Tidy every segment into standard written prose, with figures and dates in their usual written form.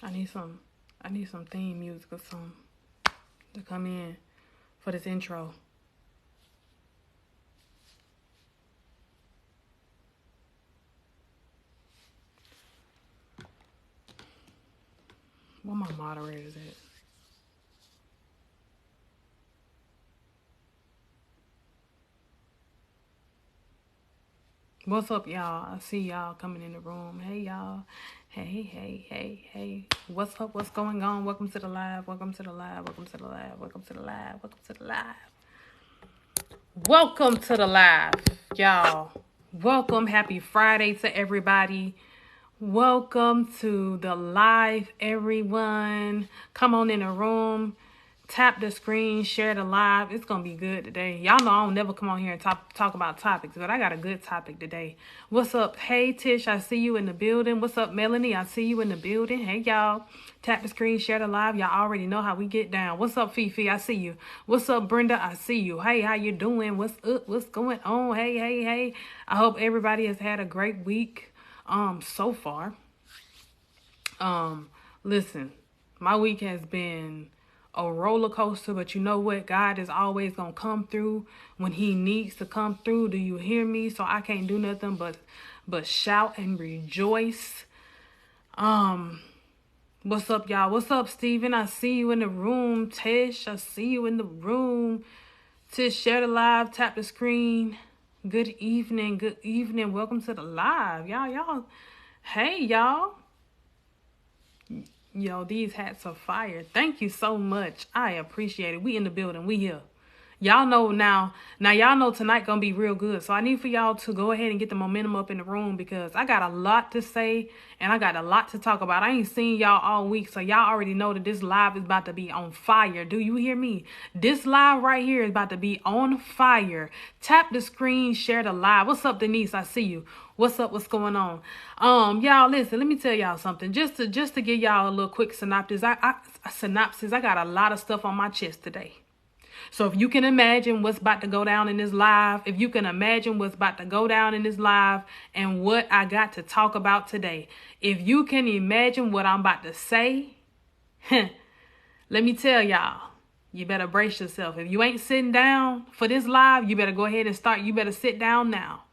I need some theme music or something to come in for this intro. Where my moderators at? What's up, y'all? I see y'all coming in the room. Hey, y'all. Hey. What's up? What's going on? Welcome to the live. Welcome to the live. Welcome to the live. Welcome to the live. Welcome to the live. Welcome to the live, y'all. Welcome. Happy Friday to everybody. Welcome to the live, everyone. Come on in the room. Tap the screen, share the live. It's going to be good today. Y'all know I don't never come on here and talk about topics, but I got a good topic today. What's up? Hey, Tish, I see you in the building. What's up, Melanie? I see you in the building. Hey, y'all. Tap the screen, share the live. Y'all already know how we get down. What's up, Fifi? I see you. What's up, Brenda? I see you. Hey, how you doing? What's up? What's going on? Hey. I hope everybody has had a great week so far. Listen, my week has been a roller coaster, but you know what? God is always gonna come through when he needs to come through. Do you hear me? So I can't do nothing but shout and rejoice. What's up, y'all? What's up, Steven? I see you in the room. Tish, I see you in the room. Tish, share the live, tap the screen. Good evening. Welcome to the live. Y'all. Hey, y'all. Yo, these hats are fire. Thank you so much. I appreciate it. We in the building. We here. Y'all know now y'all know tonight gonna be real good. So I need for y'all to go ahead and get the momentum up in the room because I got a lot to say and I got a lot to talk about. I ain't seen y'all all week, so y'all already know that this live is about to be on fire. Do you hear me? This live right here is about to be on fire. Tap the screen, share the live. What's up, Denise? I see you. What's up? What's going on? Y'all, listen, let me tell y'all something. Just to give y'all a little quick synopsis. I got a lot of stuff on my chest today. So if you can imagine what's about to go down in this live, and what I got to talk about today, if you can imagine what I'm about to say, let me tell y'all, you better brace yourself. If you ain't sitting down for this live, you better go ahead and start. You better sit down now,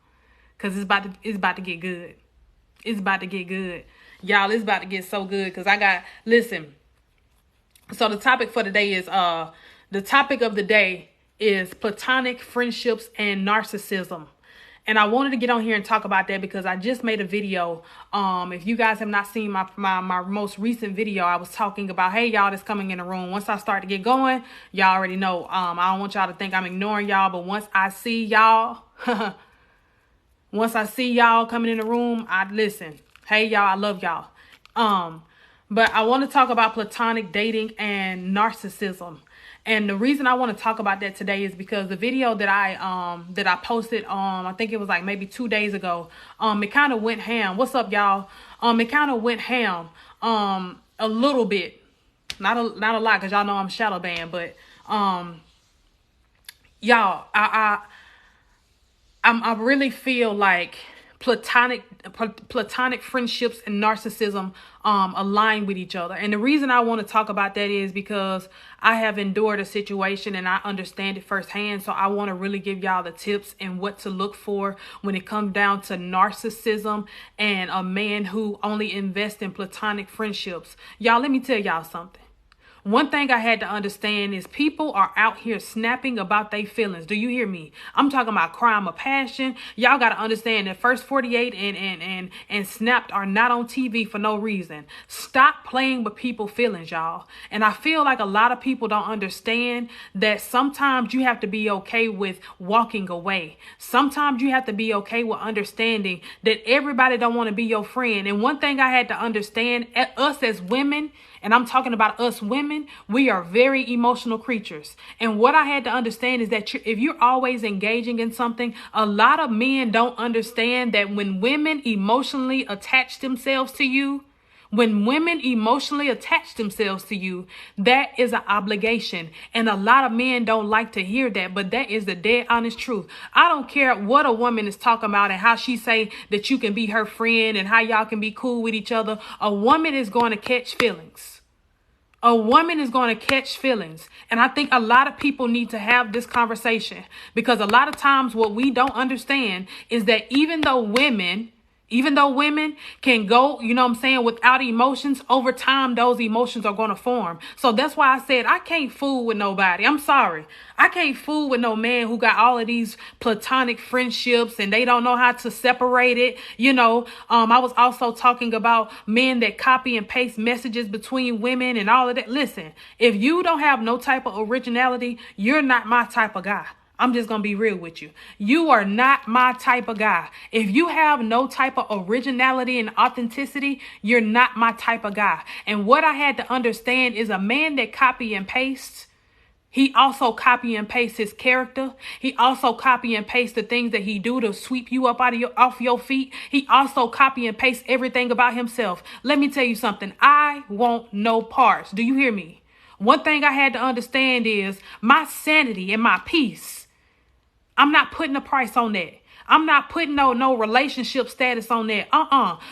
cause it's about to get good. It's about to get good, y'all. It's about to get so good. Cause listen. So the topic for today is the topic of the day is platonic friendships and narcissism. And I wanted to get on here and talk about that because I just made a video. If you guys have not seen my most recent video, I was talking about, hey, y'all that's coming in the room. Once I start to get going, y'all already know. I don't want y'all to think I'm ignoring y'all, but once I see y'all, coming in the room, I listen. Hey, y'all, I love y'all. But I want to talk about platonic dating and narcissism. And the reason I want to talk about that today is because the video that I posted, I think it was like maybe 2 days ago, it kind of went ham. What's up, y'all? It kind of went ham, a little bit, not a lot, cause y'all know I'm shadow banned, but, y'all, I really feel like platonic friendships and narcissism align with each other. And the reason I want to talk about that is because I have endured a situation and I understand it firsthand. So I want to really give y'all the tips and what to look for when it comes down to narcissism and a man who only invests in platonic friendships. Y'all, let me tell y'all something. One thing I had to understand is people are out here snapping about their feelings. Do you hear me? I'm talking about crime of passion. Y'all got to understand that First 48 and Snapped are not on TV for no reason. Stop playing with people's feelings, y'all. And I feel like a lot of people don't understand that sometimes you have to be okay with walking away. Sometimes you have to be okay with understanding that everybody don't want to be your friend. And one thing I had to understand, us as women, and I'm talking about us women, we are very emotional creatures. And what I had to understand is that if you're always engaging in something, a lot of men don't understand that when women emotionally attach themselves to you, When women emotionally attach themselves to you, that is an obligation. And a lot of men don't like to hear that, but that is the dead honest truth. I don't care what a woman is talking about and how she say that you can be her friend and how y'all can be cool with each other. A woman is going to catch feelings. A woman is going to catch feelings. And I think a lot of people need to have this conversation, because a lot of times what we don't understand is that even though women can go, without emotions, over time, those emotions are going to form. So that's why I said I can't fool with nobody. I'm sorry. I can't fool with no man who got all of these platonic friendships and they don't know how to separate it. I was also talking about men that copy and paste messages between women and all of that. Listen, if you don't have no type of originality, you're not my type of guy. I'm just going to be real with you. You are not my type of guy. If you have no type of originality and authenticity, you're not my type of guy. And what I had to understand is a man that copy and pastes, he also copy and paste his character. He also copy and paste the things that he do to sweep you up off your feet. He also copy and paste everything about himself. Let me tell you something. I want no parts. Do you hear me? One thing I had to understand is my sanity and my peace. I'm not putting a price on that. I'm not putting no relationship status on that.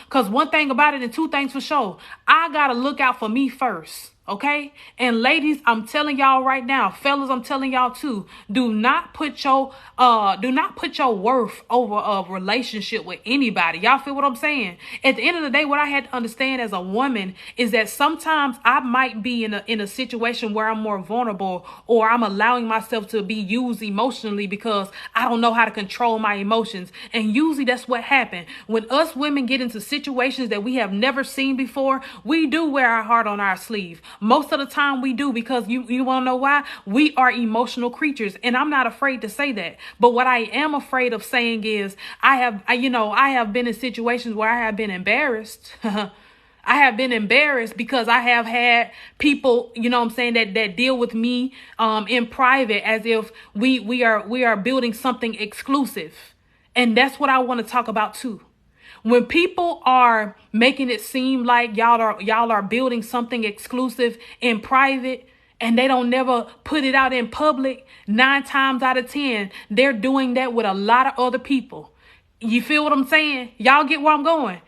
Because one thing about it and two things for sure. I got to look out for me first. Okay. And ladies, I'm telling y'all right now, fellas, I'm telling y'all too, do not put your worth over a relationship with anybody. Y'all feel what I'm saying? At the end of the day, what I had to understand as a woman is that sometimes I might be in a situation where I'm more vulnerable, or I'm allowing myself to be used emotionally because I don't know how to control my emotions. And usually that's what happens. When us women get into situations that we have never seen before, we do wear our heart on our sleeve. Most of the time we do, because you want to know why? We are emotional creatures, and I'm not afraid to say that. But what I am afraid of saying is I have been in situations where I have been embarrassed. I have been embarrassed because I have had people, that deal with me in private as if we are building something exclusive. And that's what I want to talk about too. When people are making it seem like y'all are building something exclusive in private and they don't never put it out in public, 9 times out of 10, they're doing that with a lot of other people. You feel what I'm saying? Y'all get where I'm going?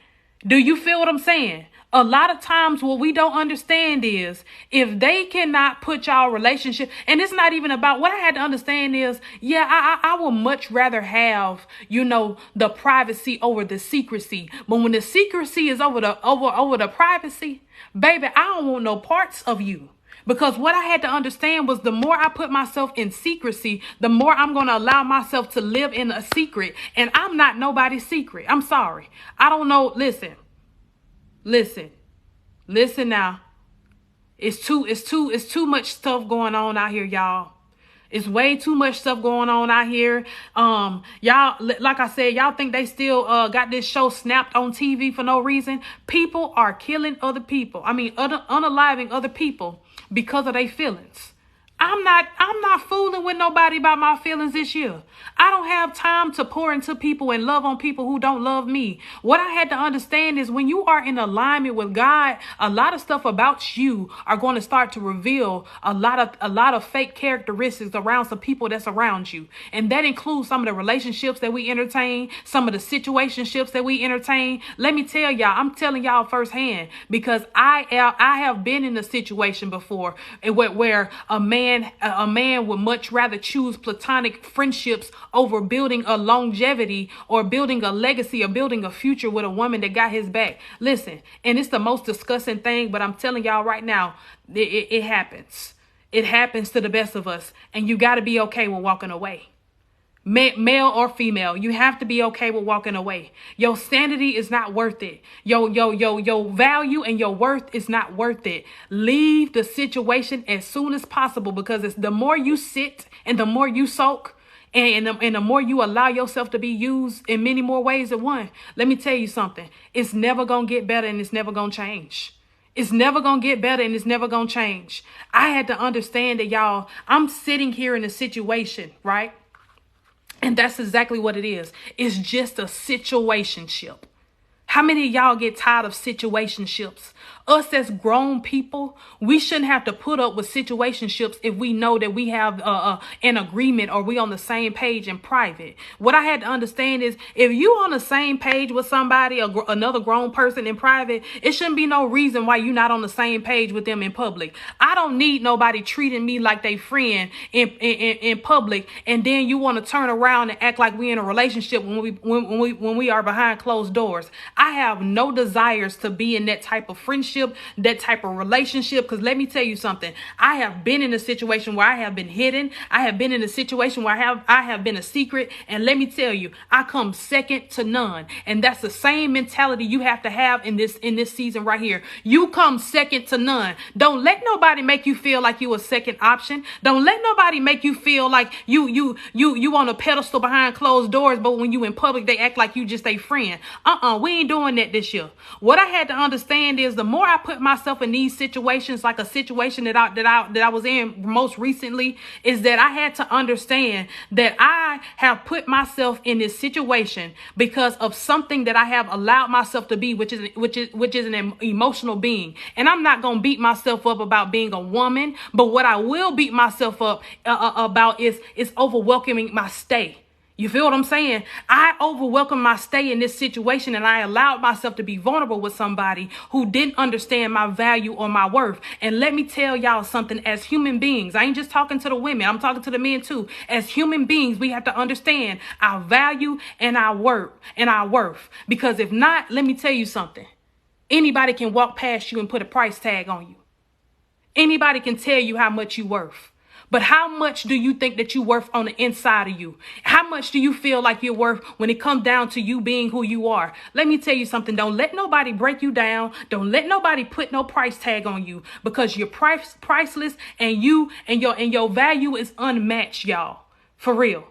Do you feel what I'm saying? A lot of times what we don't understand is if they cannot put y'all relationship, and it's not even about what I had to understand is, I will much rather have, the privacy over the secrecy. But when the secrecy is over the privacy, baby, I don't want no parts of you. Because what I had to understand was the more I put myself in secrecy, the more I'm going to allow myself to live in a secret. And I'm not nobody's secret. I'm sorry. I don't know. Listen now. It's too much stuff going on out here, y'all. It's way too much stuff going on out here. Y'all, like I said, y'all think they still got this show snapped on TV for no reason? People are killing other people. Unaliving other people because of their feelings. I'm not fooling with nobody about my feelings this year. I don't have time to pour into people and love on people who don't love me. What I had to understand is when you are in alignment with God, a lot of stuff about you are going to start to reveal a lot of fake characteristics around some people that's around you. And that includes some of the relationships that we entertain, some of the situationships that we entertain. Let me tell y'all, I'm telling y'all firsthand, because I have been in a situation before where a man would much rather choose platonic friendships over building a longevity or building a legacy or building a future with a woman that got his back. Listen, and it's the most disgusting thing, but I'm telling y'all right now, it happens. It happens to the best of us, and you got to be okay with walking away. Male or female, you have to be okay with walking away. Your sanity is not worth it. Your value and your worth is not worth it. Leave the situation as soon as possible, because it's the more you sit and the more you soak and the more you allow yourself to be used in many more ways than one. Let me tell you something. It's never going to get better, and it's never going to change. It's never going to get better, and it's never going to change. I had to understand that, y'all, I'm sitting here in a situation, right? And that's exactly what it is. It's just a situationship. How many of y'all get tired of situationships? Us as grown people, we shouldn't have to put up with situationships if we know that we have an agreement or we on the same page in private. What I had to understand is if you on the same page with somebody, another grown person in private, it shouldn't be no reason why you're not on the same page with them in public. I don't need nobody treating me like they friend in public, and then you want to turn around and act like we in a relationship when we are behind closed doors. I have no desires to be in that type of friendship, that type of relationship, because let me tell you something. I have been in a situation where I have been hidden. I have been in a situation where I have been a secret, and let me tell you, I come second to none. And that's the same mentality you have to have in this season right here. You come second to none. Don't let nobody make you feel like you a second option. Don't let nobody make you feel like you on a pedestal behind closed doors, but when you in public they act like you just a friend. We ain't doing that this year. What I had to understand is the more I put myself in these situations, like a situation that I was in most recently, is that I had to understand that I have put myself in this situation because of something that I have allowed myself to be, which is an emotional being. And I'm not gonna beat myself up about being a woman, but what I will beat myself up about is overwhelming my stay. You feel what I'm saying? I overwhelmed my stay in this situation, and I allowed myself to be vulnerable with somebody who didn't understand my value or my worth. And let me tell y'all something, as human beings, I ain't just talking to the women, I'm talking to the men too. As human beings, we have to understand our value and our worth. Because if not, let me tell you something. Anybody can walk past you and put a price tag on you. Anybody can tell you how much you're worth. But how much do you think that you're worth on the inside of you? How much do you feel like you're worth when it comes down to you being who you are? Let me tell you something. Don't let nobody break you down. Don't let nobody put no price tag on you, because you're priceless, and your value is unmatched, y'all. For real.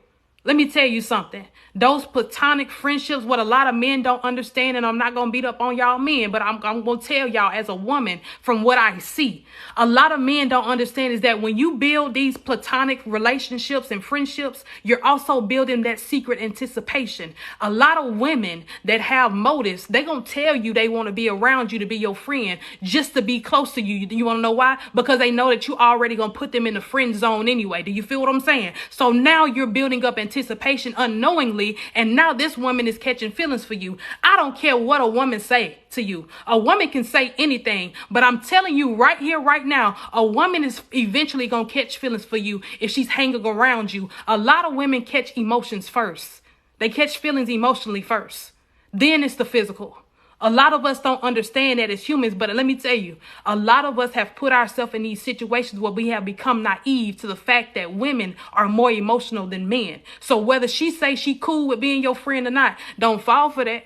Let me tell you something. Those platonic friendships, what a lot of men don't understand, and I'm not going to beat up on y'all men, but I'm going to tell y'all as a woman from what I see. A lot of men don't understand is that when you build these platonic relationships and friendships, you're also building that secret anticipation. A lot of women that have motives, they going to tell you they want to be around you, to be your friend, just to be close to you. You want to know why? Because they know that you already going to put them in the friend zone anyway. Do you feel what I'm saying? So now you're building up anticipation unknowingly, and now this woman is catching feelings for you. I don't care what a woman say to you. A woman can say anything, but I'm telling you right here, right now, a woman is eventually going to catch feelings for you if she's hanging around you. A lot of women catch emotions first. They catch feelings emotionally first. Then it's the physical. A lot of us don't understand that as humans, but let me tell you, a lot of us have put ourselves in these situations where we have become naive to the fact that women are more emotional than men. So whether she say she cool with being your friend or not, don't fall for that.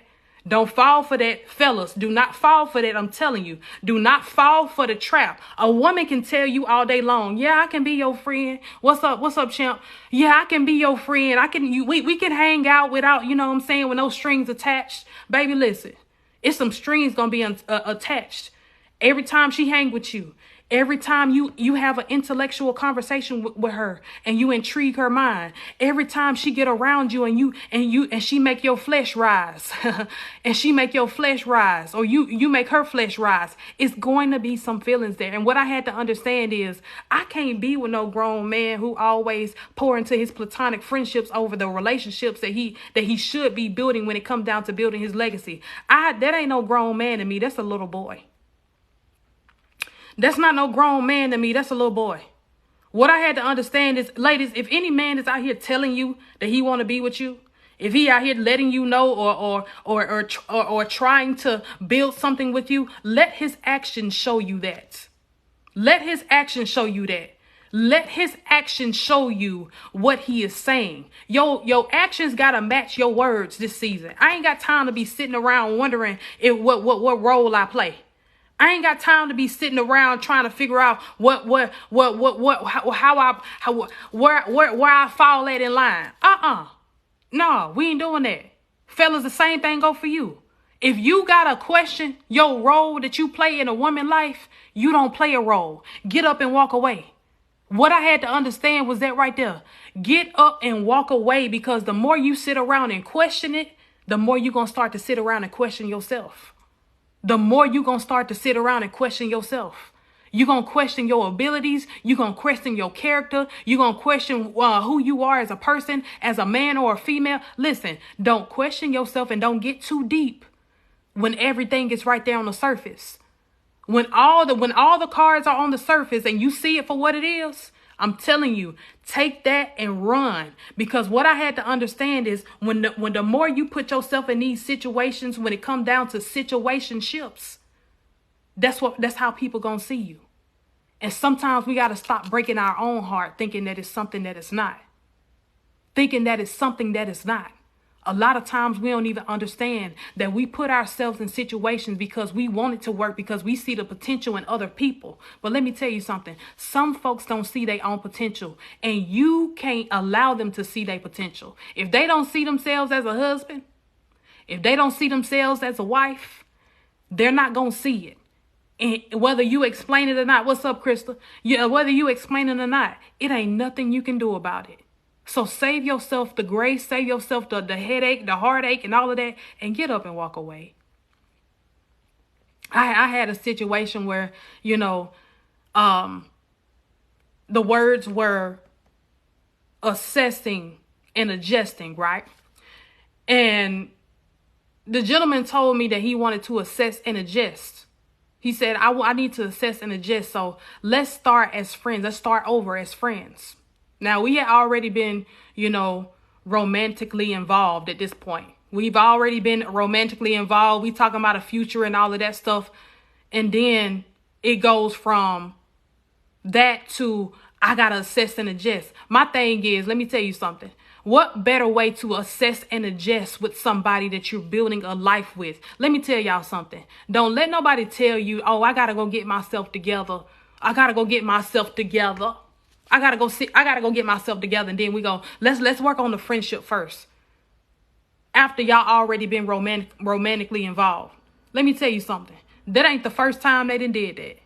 Don't fall for that, fellas. Do not fall for that. I'm telling you, do not fall for the trap. A woman can tell you all day long, yeah, I can be your friend. What's up, champ? Yeah, I can be your friend. We can hang out without, you know what I'm saying, with no strings attached. Baby, listen. It's some strings gonna be attached. Every time she hang with you, every time you have an intellectual conversation with her and you intrigue her mind, every time she get around you and she make your flesh rise, and she make your flesh rise, or you make her flesh rise, it's going to be some feelings there. And what I had to understand is I can't be with no grown man who always pour into his platonic friendships over the relationships that he should be building when it comes down to building his legacy. That ain't no grown man to me. That's a little boy. That's not no grown man to me. That's a little boy. What I had to understand is, ladies, if any man is out here telling you that he want to be with you, if he out here letting you know or trying to build something with you, let his actions show you that. Let his actions show you that. Let his actions show you what he is saying. Your actions gotta match your words this season. I ain't got time to be sitting around wondering what role I play. I ain't got time to be sitting around trying to figure out where I fall at in line. No, we ain't doing that. Fellas, the same thing go for you. If you gotta question your role that you play in a woman's life, you don't play a role. Get up and walk away. What I had to understand was that right there. Get up and walk away, because the more you sit around and question it, the more you're going to start to sit around and question yourself. The more you're going to start to sit around and question yourself. You're going to question your abilities. You're going to question your character. You're going to question who you are as a person, as a man or a female. Listen, don't question yourself and don't get too deep when everything is right there on the surface. When all the cards are on the surface and you see it for what it is, I'm telling you, take that and run. Because what I had to understand is when the more you put yourself in these situations, when it comes down to situationships, that's how people gonna see you. And sometimes we got to stop breaking our own heart thinking that it's something that it's not. Thinking that it's something that it's not. A lot of times we don't even understand that we put ourselves in situations because we want it to work, because we see the potential in other people. But let me tell you something. Some folks don't see their own potential, and you can't allow them to see their potential. If they don't see themselves as a husband, if they don't see themselves as a wife, they're not going to see it. And whether you explain it or not, what's up, Krista? Yeah, whether you explain it or not, it ain't nothing you can do about it. So save yourself the grace, save yourself the headache, the heartache, and all of that, and get up and walk away. I had a situation where, the words were assessing and adjusting, right? And the gentleman told me that he wanted to assess and adjust. He said, I need to assess and adjust. So let's start as friends. Let's start over as friends. Now, we had already been, romantically involved at this point. We've already been romantically involved. We talking about a future and all of that stuff. And then it goes from that to I got to assess and adjust. My thing is, let me tell you something. What better way to assess and adjust with somebody that you're building a life with? Let me tell y'all something. Don't let nobody tell you, oh, I got to go get myself together. I got to go get myself together. I gotta go get myself together, and then we go, let's work on the friendship first. After y'all already been romantically involved. Let me tell you something. That ain't the first time they done did that.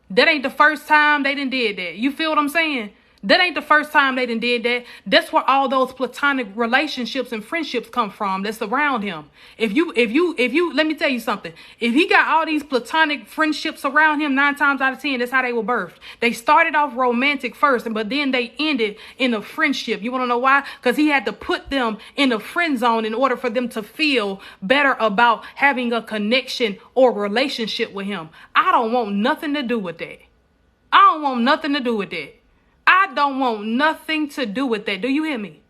That ain't the first time they done did that. You feel what I'm saying? That ain't the first time they done did that. That's where all those platonic relationships and friendships come from that's around him. If you, let me tell you something. If he got all these platonic friendships around him, 9 times out of 10, that's how they were birthed. They started off romantic first, but then they ended in a friendship. You want to know why? Because he had to put them in a friend zone in order for them to feel better about having a connection or relationship with him. I don't want nothing to do with that. I don't want nothing to do with that. I don't want nothing to do with that. Do you hear me?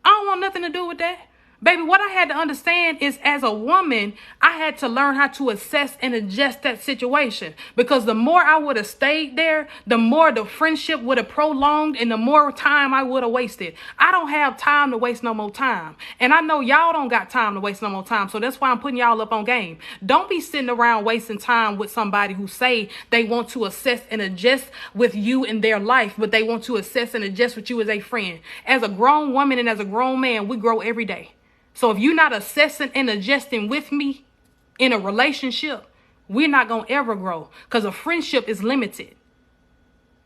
I don't want nothing to do with that. Baby, what I had to understand is as a woman, I had to learn how to assess and adjust that situation. Because the more I would have stayed there, the more the friendship would have prolonged and the more time I would have wasted. I don't have time to waste no more time. And I know y'all don't got time to waste no more time. So that's why I'm putting y'all up on game. Don't be sitting around wasting time with somebody who say they want to assess and adjust with you in their life, but they want to assess and adjust with you as a friend. As a grown woman and as a grown man, we grow every day. So if you're not assessing and adjusting with me in a relationship, we're not going to ever grow because a friendship is limited.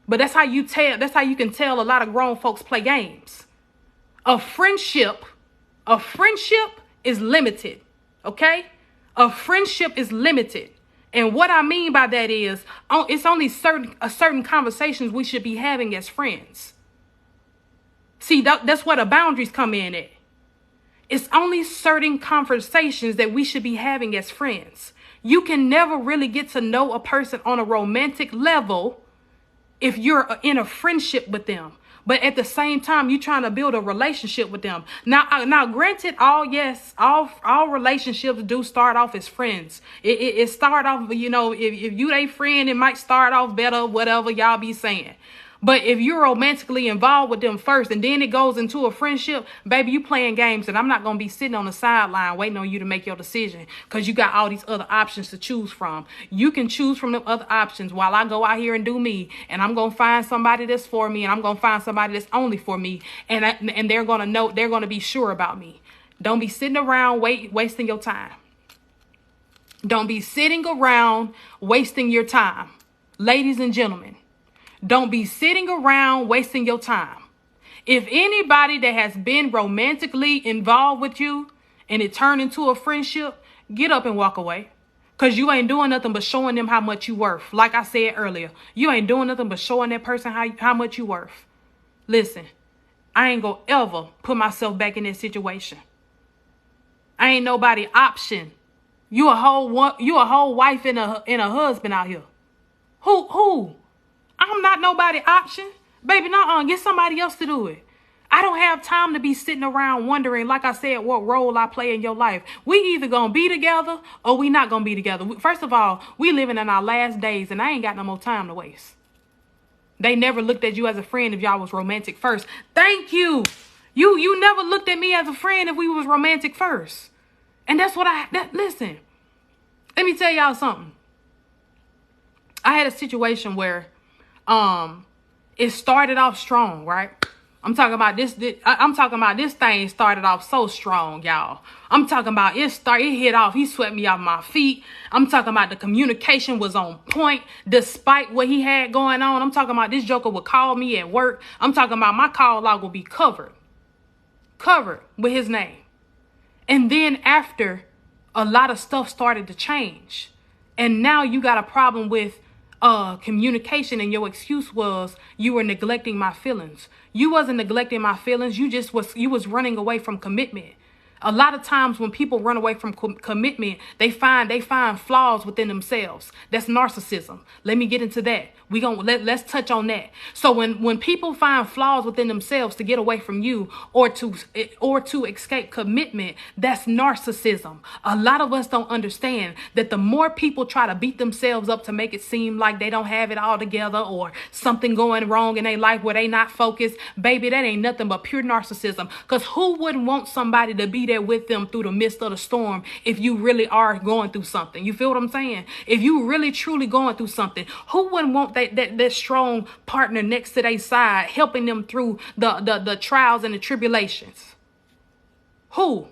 But that's how you can tell a lot of grown folks play games. A friendship is limited. Okay? A friendship is limited. And what I mean by that is it's only certain conversations we should be having as friends. See, that's where the boundaries come in at. It's only certain conversations that we should be having as friends. You can never really get to know a person on a romantic level if you're in a friendship with them. But at the same time, you're trying to build a relationship with them. Now, granted, all relationships do start off as friends. It start off, if you they friend, it might start off better, whatever y'all be saying. But if you're romantically involved with them first and then it goes into a friendship, baby, you playing games and I'm not going to be sitting on the sideline waiting on you to make your decision because you got all these other options to choose from. You can choose from them other options while I go out here and do me, and I'm going to find somebody that's for me, and I'm going to find somebody that's only for me, and they're going to know, they're going to be sure about me. Don't be sitting around wasting your time. Don't be sitting around wasting your time. Ladies and gentlemen, don't be sitting around wasting your time. If anybody that has been romantically involved with you and it turned into a friendship, get up and walk away. Because you ain't doing nothing but showing them how much you worth. Like I said earlier, you ain't doing nothing but showing that person how much you worth. Listen, I ain't gonna ever put myself back in that situation. I ain't nobody option. You a whole wife and a husband out here. Who? I'm not nobody option. Baby, get somebody else to do it. I don't have time to be sitting around wondering, like I said, what role I play in your life. We either gonna be together or we not gonna be together. First of all, we living in our last days and I ain't got no more time to waste. They never looked at you as a friend if y'all was romantic first. Thank you. You never looked at me as a friend if we was romantic first. And that's what listen, let me tell y'all something. I had a situation where it started off strong, right? I'm talking about this thing started off so strong, y'all. I'm talking about it hit off. He swept me off my feet. I'm talking about the communication was on point despite what he had going on. I'm talking about this joker would call me at work. I'm talking about my call log will be covered with his name. And then after, a lot of stuff started to change. And now you got a problem with communication, and your excuse was you were neglecting my feelings. You wasn't neglecting my feelings. You was running away from commitment. A lot of times when people run away from commitment, they find flaws within themselves. That's narcissism. Let me get into that. Let's touch on that. So when people find flaws within themselves to get away from you or to escape commitment, that's narcissism. A lot of us don't understand that the more people try to beat themselves up to make it seem like they don't have it all together or something going wrong in their life where they not focused, baby, that ain't nothing but pure narcissism. Because who wouldn't want somebody to be there with them through the midst of the storm if you really are going through something? You feel what I'm saying? If you really truly going through something, who wouldn't want that strong partner next to their side, helping them through the trials and the tribulations? Who?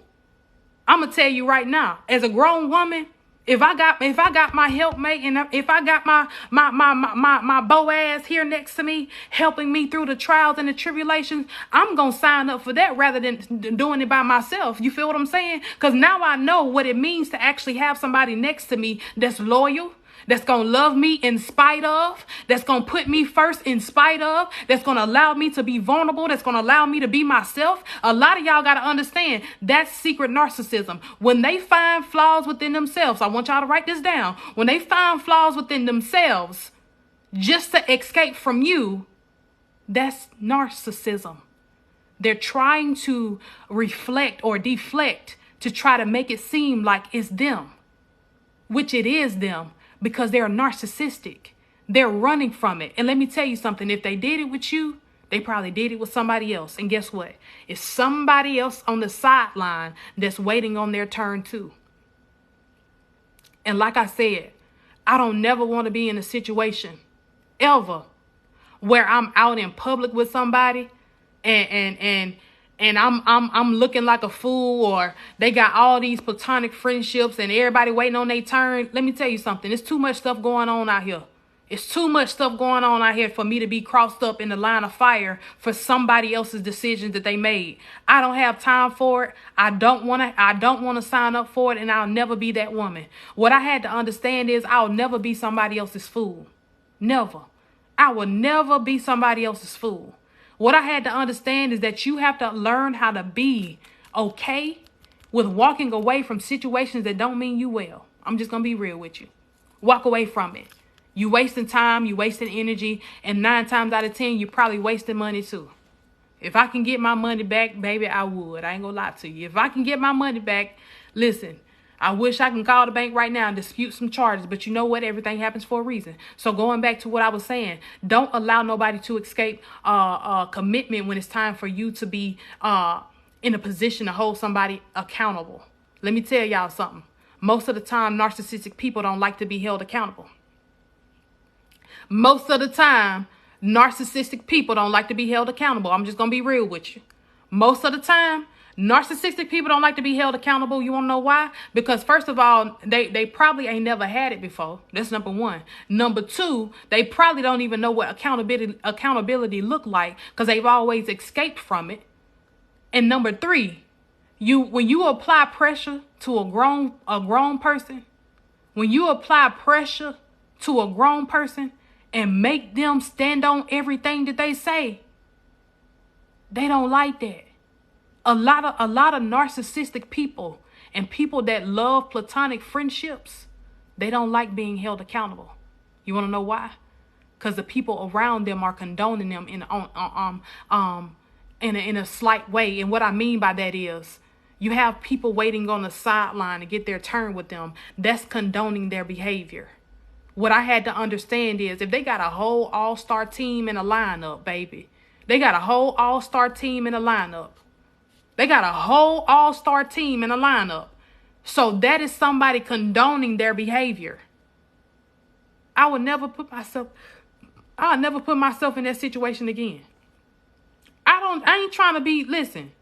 I'm gonna tell you right now, as a grown woman, if I got my helpmate and if I got my Boaz here next to me, helping me through the trials and the tribulations, I'm going to sign up for that rather than doing it by myself. You feel what I'm saying? Because now I know what it means to actually have somebody next to me that's loyal, that's going to love me in spite of, that's going to put me first in spite of, that's going to allow me to be vulnerable, that's going to allow me to be myself. A lot of y'all got to understand that's secret narcissism. When they find flaws within themselves, I want y'all to write this down. When they find flaws within themselves just to escape from you, that's narcissism. They're trying to reflect or deflect to try to make it seem like it's them, which it is them. Because they're narcissistic. They're running from it. And let me tell you something. If they did it with you, they probably did it with somebody else. And guess what? It's somebody else on the sideline that's waiting on their turn too. And like I said, I don't never want to be in a situation ever where I'm out in public with somebody and I'm looking like a fool, or they got all these platonic friendships and everybody waiting on their turn. Let me tell you something. There's too much stuff going on out here. It's too much stuff going on out here for me to be crossed up in the line of fire for somebody else's decisions that they made. I don't have time for it. I don't want to sign up for it, and I'll never be that woman. What I had to understand is I'll never be somebody else's fool. Never. I will never be somebody else's fool. What I had to understand is that you have to learn how to be okay with walking away from situations that don't mean you well. I'm just going to be real with you. Walk away from it. You wasting time, you wasting energy, and 9 times out of 10, you're probably wasting money too. If I can get my money back, baby, I would. I ain't going to lie to you. If I can get my money back, listen, I wish I can call the bank right now and dispute some charges, but you know what? Everything happens for a reason. So going back to what I was saying, don't allow nobody to escape commitment when it's time for you to be in a position to hold somebody accountable. Let me tell y'all something. Most of the time, narcissistic people don't like to be held accountable. Most of the time, narcissistic people don't like to be held accountable. I'm just going to be real with you. Most of the time, narcissistic people don't like to be held accountable. You want to know why? Because first of all, they probably ain't never had it before. That's number one. Number two, they probably don't even know what accountability look like because they've always escaped from it. And number three, When you apply pressure to a grown person, when you apply pressure to a grown person and make them stand on everything that they say, they don't like that. A lot of narcissistic people and people that love platonic friendships, they don't like being held accountable. You want to know why? Because the people around them are condoning them in a slight way. And what I mean by that is, you have people waiting on the sideline to get their turn with them. That's condoning their behavior. What I had to understand is, if they got a whole all-star team in a lineup, baby, they got a whole all-star team in a lineup. They got a whole all-star team in a lineup. So that is somebody condoning their behavior. I'll never put myself in that situation again. I ain't trying to be, listen,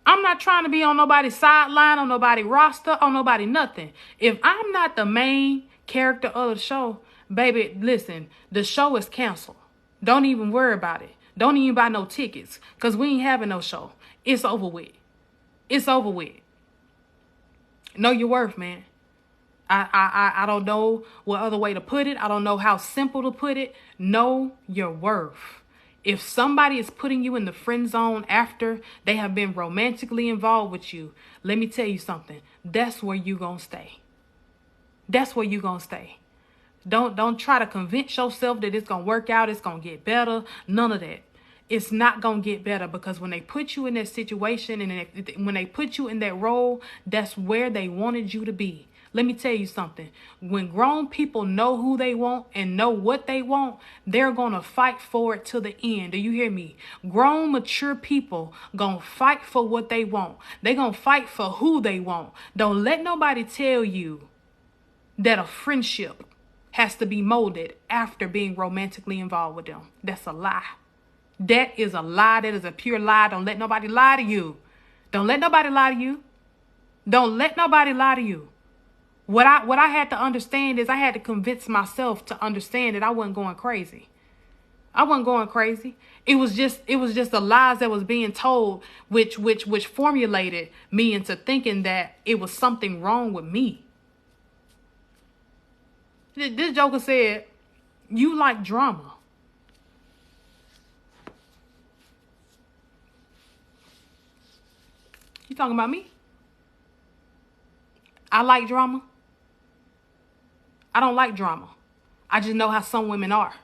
I'm not trying to be on nobody's sideline, on nobody's roster, on nobody nothing. If I'm not the main character of the show, baby, listen, the show is canceled. Don't even worry about it. Don't even buy no tickets, because we ain't having no show. It's over with. It's over with. Know your worth, man. I don't know what other way to put it. I don't know how simple to put it. Know your worth. If somebody is putting you in the friend zone after they have been romantically involved with you, let me tell you something. That's where you gonna stay. That's where you gonna stay. Don't try to convince yourself that it's gonna work out, it's gonna get better. None of that. It's not gonna get better, because when they put you in that situation and when they put you in that role, that's where they wanted you to be. Let me tell you something. When grown people know who they want and know what they want, they're going to fight for it to the end. Do you hear me? Grown, mature people going to fight for what they want. They're going to fight for who they want. Don't let nobody tell you that a friendship has to be molded after being romantically involved with them. That's a lie. That is a lie. That is a pure lie. Don't let nobody lie to you. Don't let nobody lie to you. Don't let nobody lie to you. What I had to understand is, I had to convince myself to understand that I wasn't going crazy. I wasn't going crazy. It was just the lies that was being told, which formulated me into thinking that it was something wrong with me. This joker said, "You like drama." You talking about me? I like drama. I don't like drama. I just know how some women are.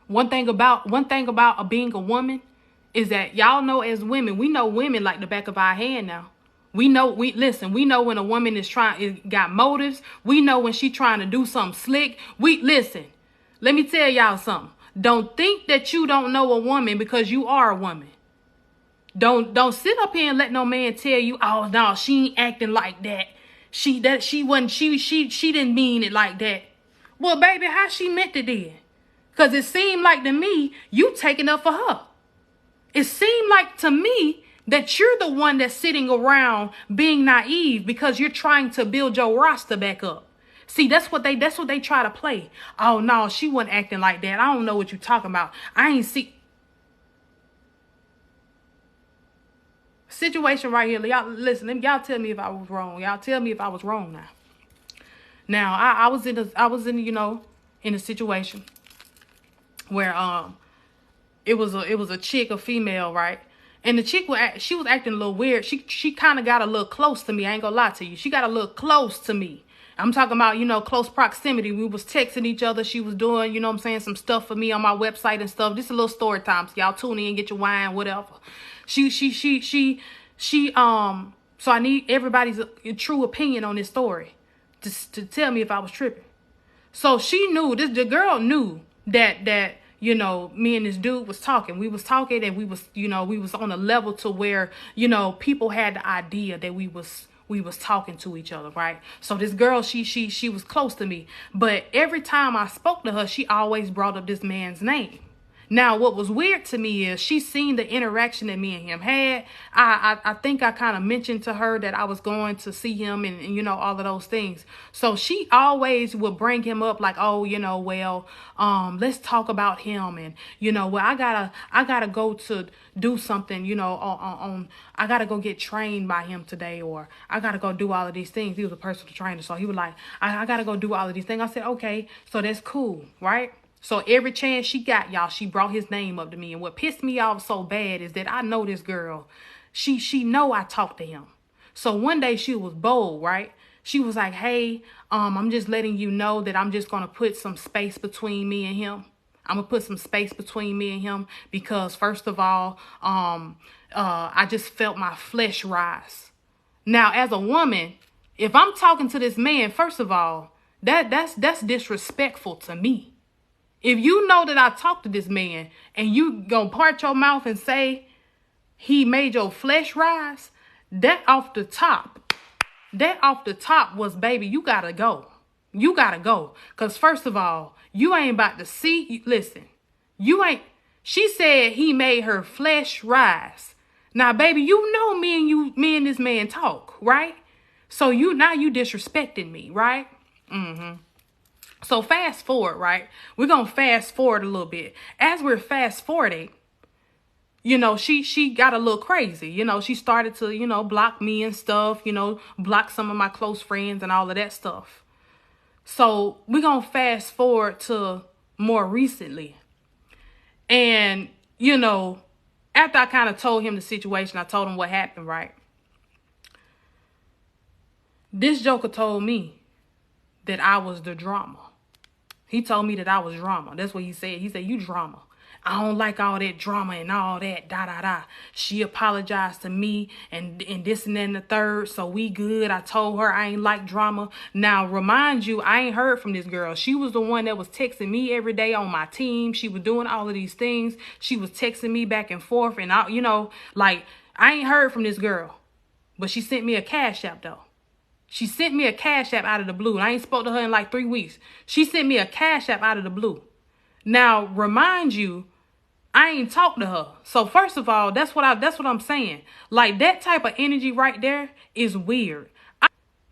One thing about being a woman is that, y'all know, as women, we know women like the back of our hand now. We know when a woman is got motives. We know when she trying to do something slick. Let me tell y'all something. Don't think that you don't know a woman because you are a woman. Don't sit up here and let no man tell you, "Oh no, she ain't acting like that. She didn't mean it like that." Well, baby, how she meant it then? Because it seemed like to me, you taking up for her. It seemed like to me that you're the one that's sitting around being naive because you're trying to build your roster back up. See, that's what they try to play. "Oh no, she wasn't acting like that. I don't know what you're talking about. I ain't see." Situation right here. Y'all listen, y'all tell me if I was wrong. Y'all tell me if I was wrong now. Now, I was in a situation where it was a chick, a female, right? And the chick she was acting a little weird. She kind of got a little close to me. I ain't gonna lie to you. She got a little close to me. I'm talking about, close proximity. We was texting each other. She was doing, some stuff for me on my website and stuff. This is a little story time. So y'all tune in, get your wine, whatever. So I need everybody's true opinion on this story to tell me if I was tripping. So the girl knew that me and this dude was talking. We was talking, and we was on a level to where, people had the idea that we was talking to each other, right? So this girl, she was close to me, but every time I spoke to her, she always brought up this man's name. Now, what was weird to me is she seen the interaction that me and him had. I think I kind of mentioned to her that I was going to see him and, you know, all of those things. So she always would bring him up like, oh, you know, well, let's talk about him. And, you know, well, I gotta go to do something, you know, I gotta go get trained by him today, or I gotta go do all of these things. He was a personal trainer. So he was like, I gotta go do all of these things. I said, okay, so that's cool, right? So every chance she got, y'all, she brought his name up to me. And what pissed me off so bad is that I know this girl. She know I talked to him. So one day she was bold, right? She was like, hey, I'm just letting you know that I'm just going to put some space between me and him. I'm going to put some space between me and him because, first of all, I just felt my flesh rise. Now, as a woman, if I'm talking to this man, first of all, that's disrespectful to me. If you know that I talked to this man and you gonna part your mouth and say he made your flesh rise, that off the top was, baby, you gotta go. You gotta go. Because first of all, you ain't about to see, listen, she said he made her flesh rise. Now, baby, you know me and this man talk, right? So now you disrespecting me, right? So fast forward, right? We're going to fast forward a little bit. As we're fast forwarding, you know, she got a little crazy. You know, she started to, you know, block me and stuff, you know, block some of my close friends and all of that stuff. So we're going to fast forward to more recently. And, you know, after I kind of told him the situation, I told him what happened, right? This joker told me that I was the drama. He told me that I was drama. That's what he said. He said, you drama. I don't like all that drama and all that, da-da-da. She apologized to me and this and that and the third, so we good. I told her I ain't like drama. Now, remind you, I ain't heard from this girl. She was the one that was texting me every day on my team. She was doing all of these things. She was texting me back and forth. And, you know, like, I ain't heard from this girl. But she sent me a Cash App, though. She sent me a Cash App out of the blue. I ain't spoke to her in like 3 weeks. She sent me a Cash App out of the blue. Now, remind you, I ain't talked to her. So first of all, that's what I'm saying. Like, that type of energy right there is weird.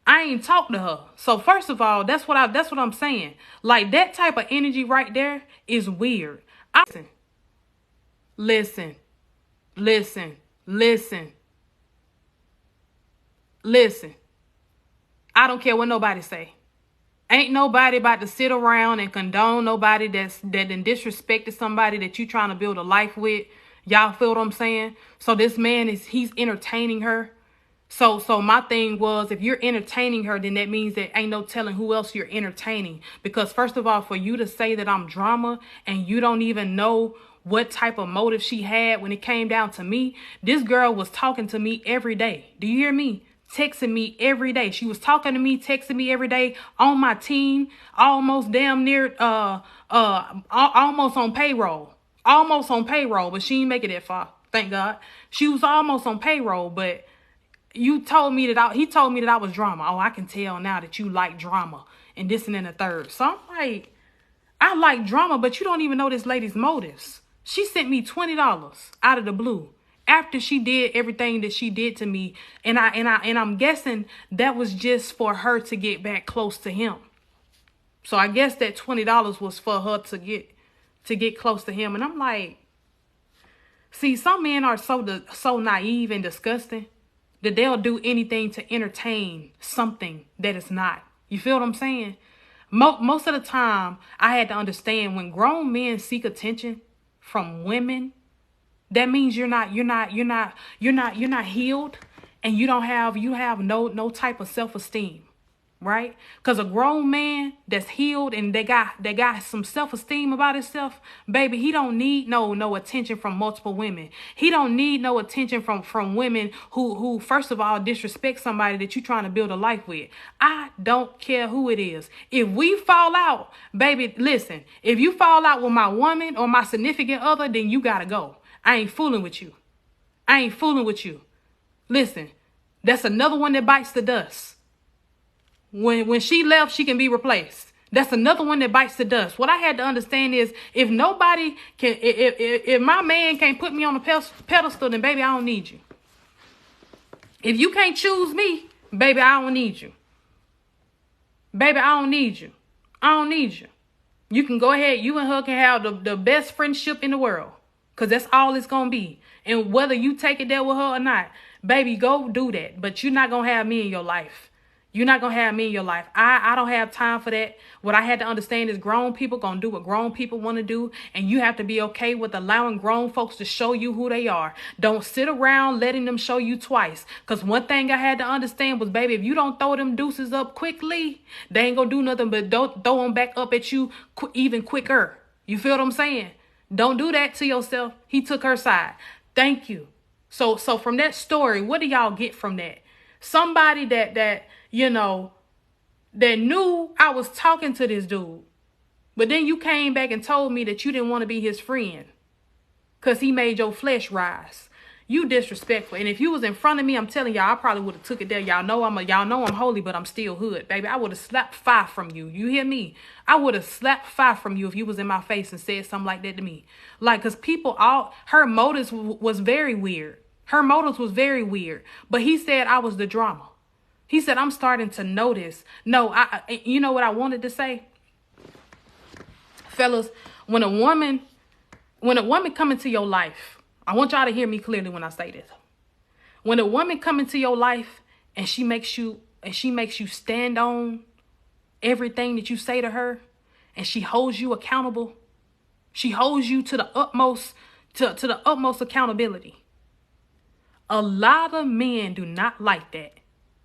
I ain't talked to her. So first of all, that's what I'm saying. Like, that type of energy right there is weird. Listen. I don't care what nobody say. Ain't nobody about to sit around and condone nobody that done disrespected somebody that you trying to build a life with. Y'all feel what I'm saying? So this man he's entertaining her. So my thing was, if you're entertaining her, then that means that ain't no telling who else you're entertaining. Because first of all, for you to say that I'm drama and you don't even know what type of motive she had when it came down to me, this girl was talking to me every day. Do you hear me? Texting me every day. She was talking to me, texting me every day on my team, almost damn near, almost on payroll. Almost on payroll, but she ain't make it that far. Thank God. She was almost on payroll, but he told me that I was drama. Oh, I can tell now that you like drama and this and then the third. So I'm like, I like drama, but you don't even know this lady's motives. She sent me $20 out of the blue after she did everything that she did to me, and I'm guessing that was just for her to get back close to him. So I guess that $20 was for her to get close to him. And I'm like, see, some men are so naive and disgusting that they'll do anything to entertain something that is not. You feel what I'm saying? Most of the time, I had to understand when grown men seek attention from women, that means you're not healed, and you have no type of self-esteem, right? Because a grown man that's healed and they got some self-esteem about himself, baby, he don't need no attention from multiple women. He don't need no attention from women who first of all disrespect somebody that you're trying to build a life with. I don't care who it is. If we fall out, baby, listen, if you fall out with my woman or my significant other, then you gotta go. I ain't fooling with you. Listen, that's another one that bites the dust. When she left, she can be replaced. That's another one that bites the dust. What I had to understand is if nobody can, if my man can't put me on a pedestal, then baby, I don't need you. If you can't choose me, baby, I don't need you. Baby, I don't need you. I don't need you. You can go ahead. You and her can have the best friendship in the world. Because that's all it's going to be. And whether you take it there with her or not, baby, go do that. But you're not going to have me in your life. You're not going to have me in your life. I don't have time for that. What I had to understand is grown people going to do what grown people want to do. And you have to be okay with allowing grown folks to show you who they are. Don't sit around letting them show you twice. Because one thing I had to understand was, baby, if you don't throw them deuces up quickly, they ain't going to do nothing but don't throw them back up at you even quicker. You feel what I'm saying? Don't do that to yourself. He took her side. Thank you. So from that story, what do y'all get from that? Somebody that you know, that knew I was talking to this dude. But then you came back and told me that you didn't want to be his friend because he made your flesh rise. You disrespectful. And if you was in front of me, I'm telling y'all, I probably would have took it there. Y'all know I'm holy, but I'm still hood, baby. I would have slapped fire from you. You hear me? I would have slapped fire from you if you was in my face and said something like that to me. Like, because her motives was very weird. Her motives was very weird. But he said I was the drama. He said, I'm starting to notice. No, you know what I wanted to say? Fellas, when a woman come into your life, I want y'all to hear me clearly when I say this. When a woman come into your life and she makes you stand on everything that you say to her, and she holds you accountable, she holds you to the utmost, to the utmost accountability. A lot of men do not like that.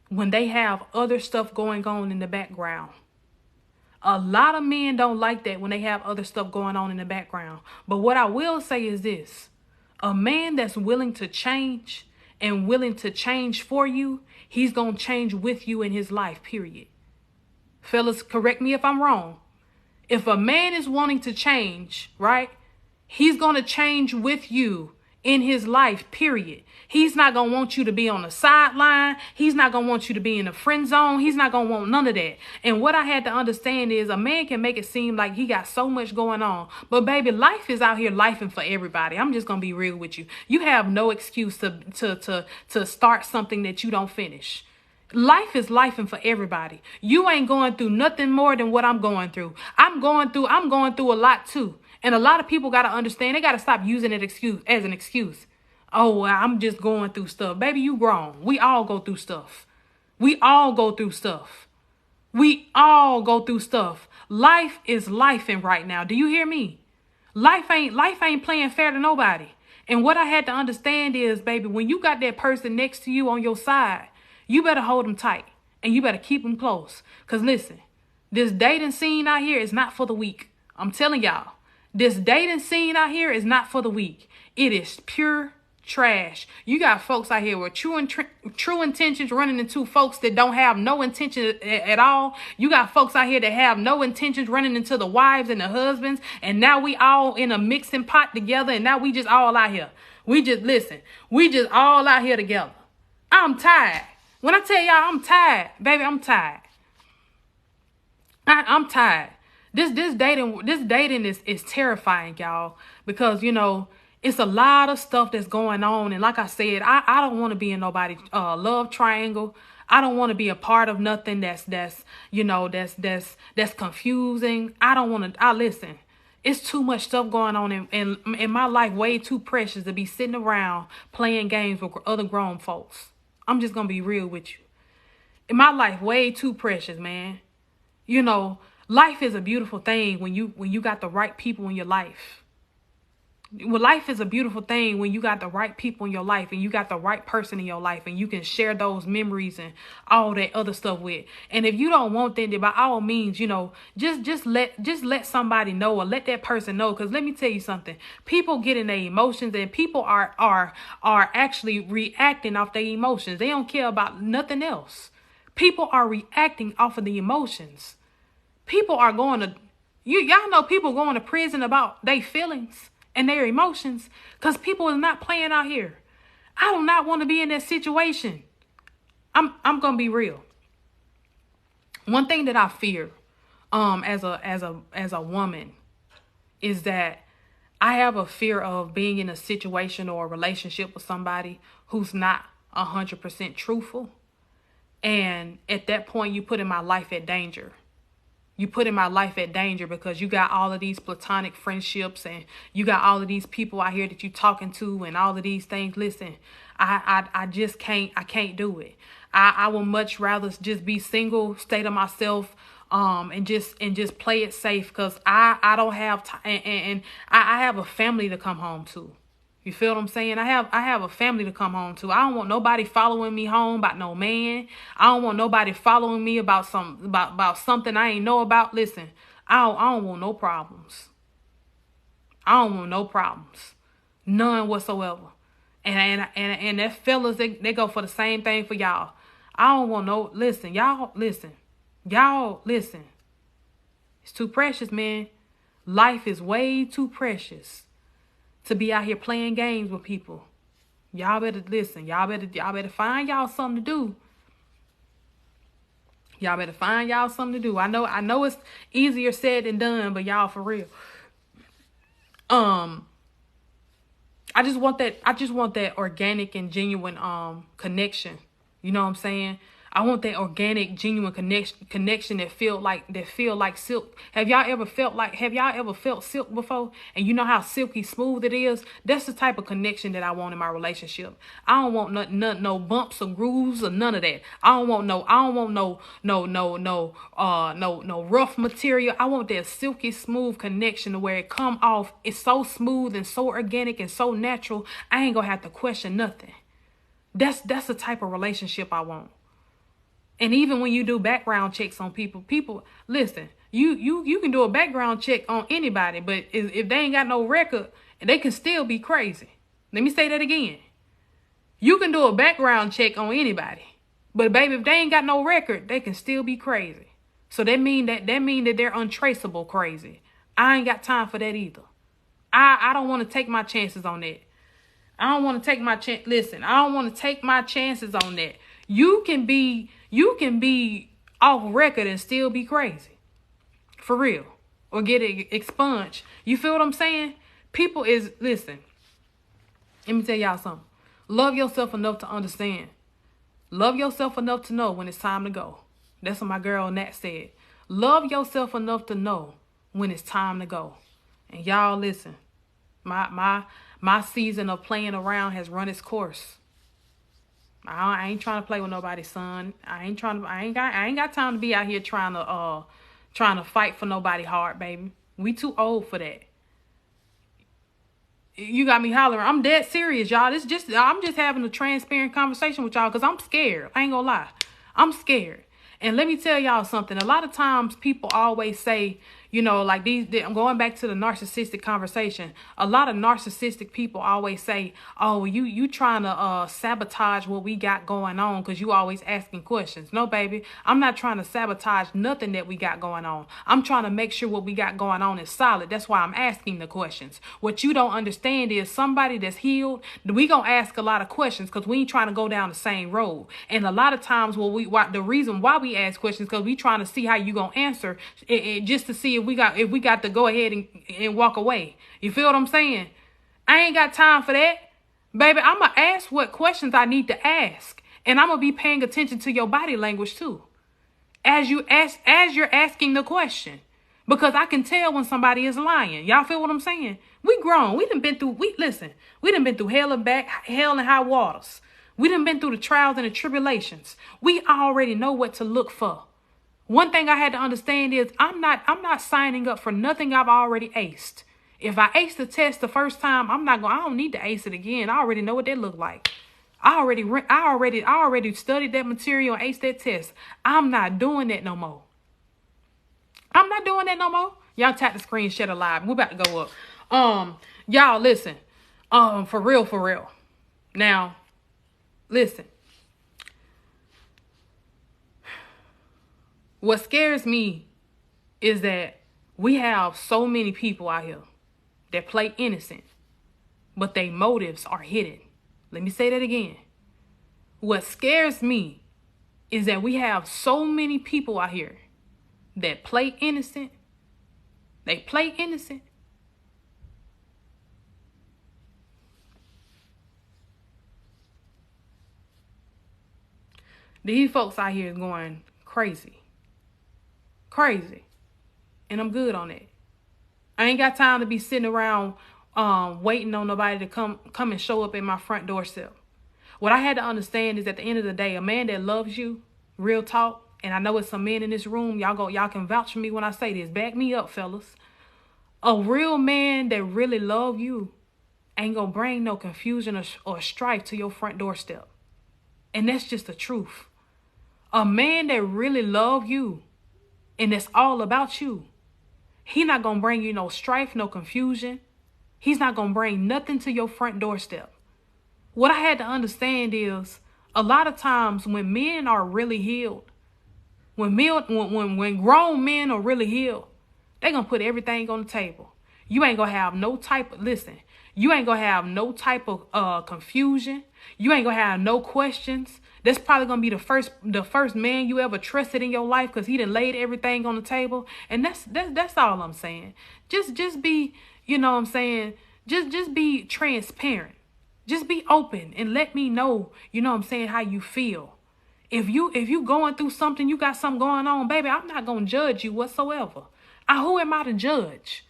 When they have other stuff going on in the background. A lot of men don't like that when they have other stuff going on in the background. But what I will say is this. A man that's willing to change and willing to change for you, he's going to change with you in his life, period. Fellas, correct me if I'm wrong. If a man is wanting to change, right, he's going to change with you in his life, period. He's not going to want you to be on the sideline. He's not going to want you to be in the friend zone. He's not going to want none of that. And what I had to understand is a man can make it seem like he got so much going on. But baby, life is out here lifing for everybody. I'm just going to be real with you. You have no excuse to start something that you don't finish. Life is lifing for everybody. You ain't going through nothing more than what I'm going through. I'm going through a lot too. And a lot of people got to understand, they got to stop using it as an excuse. Oh, well, I'm just going through stuff. Baby, you grown. We all go through stuff. We all go through stuff. We all go through stuff. Life is lifing right now. Do you hear me? Life ain't playing fair to nobody. And what I had to understand is, baby, when you got that person next to you on your side, you better hold them tight and you better keep them close. Because listen, this dating scene out here is not for the weak. I'm telling y'all. This dating scene out here is not for the weak. It is pure trash. You got folks out here with true intentions running into folks that don't have no intention at all. You got folks out here that have no intentions running into the wives and the husbands. And now we all in a mixing pot together. And now we just all out here. We just all out here together. I'm tired. When I tell y'all I'm tired, baby, I'm tired. I'm tired. This dating is terrifying, y'all, because, you know, it's a lot of stuff that's going on. And like I said, I don't want to be in nobody's love triangle. I don't want to be a part of nothing that's confusing. I don't want to. Listen, it's too much stuff going on in my life, way too precious to be sitting around playing games with other grown folks. I'm just going to be real with you. In my life, way too precious, man. You know, life is a beautiful thing when you got the right people in your life. Well, life is a beautiful thing when you got the right people in your life and you got the right person in your life and you can share those memories and all that other stuff with. And if you don't want that, then by all means, you know, just let somebody know or let that person know. Because let me tell you something, people get in their emotions and people are actually reacting off their emotions. They don't care about nothing else. People are reacting off of the emotions. People are going to, y'all know people going to prison about their feelings and their emotions because people is not playing out here. I do not want to be in that situation. I'm going to be real. One thing that I fear as a woman is that I have a fear of being in a situation or a relationship with somebody who's not 100% truthful. And at that point, you put in my life at danger. You put in my life at danger because you got all of these platonic friendships and you got all of these people out here that you talking to and all of these things. Listen, I just can't do it. I would much rather just be single, stay to myself, and just play it safe because I don't have time and I have a family to come home to. You feel what I'm saying? I have a family to come home to. I don't want nobody following me home about no man. I don't want nobody following me about something I ain't know about. Listen, I don't want no problems. I don't want no problems. None whatsoever. And that fellas, they go for the same thing for y'all. I don't want no, listen, y'all listen. It's too precious, man. Life is way too precious to be out here playing games with people. Y'all better listen. Y'all better find y'all something to do. Y'all better find y'all something to do. I know it's easier said than done, but y'all, for real. I just want that organic and genuine connection. You know what I'm saying? I want that organic, genuine connection that feel like silk. Have y'all ever felt silk before? And you know how silky smooth it is? That's the type of connection that I want in my relationship. I don't want no bumps or grooves or none of that. I don't want no rough material. I want that silky smooth connection to where it come off. It's so smooth and so organic and so natural. I ain't gonna have to question nothing. That's the type of relationship I want. And even when you do background checks on people, listen, you can do a background check on anybody, but if they ain't got no record, they can still be crazy. Let me say that again. You can do a background check on anybody, but baby, if they ain't got no record, they can still be crazy. So that mean that they're untraceable crazy. I ain't got time for that either. I don't want to take my chances on that. I don't want to take my chance. Listen, I don't want to take my chances on that. You can be off record and still be crazy. For real. Or get it expunged. You feel what I'm saying? Listen. Let me tell y'all something. Love yourself enough to understand. Love yourself enough to know when it's time to go. That's what my girl Nat said. Love yourself enough to know when it's time to go. And y'all listen. My season of playing around has run its course. I ain't trying to play with nobody's son. I ain't got time to be out here trying to fight for nobody heart, baby. We too old for that. You got me hollering. I'm dead serious, y'all. I'm just having a transparent conversation with y'all because I'm scared. I ain't gonna lie. I'm scared. And let me tell y'all something. A lot of times people always say, like I'm going back to the narcissistic conversation. A lot of narcissistic people always say, oh, you trying to sabotage what we got going on because you always asking questions. No, baby, I'm not trying to sabotage nothing that we got going on. I'm trying to make sure what we got going on is solid. That's why I'm asking the questions. What you don't understand is somebody that's healed, we gonna ask a lot of questions because we ain't trying to go down the same road. And a lot of times the reason why we ask questions because we trying to see how you gonna answer just to see if we got to go ahead and walk away. You feel what I'm saying? I ain't got time for that. Baby, I'm going to ask what questions I need to ask. And I'm going to be paying attention to your body language too. As you're asking the question. Because I can tell when somebody is lying. Y'all feel what I'm saying? We grown. We done been through hell and high waters. We done been through the trials and the tribulations. We already know what to look for. One thing I had to understand is I'm not signing up for nothing I've already aced. If I aced the test the first time, I don't need to ace it again. I already know what that look like. I already studied that material and aced that test. I'm not doing that no more. Y'all tap the screen, share the live. We're about to go up. Y'all listen. For real. Now, listen. What scares me is that we have so many people out here that play innocent, but their motives are hidden. Let me say that again. What scares me is that we have so many people out here that play innocent, they play innocent. These folks out here is going crazy. Crazy. And I'm good on it. I ain't got time to be sitting around waiting on nobody to come and show up at my front doorstep. What I had to understand is at the end of the day, a man that loves you, real talk, and I know it's some men in this room, y'all can vouch for me when I say this. Back me up, fellas. A real man that really love you ain't gonna bring no confusion or strife to your front doorstep. And that's just the truth. A man that really love you and it's all about you, he not gonna bring you no strife, no confusion. He's not gonna bring nothing to your front doorstep. What I had to understand is a lot of times when men are really healed, when grown men are really healed, they gonna put everything on the table. You ain't gonna have no type of, you ain't gonna have no type of confusion. You ain't gonna have no questions. That's probably gonna be the first man you ever trusted in your life because he done laid everything on the table. And that's all I'm saying. Just be, you know what I'm saying? Just be transparent. Just be open and let me know, you know what I'm saying, how you feel. If you going through something, you got something going on, baby, I'm not gonna judge you whatsoever. Who am I to judge?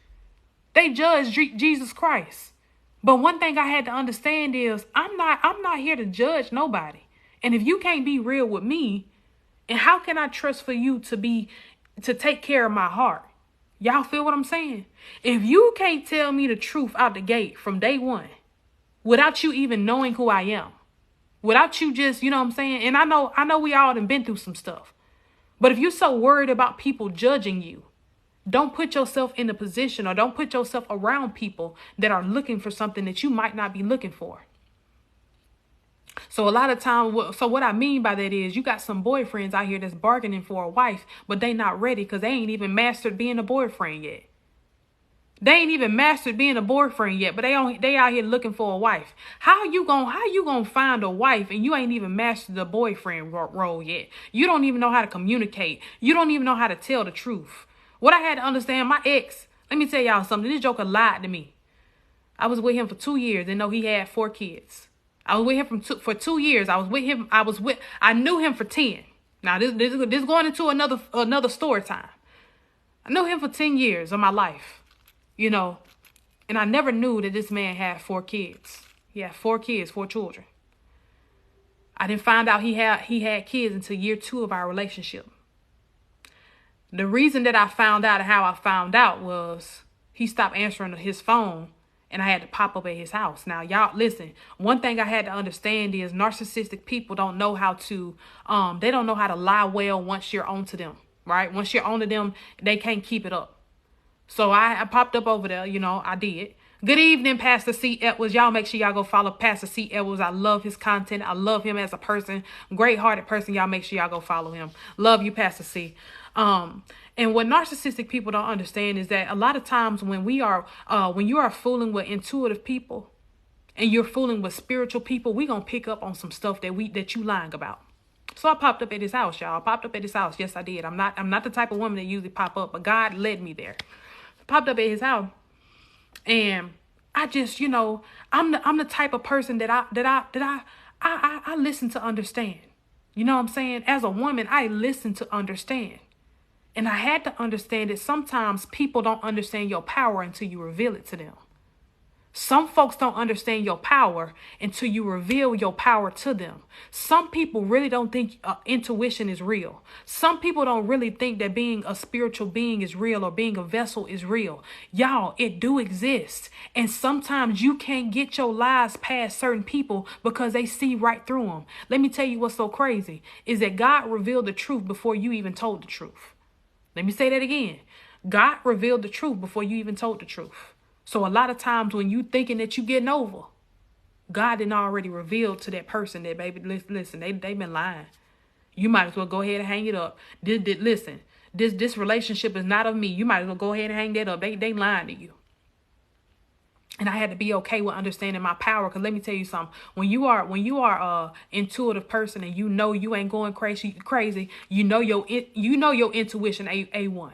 They judge Jesus Christ. But one thing I had to understand is I'm not here to judge nobody. And if you can't be real with me, and how can I trust for you to take care of my heart? Y'all feel what I'm saying? If you can't tell me the truth out the gate from day one, without you even knowing who I am, without you just, you know what I'm saying? And I know we all done been through some stuff. But if you're so worried about people judging you, don't put yourself in a position or don't put yourself around people that are looking for something that you might not be looking for. So a lot of times, so what I mean by that is you got some boyfriends out here that's bargaining for a wife, but they not ready because they ain't even mastered being a boyfriend yet. They ain't even mastered being a boyfriend yet, but they out here looking for a wife. How you gonna find a wife and you ain't even mastered the boyfriend role yet? You don't even know how to communicate. You don't even know how to tell the truth. What I had to understand, my ex, let me tell y'all something. This joker lied to me. I was with him for 2 years and know he had 4 kids. I was with him for 2 years. I knew him for 10. Now this going into another story time. I knew him for 10 years of my life, you know, and I never knew that this man had 4 kids. He had 4 kids, 4 children. I didn't find out he had kids until year 2 of our relationship. The reason that I found out and how I found out was he stopped answering his phone. And I had to pop up at his house. Now, y'all, listen, one thing I had to understand is narcissistic people don't know how to, they don't know how to lie well once you're onto them, right? Once you're onto them, they can't keep it up. So I popped up over there, you know, I did. Good evening, Pastor C. Edwards. Y'all make sure y'all go follow Pastor C. Edwards. I love his content. I love him as a person. Great-hearted person. Y'all make sure y'all go follow him. Love you, Pastor C. And what narcissistic people don't understand is that a lot of times when you are fooling with intuitive people and you're fooling with spiritual people, we gonna pick up on some stuff that you lying about. So I popped up at his house, y'all. I popped up at his house. Yes, I did. I'm not the type of woman that usually pop up, but God led me there. I popped up at his house, and I just, you know, I'm the type of person that I listen to understand. You know what I'm saying? As a woman, I listen to understand. And I had to understand that sometimes people don't understand your power until you reveal it to them. Some folks don't understand your power until you reveal your power to them. Some people really don't think intuition is real. Some people don't really think that being a spiritual being is real or being a vessel is real. Y'all, it do exist. And sometimes you can't get your lies past certain people because they see right through them. Let me tell you what's so crazy is that God revealed the truth before you even told the truth. Let me say that again. God revealed the truth before you even told the truth. So a lot of times when you thinking that you getting over, God didn't already reveal to that person that, baby, listen, they been lying. You might as well go ahead and hang it up. Listen, this relationship is not of me. You might as well go ahead and hang that up. They lying to you. And I had to be okay with understanding my power. Cause let me tell you something. When you are a intuitive person and you know you ain't going crazy, you know your intuition A1.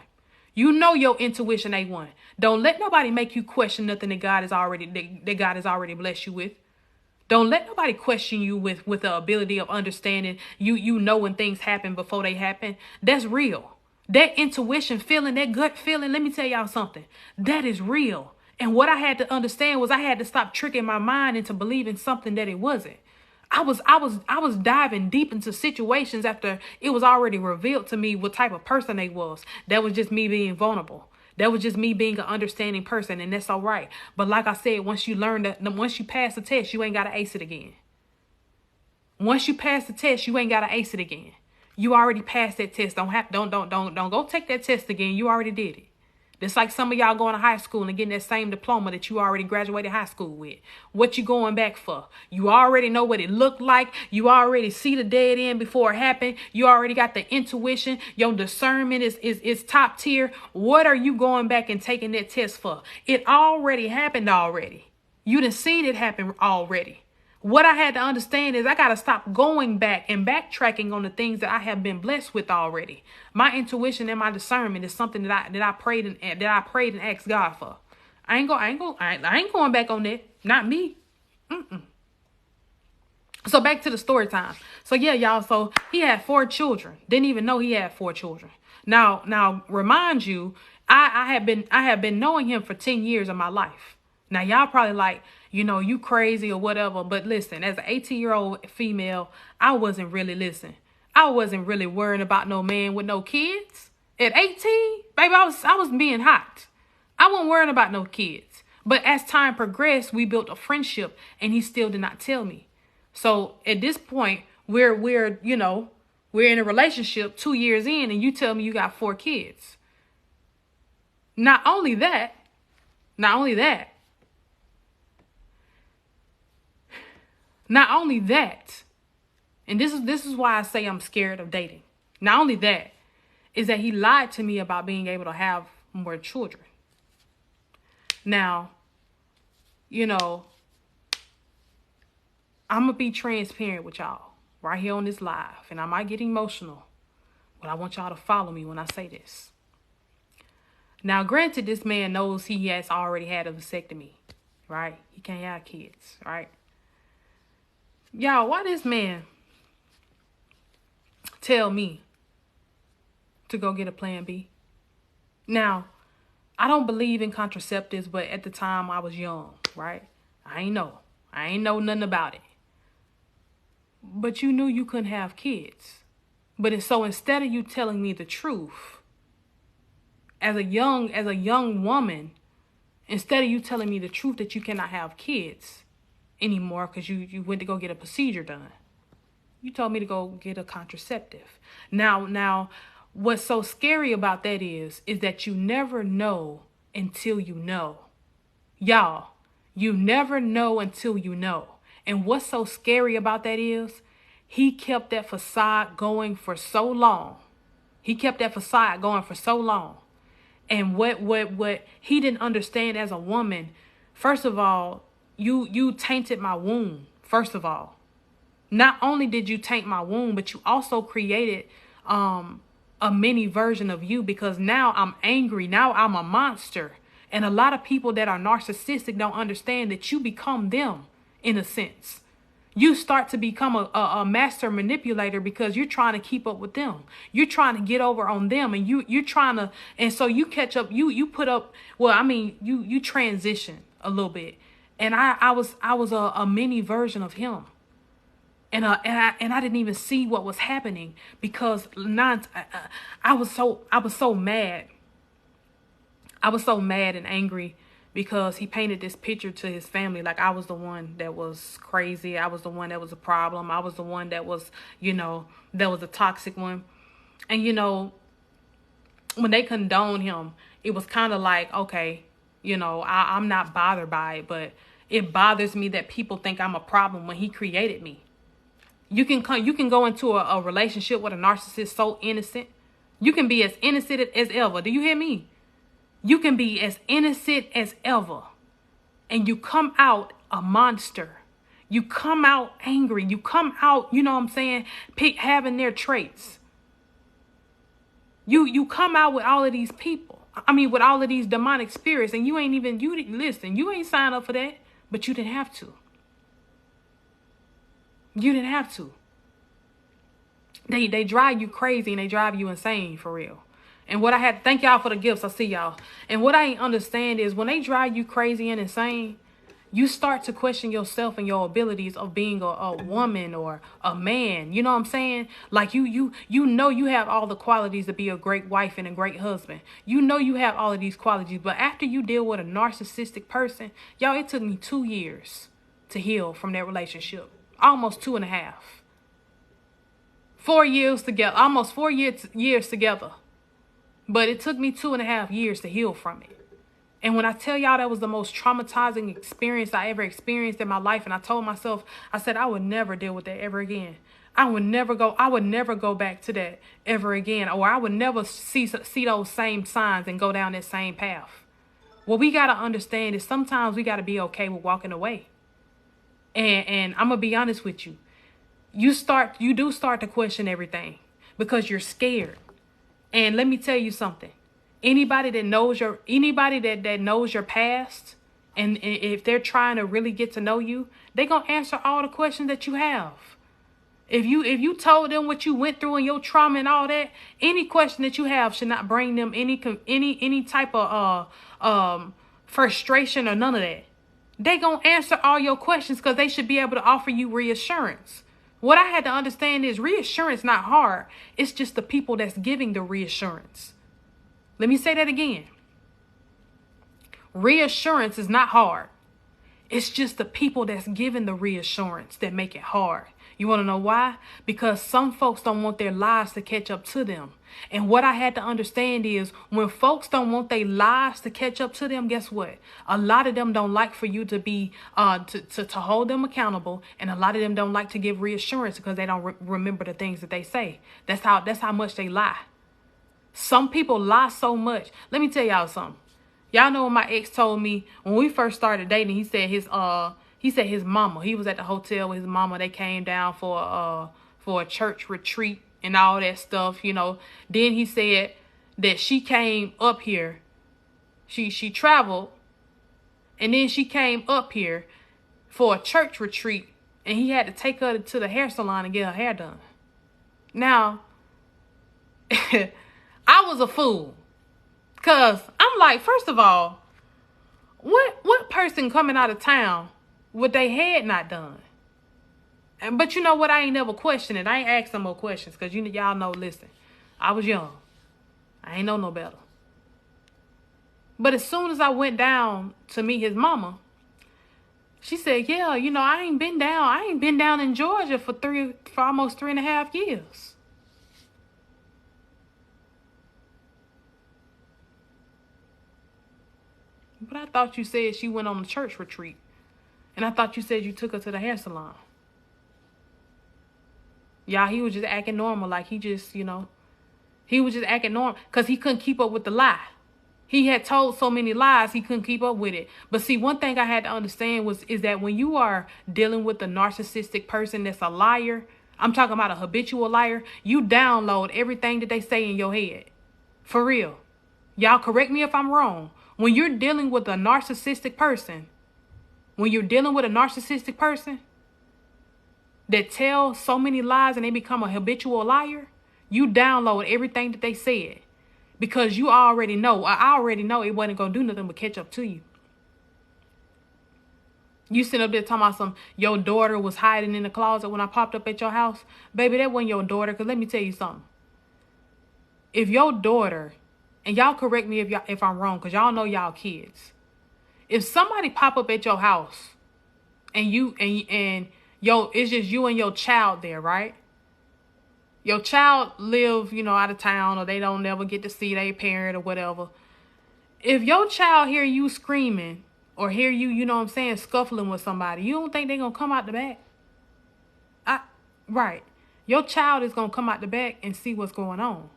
You know your intuition A1. Don't let nobody make you question nothing that God has already blessed you with. Don't let nobody question you with the ability of understanding. You know when things happen before they happen. That's real. That intuition feeling, that gut feeling, let me tell y'all something. That is real. And what I had to understand was I had to stop tricking my mind into believing something that it wasn't. I was diving deep into situations after it was already revealed to me what type of person they was. That was just me being vulnerable. That was just me being an understanding person, and that's all right. But like I said, once you pass the test, you ain't gotta ace it again. Once you pass the test, you ain't gotta ace it again. You already passed that test. Don't go take that test again. You already did it. Just like some of y'all going to high school and getting that same diploma that you already graduated high school with. What you going back for? You already know what it looked like. You already see the dead end before it happened. You already got the intuition. Your discernment is top tier. What are you going back and taking that test for? It already happened already. You done seen it happen already. What I had to understand is I got to stop going back and backtracking on the things that I have been blessed with already. My intuition and my discernment is something that I prayed and asked God for. I ain't going back on that. Not me. So back to the story time. So yeah, y'all. So he had 4 children. Didn't even know he had 4 children. Now, remind you, I have been knowing him for 10 years of my life. Now, y'all probably like, you crazy or whatever. But listen, as an 18-year-old female, I wasn't really worrying about no man with no kids. At 18, baby, I was being hot. I wasn't worrying about no kids. But as time progressed, we built a friendship, and he still did not tell me. So at this point, we're in a relationship 2 years in, and you tell me you got 4 kids. Not only that, and this is why I say I'm scared of dating. Not only that, is that he lied to me about being able to have more children. Now, I'm going to be transparent with y'all right here on this live. And I might get emotional, but I want y'all to follow me when I say this. Now, granted, this man knows he has already had a vasectomy, right? He can't have kids, right? Y'all, why this man tell me to go get a plan B? Now, I don't believe in contraceptives, but at the time I was young, right? I ain't know nothing about it. But you knew you couldn't have kids. So instead of you telling me the truth, as a young woman, instead of you telling me the truth that you cannot have kids anymore because you went to go get a procedure done, you told me to go get a contraceptive. Now, what's so scary about that is that you never know until you know. Y'all, you never know until you know. And what's so scary about that is he kept that facade going for so long. And what he didn't understand as a woman, first of all, you tainted my womb, first of all. Not only did you taint my womb, but you also created a mini version of you, because now I'm angry. Now I'm a monster. And a lot of people that are narcissistic don't understand that you become them in a sense. You start to become a master manipulator because you're trying to keep up with them. You're trying to get over on them, and you're trying to, and so you catch up, you put up, you transition a little bit. And I was a mini version of him. And I didn't even see what was happening because I was so mad. I was so mad and angry because he painted this picture to his family like I was the one that was crazy. I was the one that was a problem. I was the one that was, that was a toxic one. And, when they condoned him, it was kind of like, okay, I'm not bothered by it, but it bothers me that people think I'm a problem when he created me. You can go into a relationship with a narcissist so innocent. You can be as innocent as ever. Do you hear me? You can be as innocent as ever. and you come out a monster. You come out angry. You come out, you know what I'm saying, having their traits. You come out with all of these people. I mean, with all of these demonic spirits, and you didn't listen. You ain't signed up for that, but you didn't have to. You didn't have to. They drive you crazy and they drive you insane for real. And what I had, thank y'all for the gifts. I see y'all. And what I ain't understand is when they drive you crazy and insane, you start to question yourself and your abilities of being a woman or a man. You know what I'm saying? Like you know you have all the qualities to be a great wife and a great husband. You know you have all of these qualities. But after you deal with a narcissistic person, y'all, it took me 2 years to heal from that relationship. Almost 2.5. 4 years together. Almost 4 years together. But it took me 2.5 years to heal from it. And when I tell y'all that was the most traumatizing experience I ever experienced in my life, and I told myself, I said I would never deal with that ever again. I would never go back to that ever again. Or I would never see those same signs and go down that same path. What we got to understand is sometimes we got to be okay with walking away. And I'm going to be honest with you. You do start to question everything because you're scared. And let me tell you something. Anybody that knows that knows your past, and if they're trying to really get to know you, they're going to answer all the questions that you have. If you told them what you went through and your trauma and all that, any question that you have should not bring them any type of frustration or none of that. They're going to answer all your questions because they should be able to offer you reassurance. What I had to understand is reassurance not hard. It's just the people that's giving the reassurance. Let me say that again. Reassurance is not hard. It's just the people that's giving the reassurance that make it hard. You want to know why? Because some folks don't want their lives to catch up to them. And what I had to understand is when folks don't want their lives to catch up to them, guess what? A lot of them don't like for you to be to hold them accountable, and a lot of them don't like to give reassurance because they don't remember the things that they say. That's how much they lie. Some people lie so much. Let me tell y'all something. Y'all know what my ex told me when we first started dating. He said his mama. He was at the hotel with his mama. They came down for a church retreat and all that stuff, you know. Then he said that she came up here. She traveled, and then she came up here for a church retreat, and he had to take her to the hair salon and get her hair done. Now, I was a fool. Because I'm like, first of all, what person coming out of town with their head not done? But you know what? I ain't never questioned it. I ain't asked no more questions because y'all know, listen, I was young. I ain't know no better. But as soon as I went down to meet his mama, she said, yeah, I ain't been down in Georgia for almost 3.5 years. But I thought you said she went on a church retreat. And I thought you said you took her to the hair salon. Y'all, he was just acting normal. Like he was just acting normal because he couldn't keep up with the lie. He had told so many lies, he couldn't keep up with it. But see, one thing I had to understand is that when you are dealing with a narcissistic person that's a liar, I'm talking about a habitual liar, you download everything that they say in your head. For real. Y'all correct me if I'm wrong. When you're dealing with a narcissistic person, that tells so many lies and they become a habitual liar, you download everything that they said. Because I already know it wasn't going to do nothing but catch up to you. You sit up there talking about your daughter was hiding in the closet when I popped up at your house. Baby, that wasn't your daughter. Because let me tell you something. If your daughter, and y'all correct me if I'm wrong, because y'all know y'all kids. If somebody pop up at your house and it's just you and your child there, right? Your child live, out of town, or they don't never get to see their parent or whatever. If your child hear you screaming or hear you, scuffling with somebody, you don't think they're going to come out the back? Right. Your child is going to come out the back and see what's going on.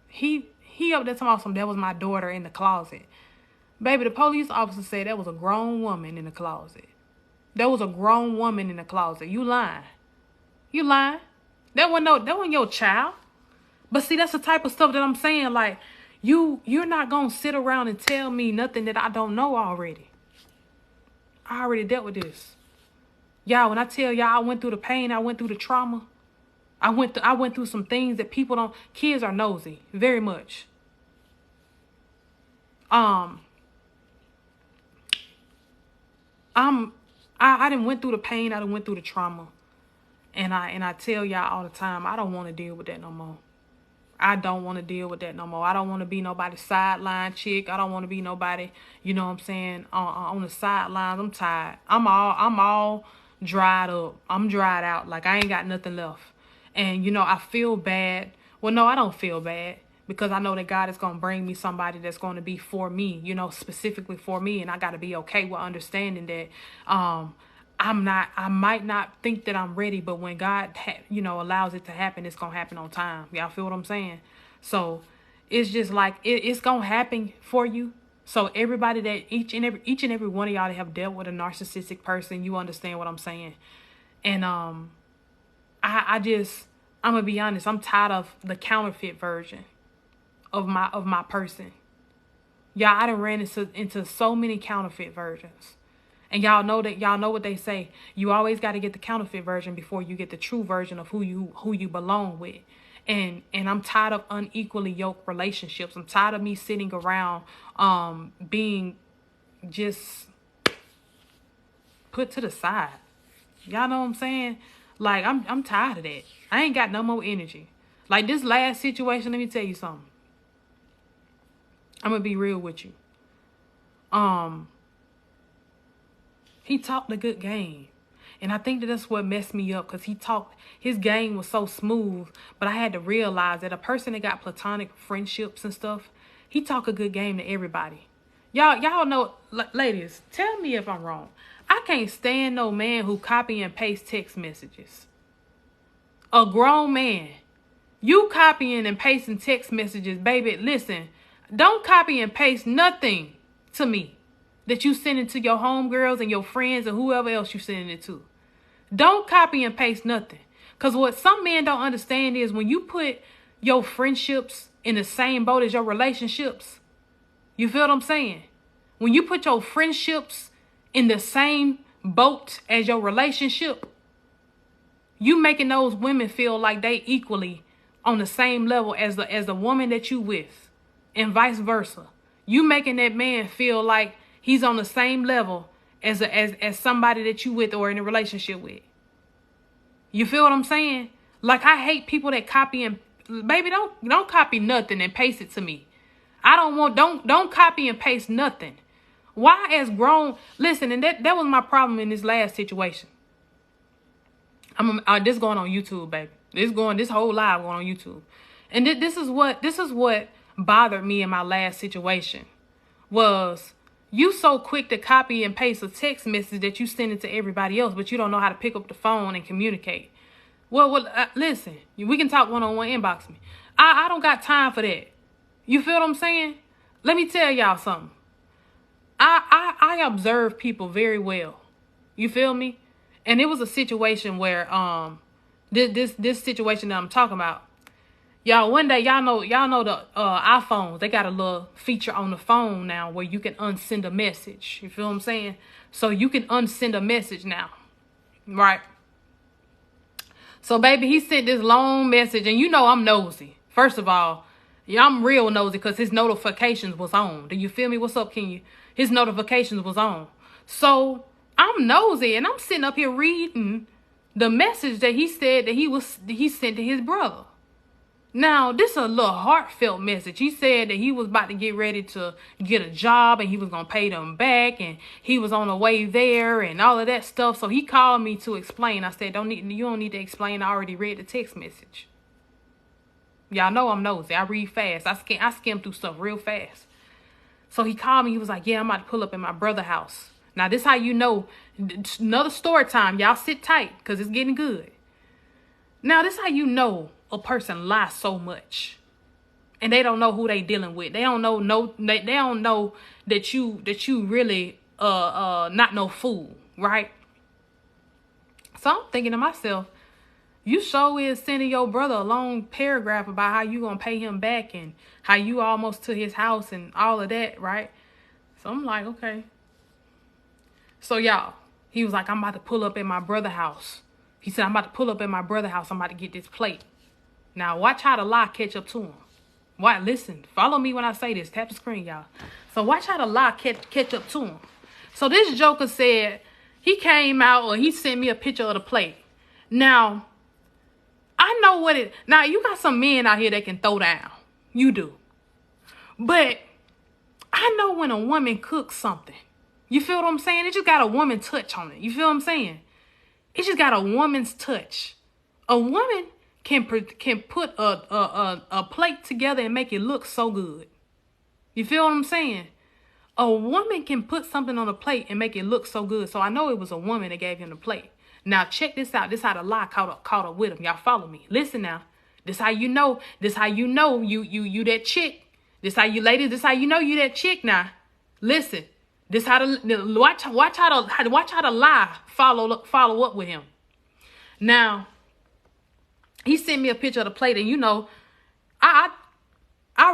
He up there talking about that was my daughter in the closet. Baby, the police officer said there was a grown woman in the closet. There was a grown woman in the closet. You lying. You lying. That wasn't your child. But see, that's the type of stuff that I'm saying. Like, you're not going to sit around and tell me nothing that I don't know already. I already dealt with this. Y'all, when I tell y'all I went through the pain, I went through the trauma. I went through some things that kids are nosy. Very much. I done went through the pain, I done went through the trauma. And I tell y'all all the time, I don't want to deal with that no more. I don't want to deal with that no more. I don't want to be nobody's sideline chick. I don't want to be nobody, you know what I'm saying, on the sidelines. I'm tired. I'm all dried up. I'm dried out. Like, I ain't got nothing left. And, I feel bad. Well, no, I don't feel bad, because I know that God is going to bring me somebody that's going to be for me, specifically for me. And I got to be okay with understanding that I might not think that I'm ready, but when God, allows it to happen, it's going to happen on time. Y'all feel what I'm saying? So it's just like, it's going to happen for you. So everybody that each and every one of y'all that have dealt with a narcissistic person, you understand what I'm saying. And I'm going to be honest, I'm tired of the counterfeit version of my person. Y'all, I done ran into so many counterfeit versions. And y'all know what they say. You always got to get the counterfeit version before you get the true version of who you belong with. And I'm tired of unequally yoked relationships. I'm tired of me sitting around being just put to the side. Y'all know what I'm saying? Like, I'm tired of that. I ain't got no more energy. Like, this last situation, let me tell you something. I'm gonna be real with you. He talked a good game. And I think that's what messed me up, because his game was so smooth. But I had to realize that a person that got platonic friendships and stuff, he talk a good game to everybody. Y'all know, ladies, tell me if I'm wrong. I can't stand no man who copy and paste text messages. A grown man. You copying and pasting text messages, baby, listen. Don't copy and paste nothing to me that you send it to your homegirls and your friends and whoever else you sending it to. Don't copy and paste nothing. Because what some men don't understand is when you put your friendships in the same boat as your relationships, you feel what I'm saying? When you put your friendships in the same boat as your relationship, you making those women feel like they equally on the same level as the woman that you with, and vice versa. You making that man feel like he's on the same level as somebody that you with or in a relationship with. You feel what I'm saying? Like, I hate people that copy and, baby, don't copy nothing and paste it to me. Don't copy and paste nothing. Why as grown, listen, and that was my problem in this last situation. This going on YouTube, baby. This whole live going on YouTube. And this is what bothered me in my last situation was you so quick to copy and paste a text message that you send it to everybody else, but you don't know how to pick up the phone and communicate. Well, listen, we can talk one-on-one, inbox me. I don't got time for that. You feel what I'm saying? Let me tell y'all something. I observe people very well. You feel me? And it was a situation where this situation that I'm talking about. Y'all, one day, y'all know the iPhones, they got a little feature on the phone now where you can unsend a message. You feel what I'm saying? So you can unsend a message now. Right? So, baby, he sent this long message, and I'm nosy. First of all, I'm real nosy because his notifications was on. Do you feel me? What's up, Kenya? His notifications was on. So I'm nosy, and I'm sitting up here reading the message that he said that he sent to his brother. Now, this is a little heartfelt message. He said that he was about to get ready to get a job and he was going to pay them back and he was on the way there and all of that stuff. So he called me to explain. I said, you don't need to explain. I already read the text message. Y'all know I'm nosy. I read fast. I skim through stuff real fast. So he called me. He was like, yeah, I'm about to pull up in my brother's house. Now, this how you know. Another story time. Y'all sit tight because it's getting good. Now, this how you know a person lies so much and they don't know who they dealing with. They don't know that you really not no fool, right? So I'm thinking to myself, you sure is sending your brother a long paragraph about how you gonna pay him back and how you almost to his house and all of that, right? So I'm like, okay. So y'all, he was like, I'm about to pull up at my brother's house. He said, I'm about to pull up at my brother's house. I'm about to get this plate. Now watch how the lie catch up to him. Why? Listen, follow me when I say this. Tap the screen, y'all. So watch how the lie catch up to him. So this joker said he came out or he sent me a picture of the plate. Now, I know what it... Now, you got some men out here that can throw down. You do. But I know when a woman cooks something. You feel what I'm saying? It just got a woman touch on it. You feel what I'm saying? It just got a woman's touch. A woman can put a plate together and make it look so good. You feel what I'm saying? A woman can put something on a plate and make it look so good. So I know it was a woman that gave him the plate. Now check this out. This how the lie caught up with him. Y'all follow me. Listen now. This how you know. This how you know you that chick. This how you ladies. This how you know you that chick now. Listen. This how the watch how the lie follow up with him. Now he sent me a picture of the plate, and you know, I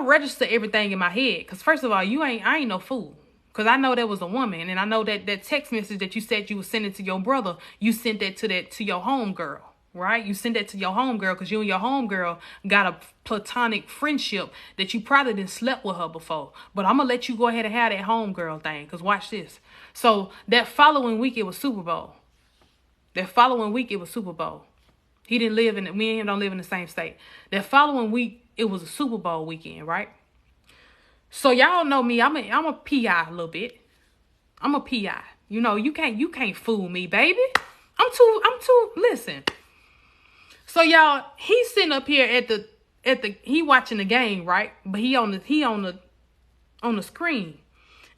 register everything in my head. Because first of all, I ain't no fool. Because I know that was a woman. And I know that text message that you said you were sending to your brother, you sent that to your homegirl. Right? You sent that to your homegirl because you and your homegirl got a platonic friendship that you probably didn't slept with her before. But I'm going to let you go ahead and have that homegirl thing. Because watch this. So that following week, it was Super Bowl. That following week, it was Super Bowl. He didn't live in... Me and him don't live in the same state. That following week, it was a Super Bowl weekend, right? So y'all know me. I'm a PI a little bit. I'm a PI. You know, you can't fool me, baby. I'm too listen. So y'all, he's sitting up here he watching the game, right? But he on the screen.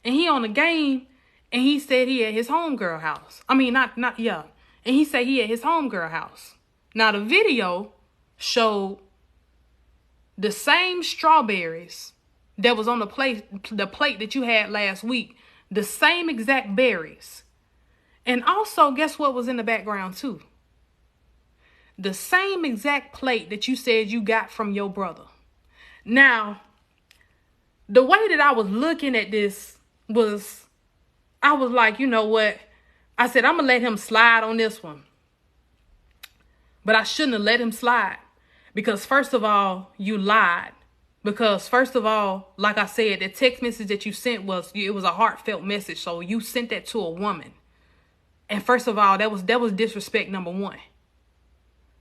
And he on the game, and he said he at his homegirl house. I mean, not yeah. And he said he at his homegirl house. Now the video showed the same strawberries that was on the plate that you had last week. The same exact berries. And also, guess what was in the background too? The same exact plate that you said you got from your brother. Now, the way that I was looking at this was, I was like, you know what? I said, I'm going to let him slide on this one. But I shouldn't have let him slide. Because first of all, you lied. Because first of all, like I said, the text message that you sent was a heartfelt message. So you sent that to a woman. And first of all, that was disrespect number one.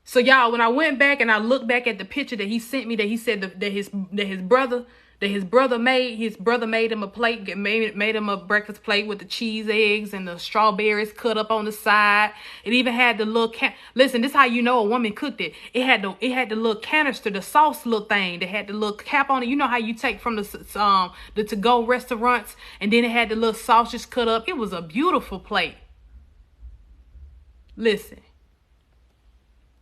So y'all, when I went back and I looked back at the picture that he sent me, that he said that his brother made him a plate, made him a breakfast plate with the cheese, eggs, and the strawberries cut up on the side. It even had the little listen, this is how you know a woman cooked it. It had the little canister, the sauce little thing that had the little cap on it. You know how you take from the to-go restaurants, and then it had the little sausages cut up. It was a beautiful plate. Listen.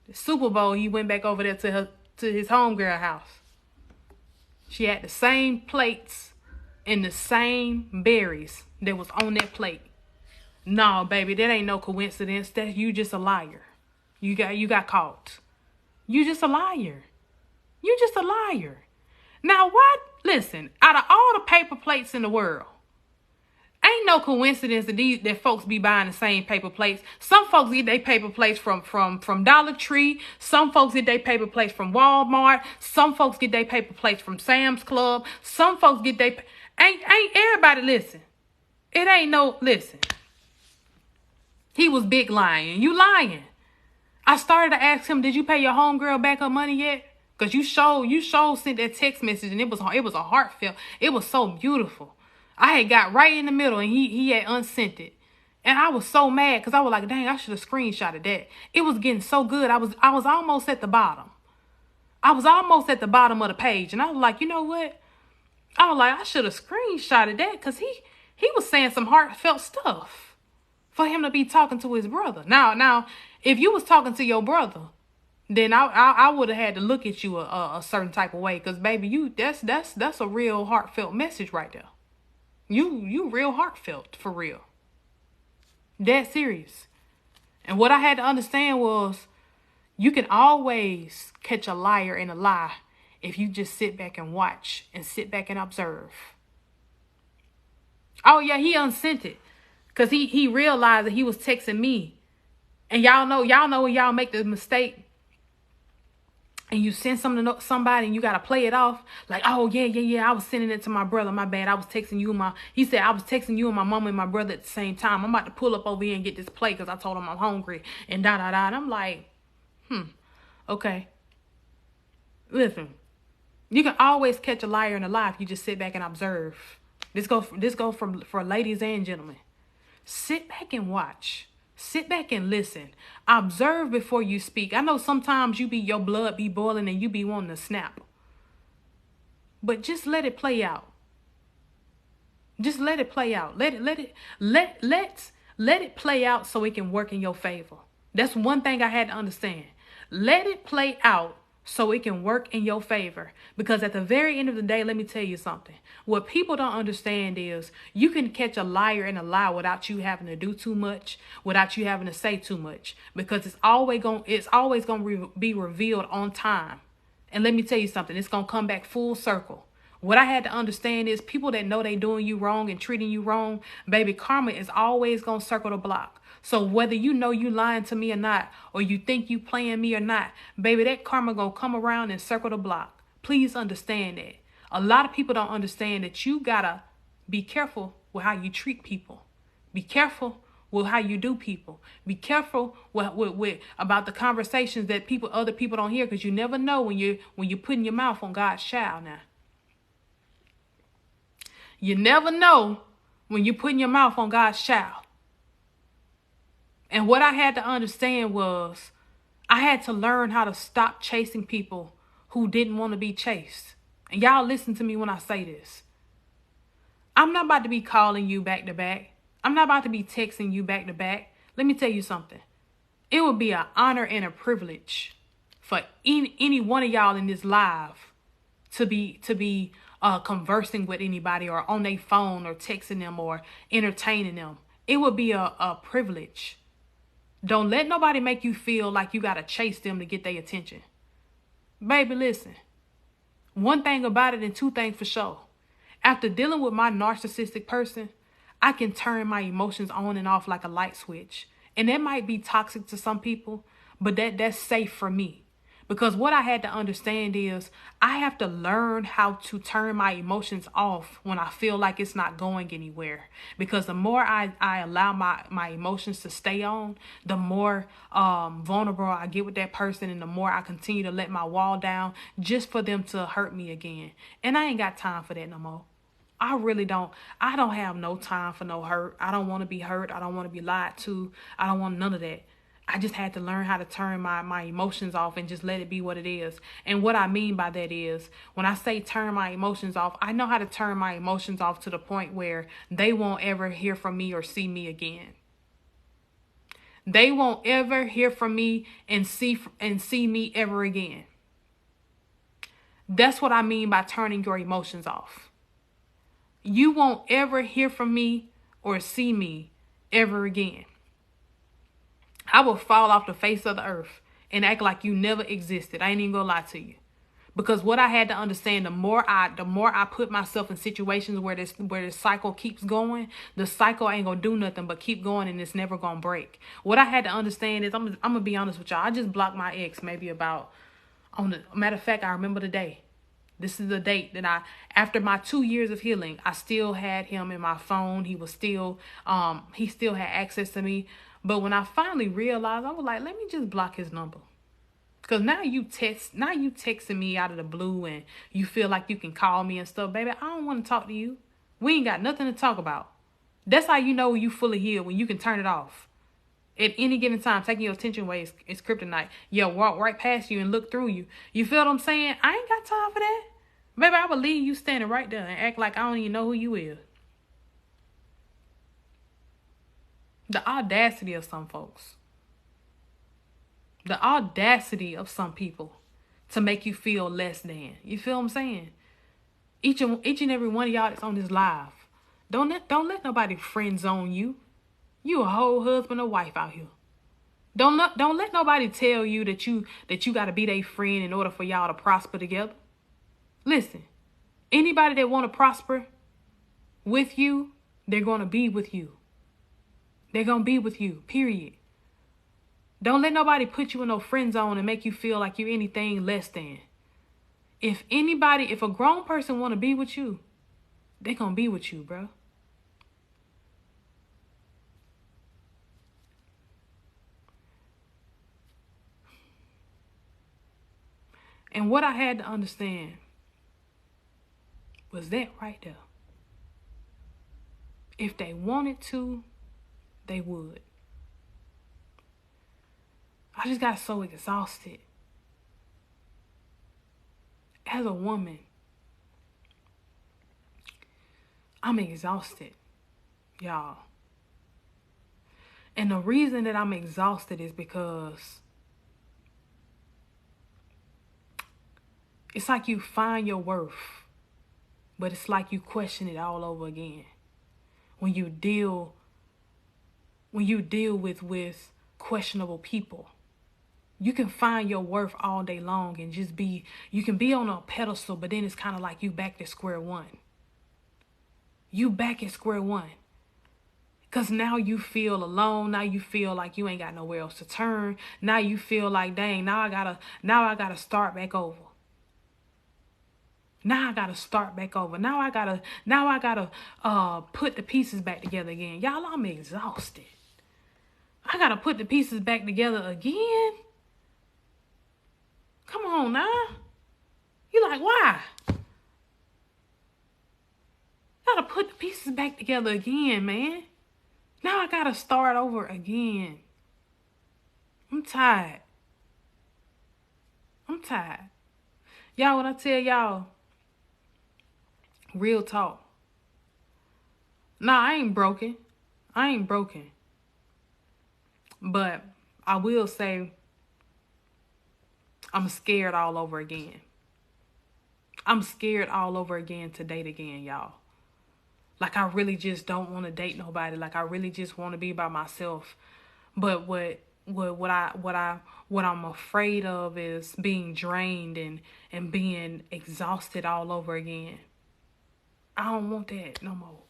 The Super Bowl, he went back over there to his homegirl house. She had the same plates and the same berries that was on that plate. No, baby, that ain't no coincidence. That you just a liar. You got caught. You just a liar. You just a liar. Now what? Listen, out of all the paper plates in the world, ain't no coincidence that folks be buying the same paper plates. Some folks get their paper plates from Dollar Tree. Some folks get their paper plates from Walmart. Some folks get their paper plates from Sam's Club. Some folks get their... Ain't everybody listen. It ain't no... Listen. He was big lying. You lying. I started to ask him, did you pay your homegirl back her money yet? Because you sent that text message, and it was a heartfelt. It was so beautiful. I had got right in the middle, and he had unsent it. And I was so mad because I was like, dang, I should have screenshotted that. It was getting so good. I was almost at the bottom. I was almost at the bottom of the page. And I was like, you know what? I was like, I should have screenshotted that because he was saying some heartfelt stuff for him to be talking to his brother. Now, if you was talking to your brother, then I would have had to look at you a certain type of way because, baby, that's a real heartfelt message right there. You real heartfelt, for real. Dead serious. And what I had to understand was you can always catch a liar in a lie if you just sit back and watch and sit back and observe. Oh yeah, he unsent it. Cause he realized that he was texting me. And y'all know when y'all make the mistake and you send something to somebody and you gotta play it off like, oh yeah, I was sending it to my brother. My bad. I was texting you and he said I was texting you and my mama and my brother at the same time. I'm about to pull up over here and get this plate because I told him I'm hungry and da. And I'm like, okay. Listen, you can always catch a liar in a lie if you just sit back and observe. This go for ladies and gentlemen. Sit back and watch. Sit back and listen. Observe before you speak. I know sometimes your blood be boiling and you be wanting to snap. But just let it play out. Just let it play out. Let it play out so it can work in your favor. That's one thing I had to understand. Let it play out so it can work in your favor. Because at the very end of the day, let me tell you something. What people don't understand is you can catch a liar in a lie without you having to do too much, without you having to say too much, because it's always going to be revealed on time. And let me tell you something, it's going to come back full circle. What I had to understand is people that know they doing you wrong and treating you wrong, baby, karma is always going to circle the block. So whether you know you lying to me or not, or you think you playing me or not, baby, that karma going to come around and circle the block. Please understand that. A lot of people don't understand that you got to be careful with how you treat people. Be careful with how you do people. Be careful with about the conversations that other people don't hear, because you never know when you're putting your mouth on God's child now. You never know when you're putting your mouth on God's child. And what I had to understand was I had to learn how to stop chasing people who didn't want to be chased. And y'all listen to me when I say this. I'm not about to be calling you back to back. I'm not about to be texting you back to back. Let me tell you something. It would be an honor and a privilege for any one of y'all in this live to be conversing with anybody or on their phone or texting them or entertaining them. It would be a privilege. Don't let nobody make you feel like you got to chase them to get their attention. Baby, listen. One thing about it and two things for sure. After dealing with my narcissistic person, I can turn my emotions on and off like a light switch. And that might be toxic to some people, but that's safe for me. Because what I had to understand is I have to learn how to turn my emotions off when I feel like it's not going anywhere. Because the more I allow my emotions to stay on, the more vulnerable I get with that person, and the more I continue to let my wall down just for them to hurt me again. And I ain't got time for that no more. I really don't. I don't have no time for no hurt. I don't want to be hurt. I don't want to be lied to. I don't want none of that. I just had to learn how to turn my emotions off and just let it be what it is. And what I mean by that is, when I say turn my emotions off, I know how to turn my emotions off to the point where they won't ever hear from me or see me again. They won't ever hear from me and see me ever again. That's what I mean by turning your emotions off. You won't ever hear from me or see me ever again. I will fall off the face of the earth and act like you never existed. I ain't even gonna lie to you. Because what I had to understand, the more I put myself in situations where this cycle keeps going, the cycle ain't gonna do nothing but keep going, and it's never gonna break. What I had to understand is, I'm gonna be honest with y'all. I just blocked my ex maybe about, matter of fact, I remember the day. This is the date that after my 2 years of healing, I still had him in my phone. He still had access to me. But when I finally realized, I was like, let me just block his number. Because now you texting me out of the blue and you feel like you can call me and stuff. Baby, I don't want to talk to you. We ain't got nothing to talk about. That's how you know you fully healed, when you can turn it off. At any given time, taking your attention away is kryptonite. Yeah, walk right past you and look through you. You feel what I'm saying? I ain't got time for that. Baby, I would leave you standing right there and act like I don't even know who you is. The audacity of some folks. The audacity of some people to make you feel less than. You feel what I'm saying? Each and every one of y'all that's on this live, Don't let nobody friend zone you. You a whole husband or wife out here. Don't let nobody tell you that you gotta be their friend in order for y'all to prosper together. Listen, anybody that wanna prosper with you, they're gonna be with you. They're gonna be with you, period. Don't let nobody put you in no friend zone and make you feel like you're anything less than. If a grown person wanna be with you, they're gonna be with you, bro. And what I had to understand was that right there. If they wanted to, they would. I just got so exhausted. As a woman, I'm exhausted, y'all. And the reason that I'm exhausted is because it's like you find your worth, but it's like you question it all over again. When you deal with questionable people, you can find your worth all day long and you can be on a pedestal, but then it's kind of like you back to square one. You back at square one. Because now you feel alone. Now you feel like you ain't got nowhere else to turn. Now you feel like, dang, now I gotta start back over. Now I gotta start back over. Now I gotta put the pieces back together again. Y'all, I'm exhausted. I gotta put the pieces back together again. Come on now. You like, why? Gotta put the pieces back together again, man. Now I gotta start over again. I'm tired. Y'all, when I tell y'all, real talk. Nah, I ain't broken. But I will say I'm scared all over again. I'm scared all over again to date again, y'all. Like, I really just don't want to date nobody. Like, I really just want to be by myself. But what I'm afraid of is being drained and being exhausted all over again. I don't want that no more.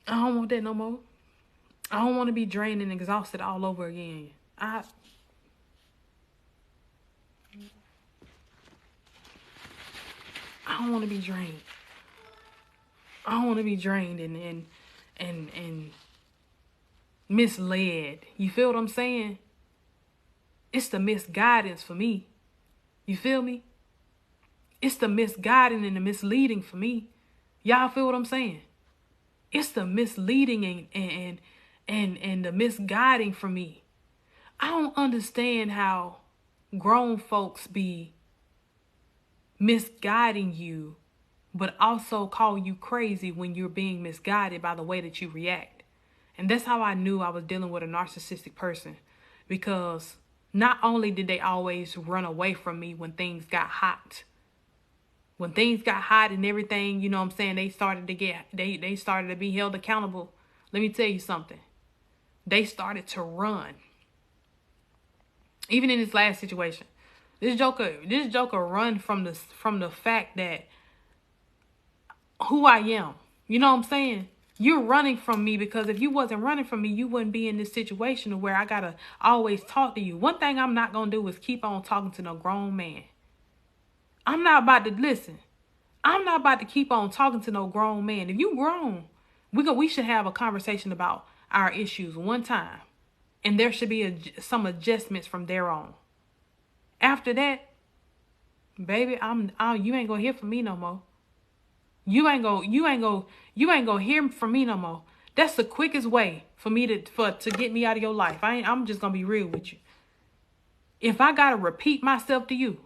I don't want to be drained and exhausted all over again. I don't want to be drained. I don't want to be drained and misled. You feel what I'm saying? It's the misguidance for me. You feel me? It's the misguiding and the misleading for me. Y'all feel what I'm saying? It's the misleading and the misguiding for me. I don't understand how grown folks be misguiding you, but also call you crazy when you're being misguided by the way that you react. And that's how I knew I was dealing with a narcissistic person. Because not only did they always run away from me when things got hot. When things got hot and everything, you know what I'm saying, they started to be held accountable. Let me tell you something. They started to run. Even in this last situation. This joker run from the fact that who I am. You know what I'm saying? You're running from me because if you wasn't running from me, you wouldn't be in this situation where I gotta always talk to you. One thing I'm not gonna do is keep on talking to no grown man. I'm not about to keep on talking to no grown man. If you grown, we should have a conversation about our issues one time. And there should be some adjustments from there on. After that, baby, you ain't gonna hear from me no more. You ain't gonna hear from me no more. That's the quickest way for me to get me out of your life. I'm just gonna be real with you. If I gotta repeat myself to you,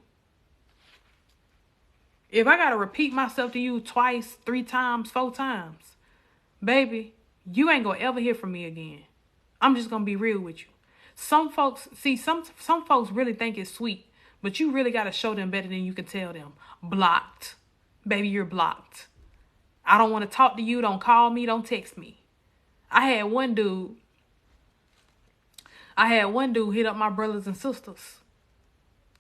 twice, 3 times, 4 times, baby, you ain't gonna ever hear from me again. I'm just gonna be real with you. Some folks really think it's sweet, but you really gotta show them better than you can tell them. Blocked. Baby, you're blocked. I don't want to talk to you. Don't call me. Don't text me. I had one dude hit up my brothers and sisters.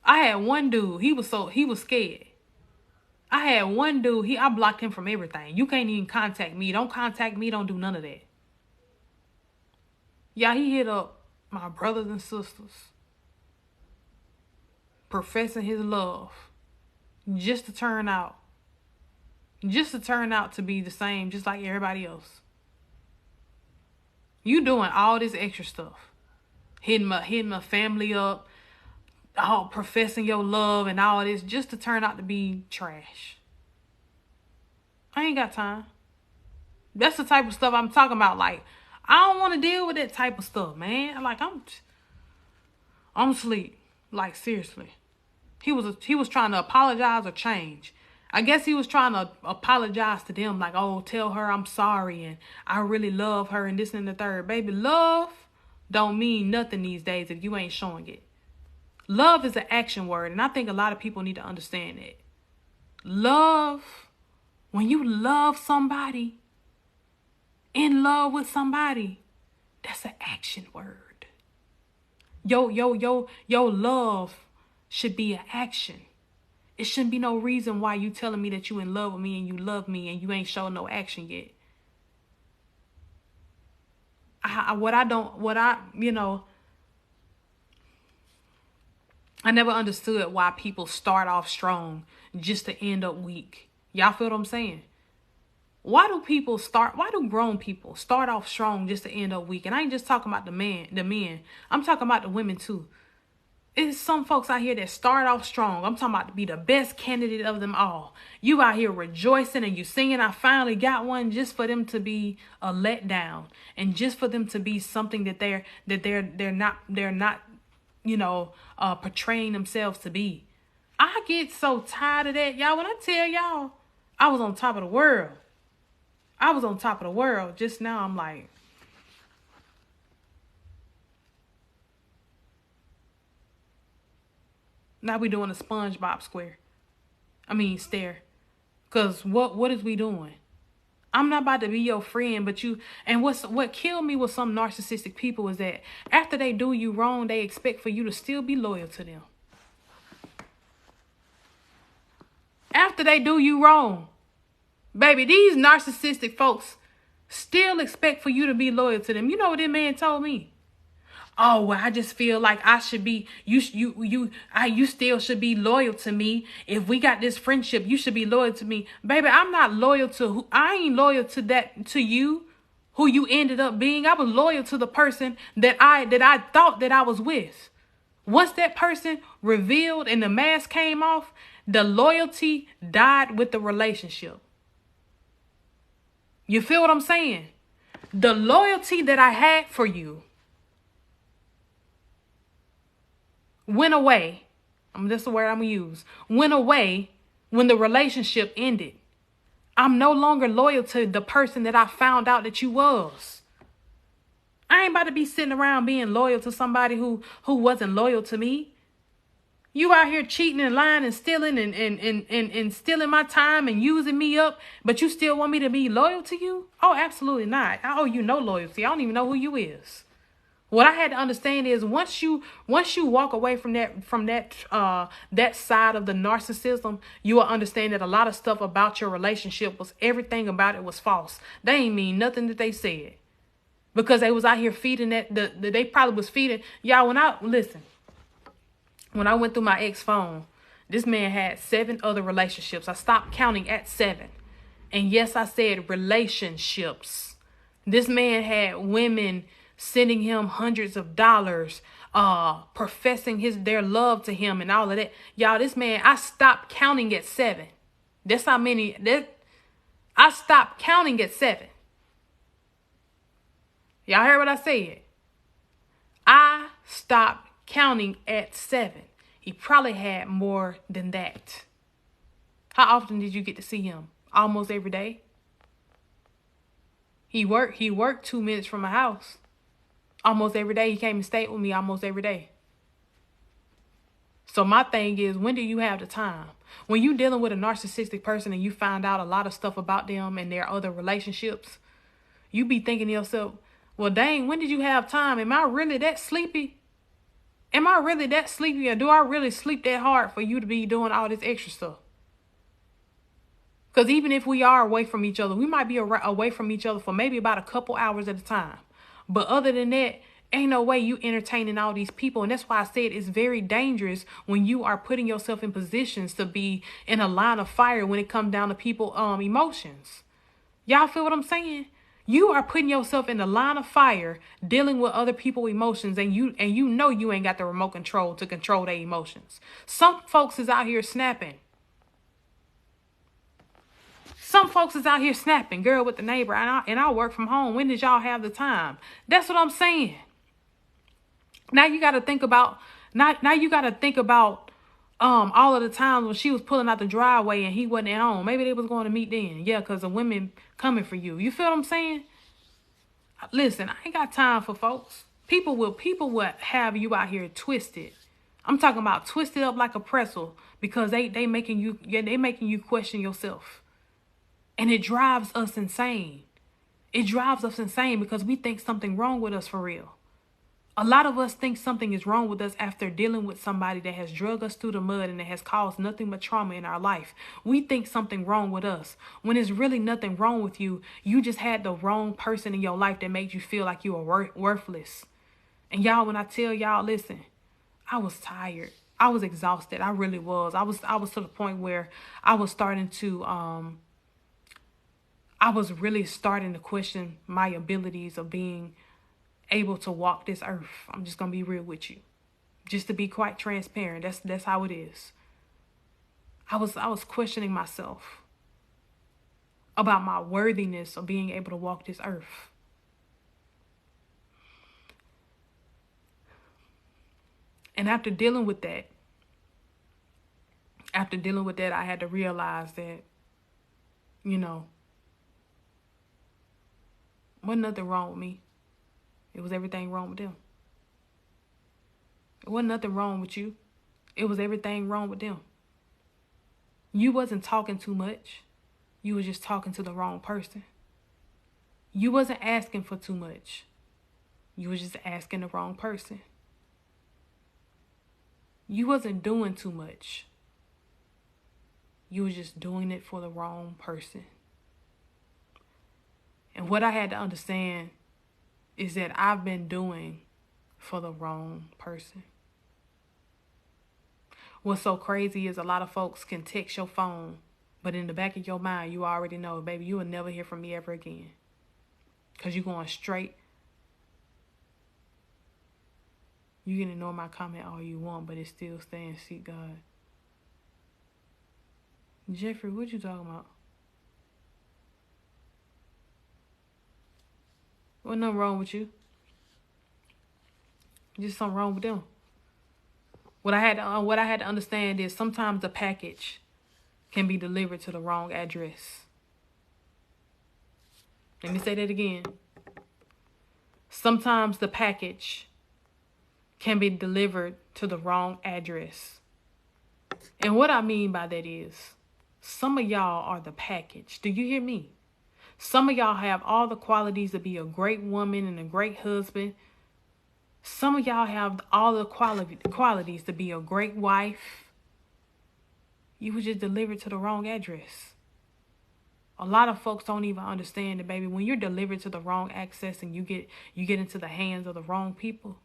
I had one dude, he was scared. I had one dude, I blocked him from everything. You can't even contact me. Don't contact me. Don't do none of that. Yeah, he hit up my brothers and sisters, professing his love, just to turn out to be the same, just like everybody else. You doing all this extra stuff, hitting my family up, all professing your love and all this, just to turn out to be trash. I ain't got time. That's the type of stuff I'm talking about. Like, I don't want to deal with that type of stuff, man. Like, I'm asleep. Like, seriously. He was trying to apologize or change. I guess he was trying to apologize to them, like, oh, tell her I'm sorry and I really love her and this and the third. Baby, love don't mean nothing these days if you ain't showing it. Love is an action word, and I think a lot of people need to understand that. Love, when you love somebody, in love with somebody, that's an action word. Your love should be an action. It shouldn't be no reason why you telling me that you in love with me and you love me and you ain't showing no action yet. I never understood why people start off strong just to end up weak. Y'all feel what I'm saying? Why do grown people start off strong just to end up weak? And I ain't just talking about the men. I'm talking about the women too. It's some folks out here that start off strong. I'm talking about to be the best candidate of them all. You out here rejoicing and you singing, I finally got one, just for them to be a letdown. And just for them to be something that they're not portraying themselves to be. I get so tired of that, y'all. When I tell y'all, I was on top of the world. Just now, I'm like, now we doing a SpongeBob stare. Cause what is we doing? I'm not about to be your friend, but you. And what killed me with some narcissistic people is that after they do you wrong, they expect for you to still be loyal to them. After they do you wrong, baby, these narcissistic folks still expect for you to be loyal to them. You know what that man told me? Oh, well, I just feel like I should be, you still should be loyal to me. If we got this friendship, you should be loyal to me. Baby, I'm not loyal to I ain't loyal to you, who you ended up being. I was loyal to the person that I thought that I was with. Once that person revealed and the mask came off, the loyalty died with the relationship. You feel what I'm saying? The loyalty that I had for you went away. That's the word I'm going to use. Went away when the relationship ended. I'm no longer loyal to the person that I found out that you was. I ain't about to be sitting around being loyal to somebody who wasn't loyal to me. You out here cheating and lying and stealing and stealing my time and using me up, but you still want me to be loyal to you? Oh, absolutely not. I owe you no loyalty. I don't even know who you is. What I had to understand is once you walk away from that side of the narcissism, you will understand that a lot of stuff about your relationship everything about it was false. They ain't mean nothing that they said, because they was out here feeding they probably was feeding y'all. When I went through my ex phone, this man had 7 other relationships. I stopped counting at 7. And yes, I said relationships. This man had women sending him hundreds of dollars, professing their love to him and all of that. Y'all, this man, I stopped counting at 7. That's how many, I stopped counting at 7. Y'all heard what I said? I stopped counting at 7. He probably had more than that. How often did you get to see him? Almost every day. He worked 2 minutes from my house. Almost every day. He came and stayed with me almost every day. So my thing is, when do you have the time? When you dealing with a narcissistic person and you find out a lot of stuff about them and their other relationships, you be thinking to yourself, well, dang, when did you have time? Am I really that sleepy? Am I really that sleepy, or do I really sleep that hard for you to be doing all this extra stuff? Because even if we are away from each other, we might be away from each other for maybe about a couple hours at a time. But other than that, ain't no way you entertaining all these people. And that's why I said it's very dangerous when you are putting yourself in positions to be in a line of fire when it comes down to people emotions. Y'all feel what I'm saying? You are putting yourself in the line of fire dealing with other people's emotions, and you know you ain't got the remote control to control their emotions. Some folks is out here snapping. Some folks is out here snapping, girl, with the neighbor, and I work from home. When did y'all have the time? That's what I'm saying. Now you got to think about all of the times when she was pulling out the driveway and he wasn't at home. Maybe they was going to meet then. Yeah, because the women coming for you. You feel what I'm saying? Listen, I ain't got time for folks. People will have you out here twisted. I'm talking about twisted up like a pretzel because they making you question yourself. And it drives us insane. It drives us insane because we think something wrong with us for real. A lot of us think something is wrong with us after dealing with somebody that has drug us through the mud and that has caused nothing but trauma in our life. We think something wrong with us when it's really nothing wrong with you. You just had the wrong person in your life that made you feel like you were worthless. And y'all, when I tell y'all, listen, I was tired. I was exhausted. I really was. I was to the point where I was really starting to question my abilities of being able to walk this earth. I'm just gonna be real with you, just to be quite transparent. That's how it is. I was questioning myself about my worthiness of being able to walk this earth. And after dealing with that, I had to realize that, wasn't nothing wrong with me. It was everything wrong with them. It wasn't nothing wrong with you. It was everything wrong with them. You wasn't talking too much. You was just talking to the wrong person. You wasn't asking for too much. You was just asking the wrong person. You wasn't doing too much. You was just doing it for the wrong person. And what I had to understand is that I've been doing for the wrong person. What's so crazy is a lot of folks can text your phone, but in the back of your mind, you already know, baby, you will never hear from me ever again. Because you're going straight. You can ignore my comment all you want, but it's still staying seek God. Jeffrey, what you talking about? Wasn't nothing wrong with you. Just something wrong with them. What I had to understand is sometimes the package can be delivered to the wrong address. Let me say that again. Sometimes the package can be delivered to the wrong address. And what I mean by that is, some of y'all are the package. Do you hear me? Some of y'all have all the qualities to be a great woman and a great husband. Some of y'all have all the qualities to be a great wife. You were just delivered to the wrong address. A lot of folks don't even understand that, baby, when you're delivered to the wrong access and you get into the hands of the wrong people,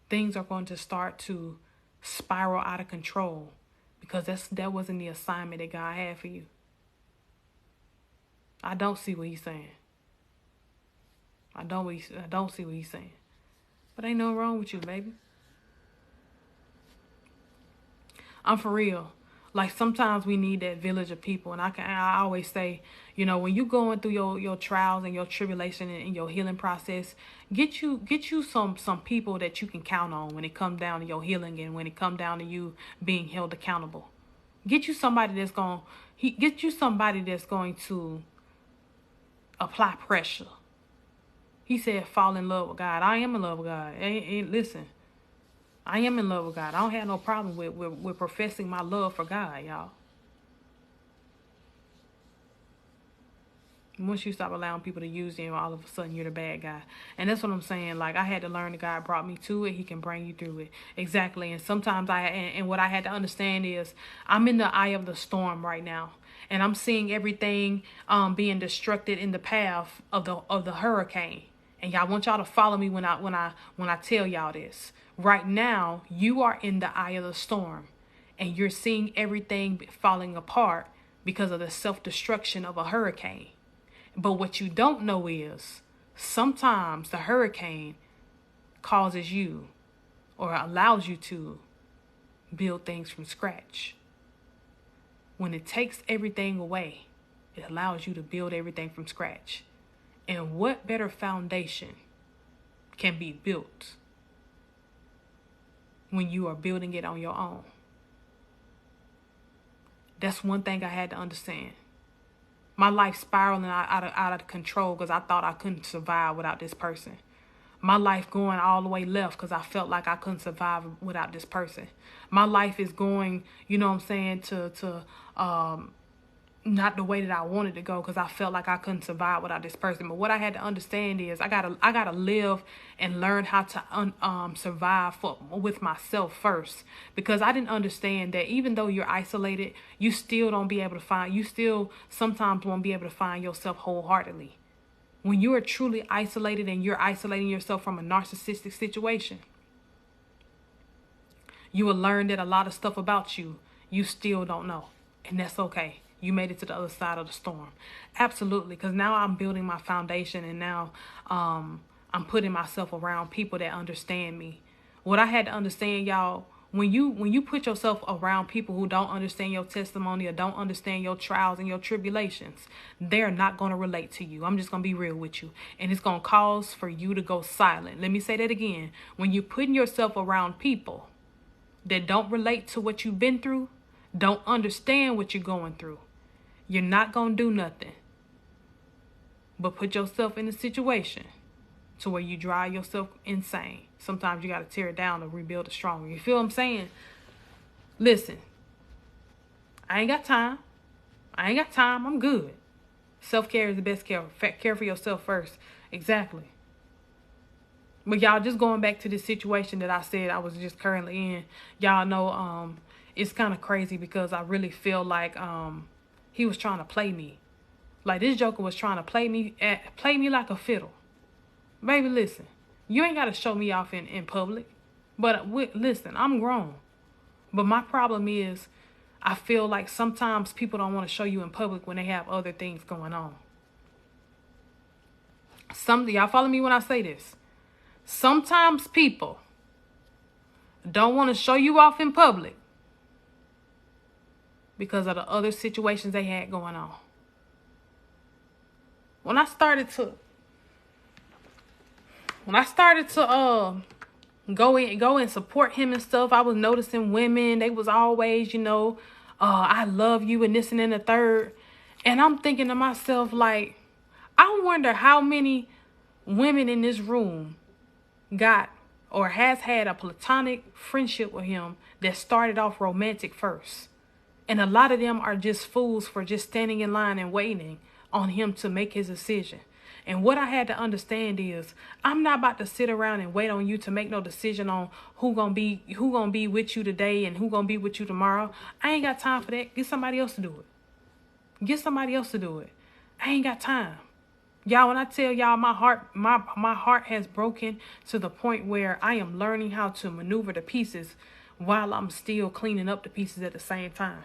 things are going to start to spiral out of control because that wasn't the assignment that God had for you. I don't see what he's saying. I don't see what he's saying. But ain't nothing wrong with you, baby. I'm for real. Like, sometimes we need that village of people. And I always say, when you going through your trials and your tribulation and your healing process, get you some people that you can count on when it comes down to your healing and when it comes down to you being held accountable. Get you somebody that's going to apply pressure. He said, fall in love with God. I am in love with God. Listen, I am in love with God. I don't have no problem with professing my love for God, y'all. Once you stop allowing people to use you, all of a sudden you're the bad guy. And that's what I'm saying. Like, I had to learn that God brought me to it. He can bring you through it. Exactly. And sometimes and what I had to understand is I'm in the eye of the storm right now. And I'm seeing everything being destructed in the path of the hurricane. And y'all, want y'all to follow me when I tell y'all this. Right now, you are in the eye of the storm. And you're seeing everything falling apart because of the self-destruction of a hurricane. But what you don't know is sometimes the hurricane causes you or allows you to build things from scratch. When it takes everything away, it allows you to build everything from scratch. And what better foundation can be built when you are building it on your own? That's one thing I had to understand. My life spiraling out of control because I thought I couldn't survive without this person. My life going all the way left because I felt like I couldn't survive without this person. My life is going, you know what I'm saying, to not the way that I wanted to go because I felt like I couldn't survive without this person. But what I had to understand is I gotta live and learn how to survive with myself first, because I didn't understand that even though you're isolated, you still sometimes won't be able to find yourself wholeheartedly. When you are truly isolated and you're isolating yourself from a narcissistic situation, you will learn that a lot of stuff about you still don't know, and that's okay. You made it to the other side of the storm. Absolutely. Because now I'm building my foundation, and now I'm putting myself around people that understand me. What I had to understand, y'all, when you put yourself around people who don't understand your testimony or don't understand your trials and your tribulations, they're not going to relate to you. I'm just going to be real with you. And it's going to cause for you to go silent. Let me say that again. When you're putting yourself around people that don't relate to what you've been through, don't understand what you're going through, you're not going to do nothing but put yourself in a situation to where you drive yourself insane. Sometimes you got to tear it down to rebuild it stronger. You feel what I'm saying? Listen, I ain't got time. I'm good. Self-care is the best care. Care for yourself first. Exactly. But y'all, just going back to this situation that I said I was just currently in, y'all know it's kind of crazy because I really feel like he was trying to play me. Like, this joker was trying to play me like a fiddle. Baby, listen, you ain't got to show me off in public. But listen, I'm grown. But my problem is I feel like sometimes people don't want to show you in public when they have other things going on. Y'all follow me when I say this? Sometimes people don't want to show you off in public because of the other situations they had going on. When I started to go and support him and stuff, I was noticing women, they was always, I love you and this and then the third. And I'm thinking to myself, like, I wonder how many women in this room got or has had a platonic friendship with him that started off romantic first. And a lot of them are just fools for just standing in line and waiting on him to make his decision. And what I had to understand is I'm not about to sit around and wait on you to make no decision on who gonna be with you today and who gonna be with you tomorrow. I ain't got time for that. Get somebody else to do it. I ain't got time. Y'all, when I tell y'all my heart has broken to the point where I am learning how to maneuver the pieces while I'm still cleaning up the pieces at the same time.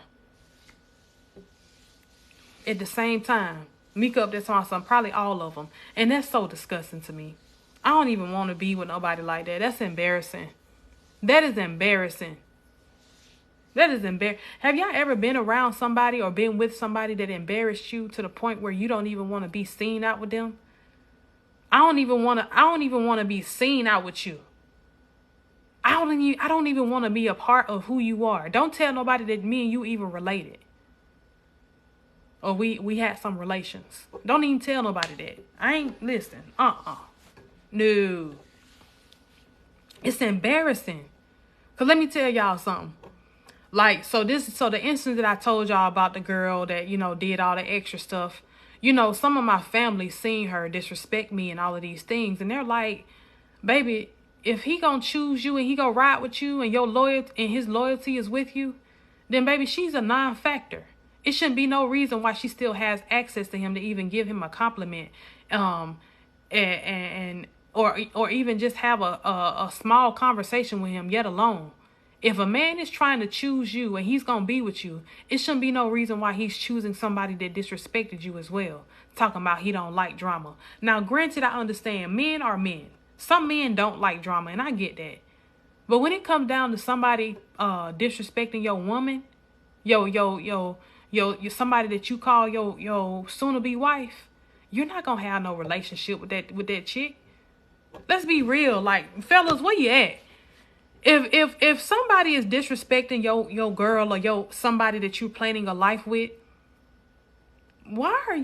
At the same time, Mika up there talking something, probably all of them. And that's so disgusting to me. I don't even want to be with nobody like that. That's embarrassing. That is embarrassing. Have y'all ever been around somebody or been with somebody that embarrassed you to the point where you don't even want to be seen out with them? I don't even want to be seen out with you. I don't even want to be a part of who you are. Don't tell nobody that me and you even related. Or we had some relations. Don't even tell nobody that. I ain't listen. No. It's embarrassing. Cause let me tell y'all something. Like, so the instance that I told y'all about the girl that, did all the extra stuff, some of my family seen her disrespect me and all of these things. And they're like, baby, if he gonna choose you and he gonna ride with you and his loyalty is with you, then baby, she's a non-factor. It shouldn't be no reason why she still has access to him to even give him a compliment, or even just have a small conversation with him, yet alone. If a man is trying to choose you and he's going to be with you, it shouldn't be no reason why he's choosing somebody that disrespected you as well. Talking about he don't like drama. Now, granted, I understand men are men. Some men don't like drama, and I get that. But when it comes down to somebody disrespecting your woman, somebody that you call your soon-to-be wife, you're not going to have no relationship with that chick. Let's be real. Like, fellas, where you at? If somebody is disrespecting your girl or somebody that you're planning a life with, I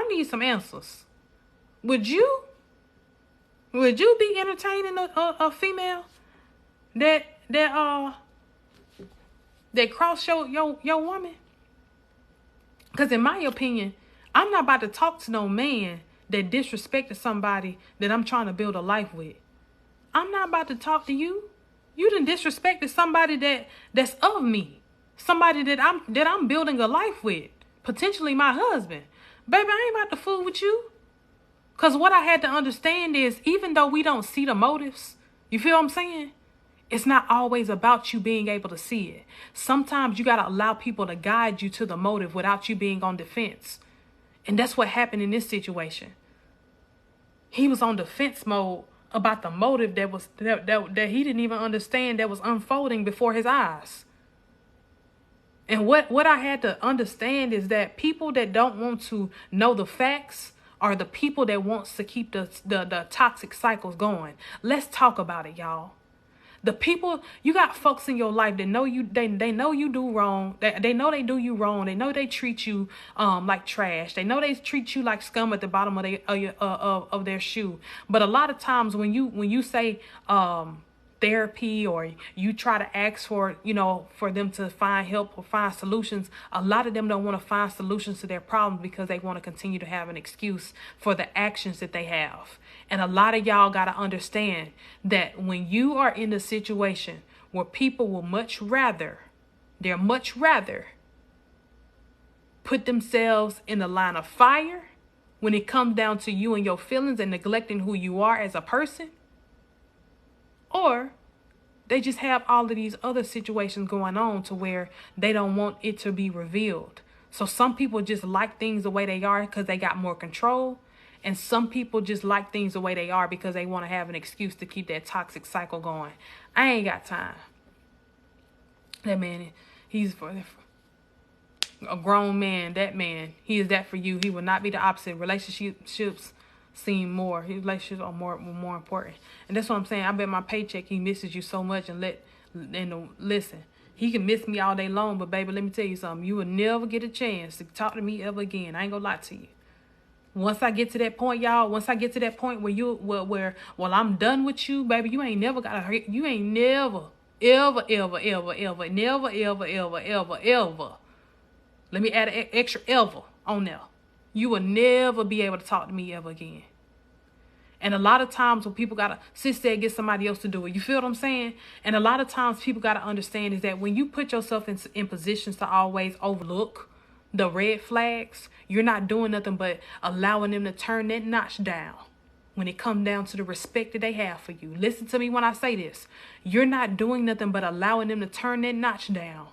need some answers. Would you be entertaining a female that cross your woman? Because in my opinion, I'm not about to talk to no man that disrespected somebody that I'm trying to build a life with. I'm not about to talk to you. You done disrespected somebody that's of me. Somebody that I'm building a life with. Potentially my husband. Baby, I ain't about to fool with you. Because what I had to understand is, even though we don't see the motives, you feel what I'm saying? It's not always about you being able to see it. Sometimes you got to allow people to guide you to the motive without you being on defense. And that's what happened in this situation. He was on defense mode about the motive that he didn't even understand that was unfolding before his eyes. And what I had to understand is that people that don't want to know the facts are the people that wants to keep the toxic cycles going. Let's talk about it, y'all. The people, you got folks in your life that know you, they know you do wrong. They know they do you wrong. They know they treat you like trash. They know they treat you like scum at the bottom of their shoe. But a lot of times when you say therapy, or you try to ask for them to find help or find solutions, a lot of them don't want to find solutions to their problems because they want to continue to have an excuse for the actions that they have. And a lot of y'all got to understand that when you are in a situation where people will much rather put themselves in the line of fire when it comes down to you and your feelings and neglecting who you are as a person, or they just have all of these other situations going on to where they don't want it to be revealed. So some people just like things the way they are because they got more control. And some people just like things the way they are because they want to have an excuse to keep that toxic cycle going. I ain't got time. That man, he's for a grown man. That man, he is that for you. He will not be the opposite. Relationships seem more. His relationships are more important. And that's what I'm saying. I bet my paycheck, he misses you so much. Listen, he can miss me all day long, but baby, let me tell you something. You will never get a chance to talk to me ever again. I ain't gonna lie to you. Once I get to that point, y'all, where I'm done with you, baby, you ain't never, ever. Let me add an extra ever on there. You will never be able to talk to me ever again. And a lot of times when people got to sit there and get somebody else to do it, you feel what I'm saying? And a lot of times people got to understand is that when you put yourself in positions to always overlook the red flags, you're not doing nothing but allowing them to turn that notch down when it comes down to the respect that they have for you. Listen to me when I say this. You're not doing nothing but allowing them to turn that notch down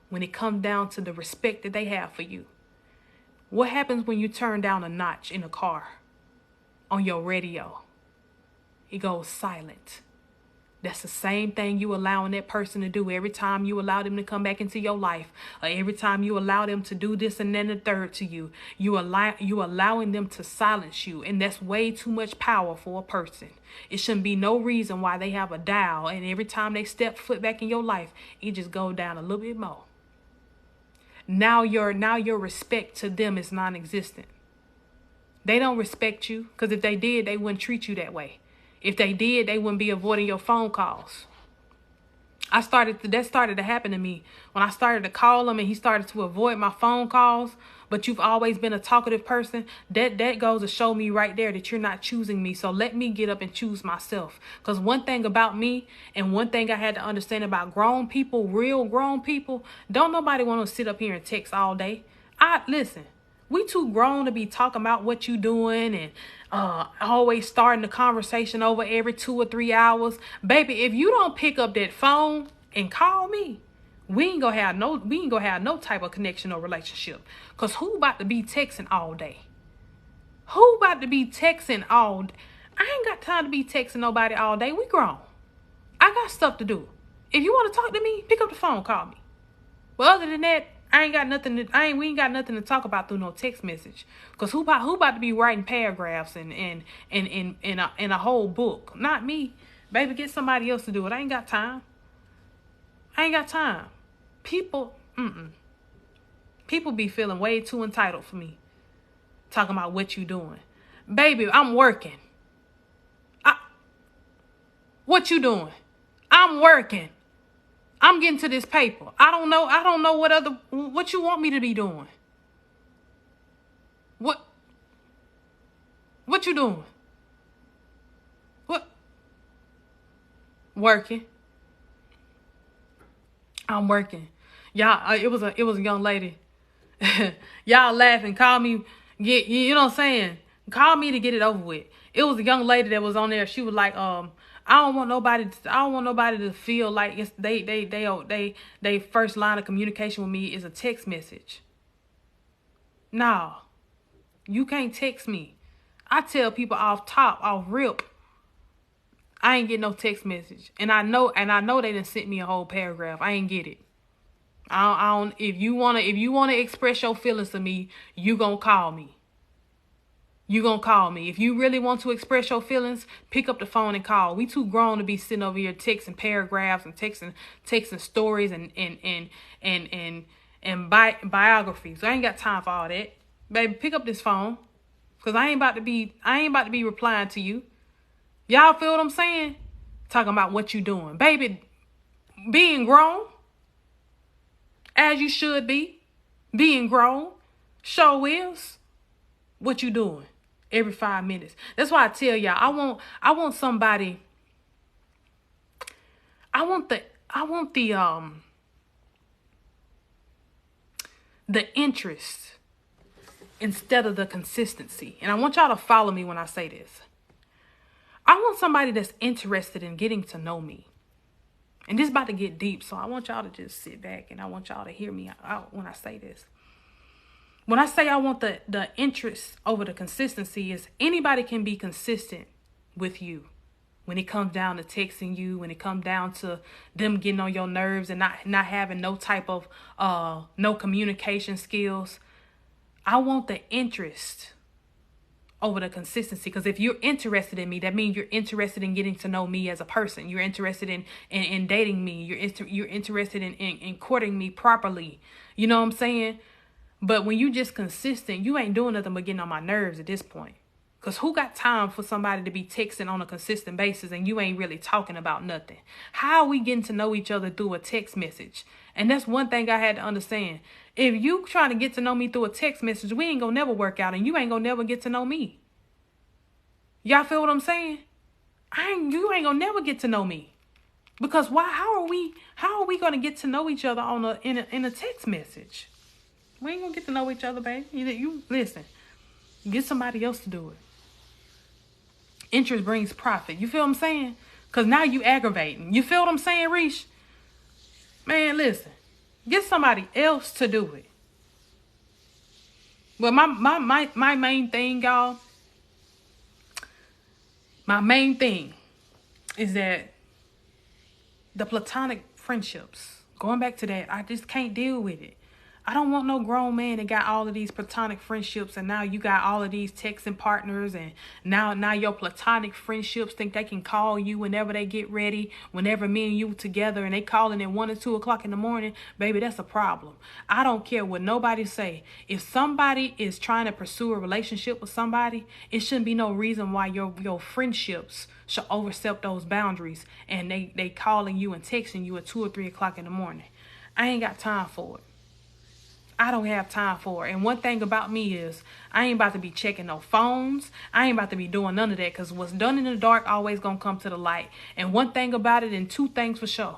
when it comes down to the respect that they have for you. What happens when you turn down a notch in a car on your radio? It goes silent. That's the same thing you allowing that person to do every time you allow them to come back into your life, or every time you allow them to do this and then the third to you. You allowing them to silence you, and that's way too much power for a person. It shouldn't be no reason why they have a dial, and every time they step foot back in your life, it just go down a little bit more. Now your respect to them is non-existent. They don't respect you, because if they did, they wouldn't treat you that way. If they did, they wouldn't be avoiding your phone calls. That started to happen to me when I started to call him and he started to avoid my phone calls. But you've always been a talkative person. That goes to show me right there that you're not choosing me. So let me get up and choose myself. Because one thing about me, and one thing I had to understand about grown people, real grown people, don't nobody want to sit up here and text all day. Listen. We too grown to be talking about what you doing and always starting the conversation over every 2 or 3 hours. Baby, if you don't pick up that phone and call me, we ain't gonna have no type of connection or relationship. Cause who about to be texting all day? Who about to be texting all day? I ain't got time to be texting nobody all day. We grown. I got stuff to do. If you want to talk to me, pick up the phone, call me. But other than that, we ain't got nothing to talk about through no text message. Cause who about to be writing paragraphs and a whole book? Not me. Baby, get somebody else to do it. I ain't got time. People be feeling way too entitled for me. Talking about what you doing. Baby, I'm working. What you doing? I'm working. I'm getting to this paper. I don't know what you want me to be doing. What you doing? What? Working. I'm working. Y'all, it was a young lady. Y'all laughing, call me, you know what I'm saying? Call me to get it over with. It was a young lady that was on there. She was like, I don't want nobody to feel like it's they first line of communication with me is a text message. No. You can't text me. I tell people off rip, I ain't get no text message. And I know they done sent me a whole paragraph. I ain't get it. I don't if you wanna express your feelings to me, you gonna call me. If you really want to express your feelings, pick up the phone and call. We too grown to be sitting over here texting paragraphs and texting stories and biographies. I ain't got time for all that. Baby, pick up this phone. Cause I ain't about to be replying to you. Y'all feel what I'm saying? Talking about what you doing. Baby, being grown, as you should be, being grown, show is what you doing every 5 minutes. That's why I tell y'all, I want somebody, I want the interest instead of the consistency. And I want y'all to follow me when I say this. I want somebody that's interested in getting to know me. And this is about to get deep, so I want y'all to just sit back and I want y'all to hear me out when I say this. When I say I want the interest over the consistency, is anybody can be consistent with you. When it comes down to texting you, when it comes down to them getting on your nerves and not having no type of no communication skills. I want the interest over the consistency. Because if you're interested in me, that means you're interested in getting to know me as a person. You're interested in dating me. You're interested in courting me properly. You know what I'm saying? But when you just consistent, you ain't doing nothing but getting on my nerves at this point. Because who got time for somebody to be texting on a consistent basis and you ain't really talking about nothing? How are we getting to know each other through a text message? And that's one thing I had to understand. If you trying to get to know me through a text message, we ain't gonna never work out and you ain't gonna never get to know me. Y'all feel what I'm saying? You ain't gonna never get to know me. Because why? How are we gonna get to know each other in a text message? We ain't gonna get to know each other, baby. You listen. Get somebody else to do it. Interest brings profit. You feel what I'm saying? Because now you aggravating. You feel what I'm saying, Reesh? Man, listen. Get somebody else to do it. Well, my main thing, y'all. My main thing is that the platonic friendships, going back to that, I just can't deal with it. I don't want no grown man that got all of these platonic friendships, and now you got all of these texting partners, and now your platonic friendships think they can call you whenever they get ready, whenever me and you together, and they calling at 1 or 2 o'clock in the morning. Baby, that's a problem. I don't care what nobody say. If somebody is trying to pursue a relationship with somebody, it shouldn't be no reason why your friendships should overstep those boundaries, and they calling you and texting you at 2 or 3 o'clock in the morning. I ain't got time for it. I don't have time for it. And one thing about me is I ain't about to be checking no phones. I ain't about to be doing none of that, because what's done in the dark always gonna come to the light. And one thing about it, and two things for sure,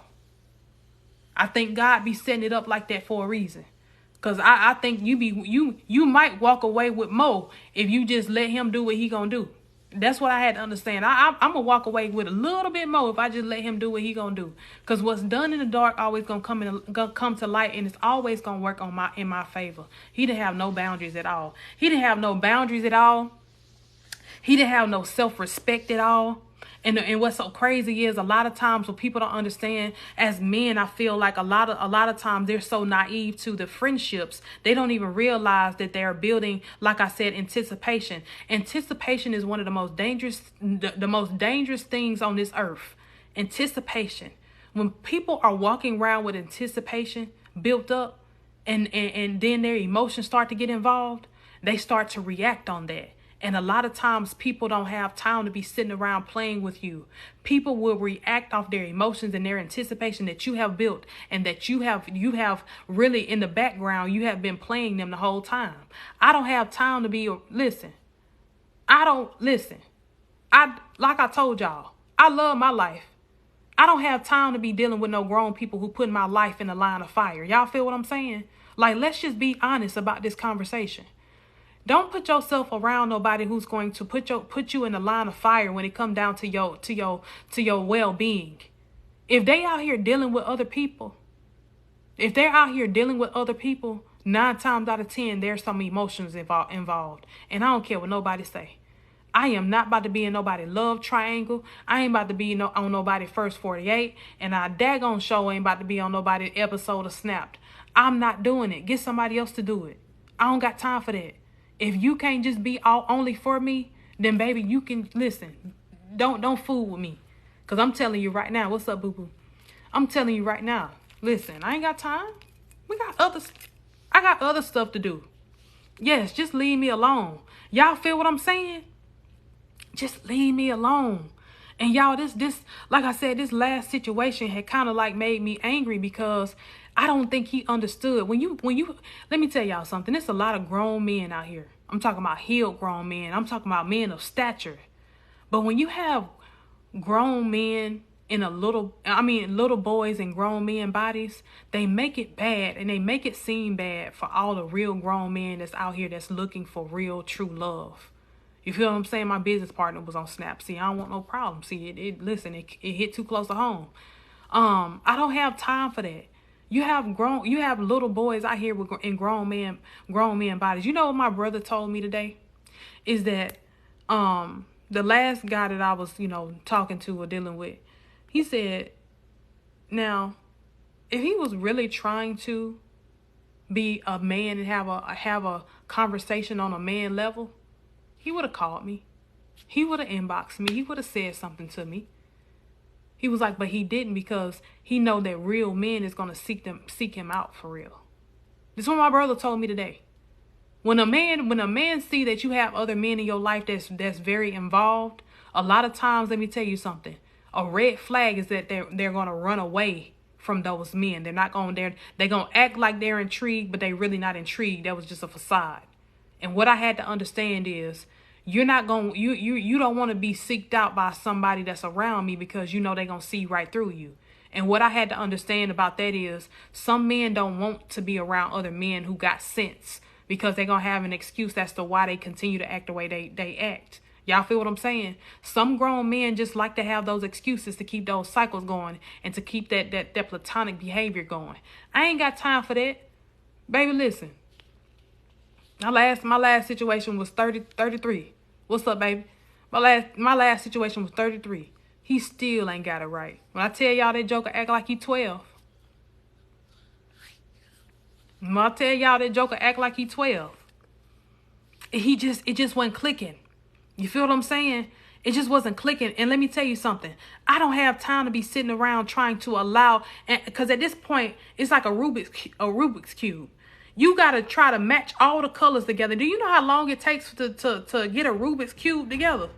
I think God be setting it up like that for a reason. Because I think you might walk away with more if you just let him do what he gonna do. That's what I had to understand. I'm going to walk away with a little bit more if I just let him do what he going to do. Because what's done in the dark always going to come to light, and it's always going to work in my favor. He didn't have no boundaries at all. He didn't have no boundaries at all. He didn't have no self-respect at all. And what's so crazy is a lot of times what people don't understand, as men, I feel like a lot of times they're so naive to the friendships. They don't even realize that they're building, like I said, anticipation. Anticipation is one of the most dangerous things on this earth. Anticipation. When people are walking around with anticipation built up, and then their emotions start to get involved, they start to react on that. And a lot of times people don't have time to be sitting around playing with you. People will react off their emotions and their anticipation that you have built, and that you have really in the background, you have been playing them the whole time. I don't have time to be, like I told y'all, I love my life. I don't have time to be dealing with no grown people who put my life in the line of fire. Y'all feel what I'm saying? Like, let's just be honest about this conversation. Don't put yourself around nobody who's going to put you in the line of fire when it comes down to your well-being. If they out here dealing with other people, 9 times out of 10, there's some emotions involved. And I don't care what nobody say. I am not about to be in nobody's love triangle. I ain't about to be on nobody's first 48. And I daggone show ain't about to be on nobody's episode of Snapped. I'm not doing it. Get somebody else to do it. I don't got time for that. If you can't just be all only for me, then baby, you can listen. Don't fool with me. Because I'm telling you right now. What's up, boo-boo? I'm telling you right now. Listen, I ain't got time. I got other stuff to do. Yes, just leave me alone. Y'all feel what I'm saying? Just leave me alone. And y'all, this like I said, this last situation had kind of like made me angry, because I don't think he understood. When you let me tell y'all something. There's a lot of grown men out here. I'm talking about healed grown men. I'm talking about men of stature. But when you have grown men in little boys and grown men bodies, they make it bad, and they make it seem bad for all the real grown men that's out here that's looking for real, true love. You feel what I'm saying? My business partner was on Snap. See, I don't want no problem. See, it hit too close to home. I don't have time for that. You have little boys out here in grown men bodies. You know what my brother told me today? Is that the last guy that I was, talking to or dealing with, he said, now, if he was really trying to be a man and have a conversation on a man level, he would have called me. He would have inboxed me. He would have said something to me. He was like, but he didn't, because he know that real men is going to seek him out for real. This is what my brother told me today. When a man see that you have other men in your life that's very involved, a lot of times, let me tell you something, a red flag is that they're going to run away from those men. They're going to act like they're intrigued, but they really not intrigued. That was just a facade. And what I had to understand is, you don't want to be seeked out by somebody that's around me, because they're going to see right through you. And what I had to understand about that is, some men don't want to be around other men who got sense, because they're going to have an excuse as to why they continue to act the way they act. Y'all feel what I'm saying? Some grown men just like to have those excuses to keep those cycles going, and to keep that platonic behavior going. I ain't got time for that. Baby, listen. My last situation was 33. What's up, baby? My last situation was 33. He still ain't got it right. When I tell y'all that joker act like he 12. I'll tell y'all, that joker act like he 12. It just wasn't clicking. You feel what I'm saying? It just wasn't clicking. And let me tell you something. I don't have time to be sitting around trying to allow, because at this point, it's like a Rubik's Cube. You got to try to match all the colors together. Do you know how long it takes to get a Rubik's Cube together?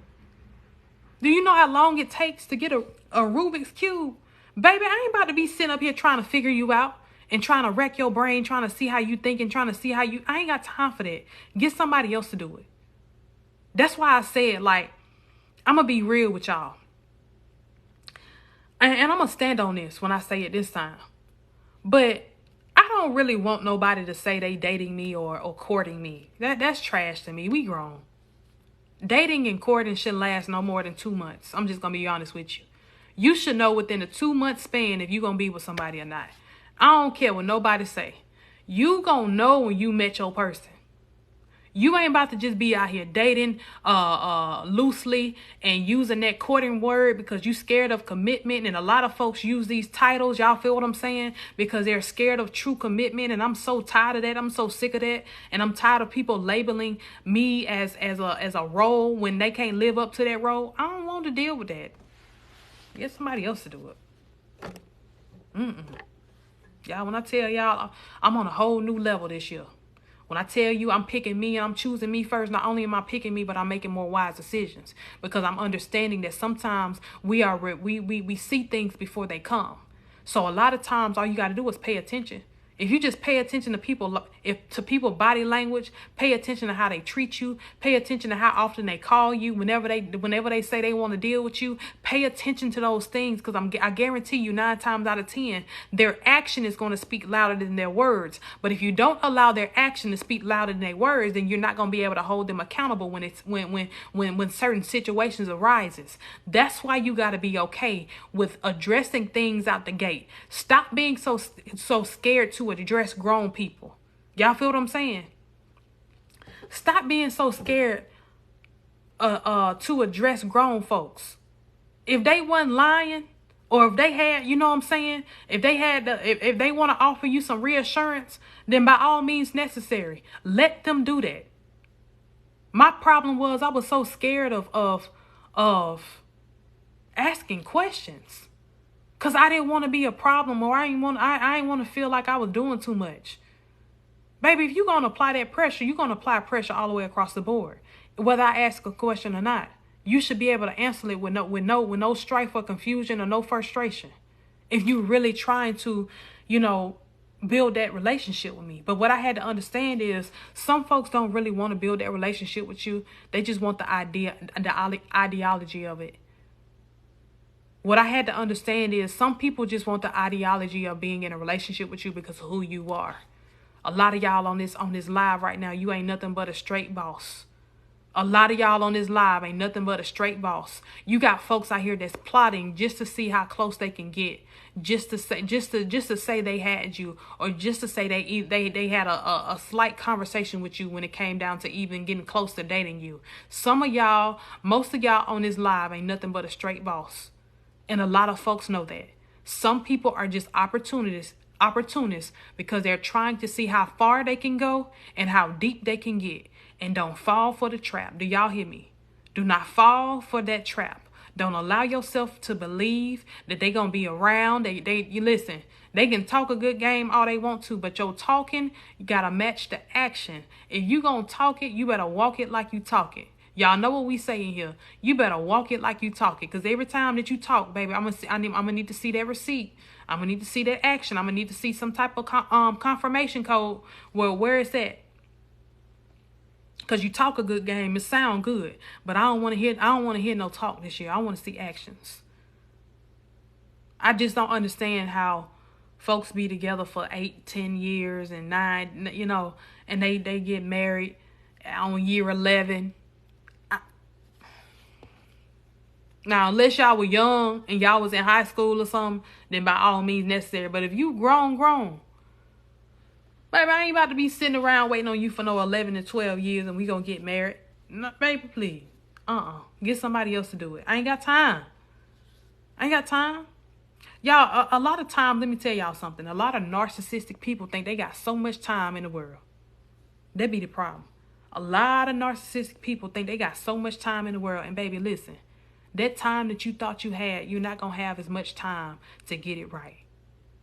Do you know how long it takes to get a Rubik's Cube? Baby, I ain't about to be sitting up here trying to figure you out and trying to wreck your brain, trying to see how you think and trying to see how you... I ain't got time for that. Get somebody else to do it. That's why I said, like, I'm going to be real with y'all. And I'm going to stand on this when I say it this time. But I don't really want nobody to say they dating me or courting me. That's trash to me. We grown. Dating and courting should last no more than 2 months. I'm just going to be honest with you. You should know within a 2-month span if you're going to be with somebody or not. I don't care what nobody say. You going to know when you met your person. You ain't about to just be out here dating loosely and using that courting word because you scared of commitment. And a lot of folks use these titles. Y'all feel what I'm saying? Because they're scared of true commitment. And I'm so tired of that. I'm so sick of that. And I'm tired of people labeling me as a role when they can't live up to that role. I don't want to deal with that. Get somebody else to do it. Y'all, when I tell y'all, I'm on a whole new level this year. When I tell you I'm picking me and I'm choosing me first, not only am I picking me, but I'm making more wise decisions because I'm understanding that sometimes we see things before they come. So a lot of times all you got to do is pay attention. If you just pay attention to people body language, pay attention to how they treat you, pay attention to how often they call you, whenever they say they want to deal with you, pay attention to those things because I guarantee you 9 times out of 10, their action is going to speak louder than their words. But if you don't allow their action to speak louder than their words, then you're not going to be able to hold them accountable when certain situations arises. That's why you got to be okay with addressing things out the gate. Stop being so scared to address grown people. Y'all feel what I'm saying? Stop being so scared to address grown folks. If they wasn't lying, or if they had, you know what I'm saying? If they want to offer you some reassurance, then by all means necessary, let them do that. My problem was I was so scared of asking questions. Because I didn't want to be a problem, or I didn't want to feel like I was doing too much. Baby, if you're going to apply that pressure, you're going to apply pressure all the way across the board. Whether I ask a question or not, you should be able to answer it with no strife or confusion or no frustration. If you're really trying to, build that relationship with me. But what I had to understand is some folks don't really want to build that relationship with you. They just want the ideology of it. What I had to understand is some people just want the ideology of being in a relationship with you because of who you are. A lot of y'all on this live right now, you ain't nothing but a straight boss. A lot of y'all on this live ain't nothing but a straight boss. You got folks out here that's plotting just to see how close they can get, just to say they had you, or just to say they had a slight conversation with you when it came down to even getting close to dating you. Most of y'all on this live ain't nothing but a straight boss. And a lot of folks know that. Some people are just opportunists because they're trying to see how far they can go and how deep they can get. And don't fall for the trap. Do y'all hear me? Do not fall for that trap. Don't allow yourself to believe that they're going to be around. You listen, they can talk a good game all they want to, but your talking, you got to match the action. If you going to talk it, you better walk it like you talk it. Y'all know what we say in here. You better walk it like you talk it. Because every time that you talk, baby, I'm gonna need to see that receipt. I'm gonna need to see that action. I'm gonna need to see some type of confirmation code where it's at. Because you talk a good game, it sound good, but I don't want to hear no talk this year. I want to see actions. I just don't understand how folks be together for 8, 10 years and 9, and they get married on year 11. Now, unless y'all were young and y'all was in high school or something, then by all means necessary. But if you grown, baby, I ain't about to be sitting around waiting on you for no 11 to 12 years and we gonna get married. No, baby, please. Get somebody else to do it. I ain't got time. Y'all, a lot of times, let me tell y'all something. A lot of narcissistic people think they got so much time in the world. That be the problem. A lot of narcissistic people think they got so much time in the world. And baby, listen, that time that you thought you had, you're not going to have as much time to get it right.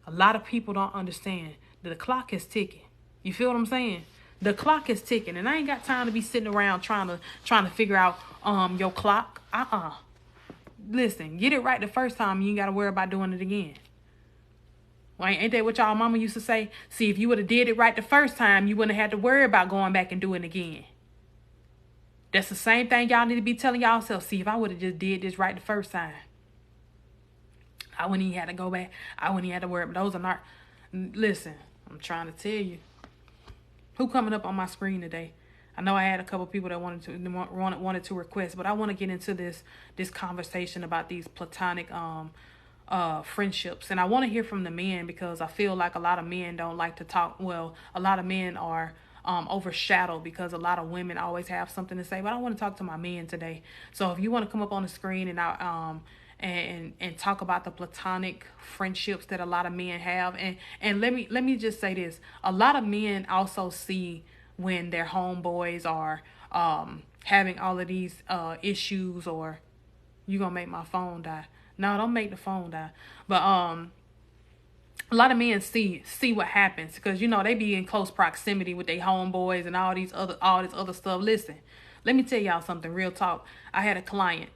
A lot of people don't understand that the clock is ticking. You feel what I'm saying? The clock is ticking, and I ain't got time to be sitting around trying to figure out your clock. Listen, get it right the first time. You ain't got to worry about doing it again. Well, ain't that what y'all mama used to say? See, if you would have did it right the first time, you wouldn't have had to worry about going back and doing it again. That's the same thing y'all need to be telling y'allself. See, if I would have just did this right the first time, I wouldn't even have to go back. I wouldn't even have to worry. But those are not. Listen, I'm trying to tell you. Who coming up on my screen today? I know I had a couple people that wanted to request, but I want to get into this conversation about these platonic friendships, and I want to hear from the men, because I feel like a lot of men don't like to talk. Well, a lot of men are overshadowed because a lot of women always have something to say. But I want to talk to my men today. So if you want to come up on the screen and talk about the platonic friendships that a lot of men have, and let me just say this: a lot of men also see when their homeboys are having all of these issues. Or you gonna make my phone die? No, don't make the phone die. But a lot of men see what happens, because they be in close proximity with their homeboys and all this other stuff. Listen, let me tell y'all something, real talk. I had a client,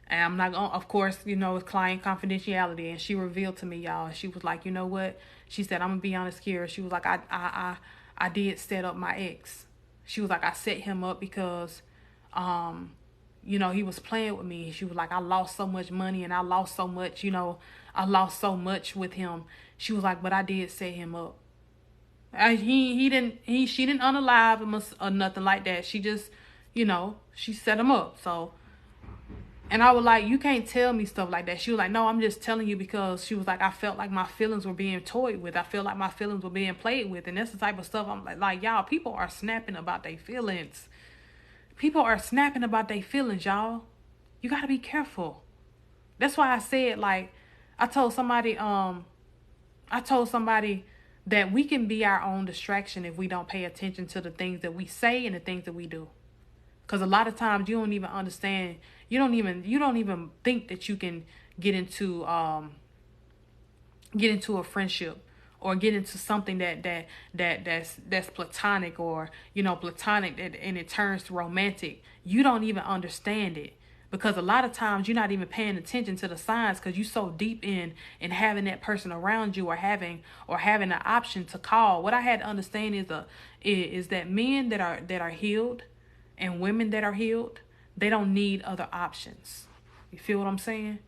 and I'm not gonna, of course, it's client confidentiality, and she revealed to me, y'all. She was like, you know what? She said, I'm gonna be honest here. She was like, I did set up my ex. She was like, I set him up because he was playing with me. She was like, I lost so much money, and I lost so much, I lost so much with him. She was like, but I did set him up. She didn't unalive him or nothing like that. She just, she set him up. So, and I was like, you can't tell me stuff like that. She was like, no, I'm just telling you because, she was like, I felt like my feelings were being toyed with. I feel like my feelings were being played with. And that's the type of stuff I'm like, y'all, people are snapping about their feelings. People are snapping about their feelings, y'all. You got to be careful. That's why I said, like, I told somebody that we can be our own distraction if we don't pay attention to the things that we say and the things that we do. Because a lot of times you don't even understand. You don't even think that you can get into a friendship or get into something that's platonic, or platonic, and it turns to romantic. You don't even understand it, because a lot of times you're not even paying attention to the signs, because you're so deep in having that person around you, or having an option to call. What I had to understand is that men that are healed and women that are healed, they don't need other options. You feel what I'm saying?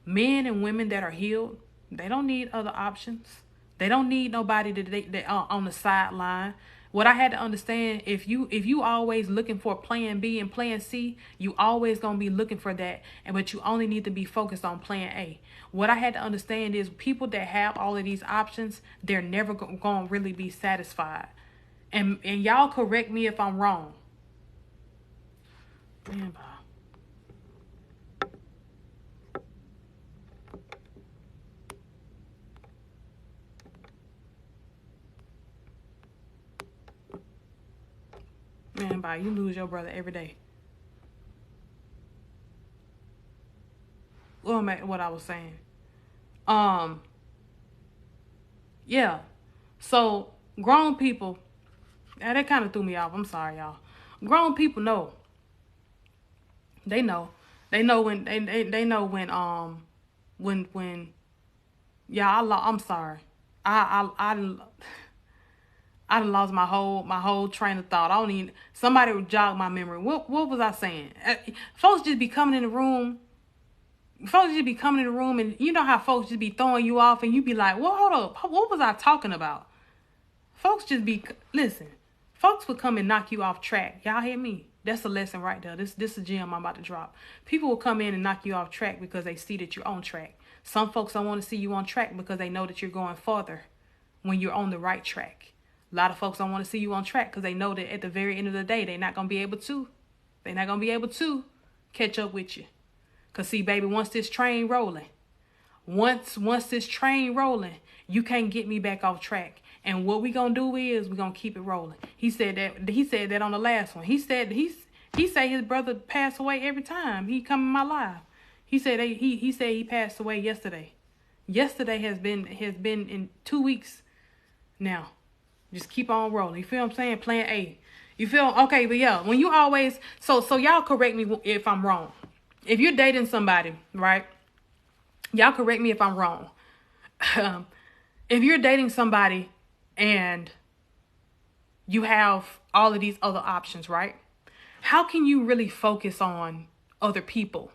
Men and women that are healed, they don't need other options. They don't need nobody that on the sideline. What I had to understand, if you always looking for plan B and plan C, you always gonna be looking for that, but you only need to be focused on plan A. What I had to understand is people that have all of these options, they're never gonna really be satisfied. And y'all correct me if I'm wrong. Man, bye. Man, bye. You lose your brother every day. Going back to what I was saying. Yeah. So grown people, that kind of threw me off. I'm sorry, y'all. Grown people know. They know. They know when they know when yeah, I'm sorry. I done lost my whole train of thought. I don't even, somebody would jog my memory. What was I saying? Folks just be coming in the room. Folks just be coming in the room, and you know how folks just be throwing you off, and you be like, well, hold up, what was I talking about? Folks just be, listen, folks would come and knock you off track. Y'all hear me? That's a lesson right there. This a gem I'm about to drop. People will come in and knock you off track because they see that you're on track. Some folks don't want to see you on track because they know that you're going farther when you're on the right track. A lot of folks don't want to see you on track because they know that at the very end of the day, they're not going to be able to. They're not going to be able to catch up with you. Because see, baby, once this train rolling, Once this train rolling, you can't get me back off track. And what we gonna do is we gonna keep it rolling. He said that on the last one. He said his brother passed away every time he come in my life. He said he passed away yesterday. Yesterday has been in 2 weeks now. Just keep on rolling. You feel what I'm saying? Plan A. You feel okay? But yeah, when you always so y'all correct me if I'm wrong. If you're dating somebody, right? Y'all correct me if I'm wrong. If you're dating somebody and you have all of these other options, right? How can you really focus on other people?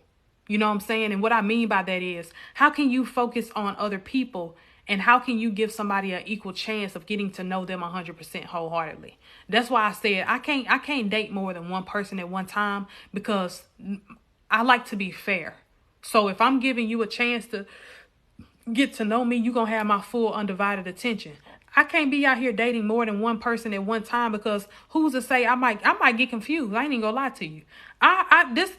You know what I'm saying? And what I mean by that is, how can you focus on other people, and how can you give somebody an equal chance of getting to know them 100% wholeheartedly? That's why I said I can't date more than one person at one time, because I like to be fair. So if I'm giving you a chance to get to know me, you're going to have my full undivided attention. I can't be out here dating more than one person at one time, because who's to say I might get confused. I ain't even gonna lie to you.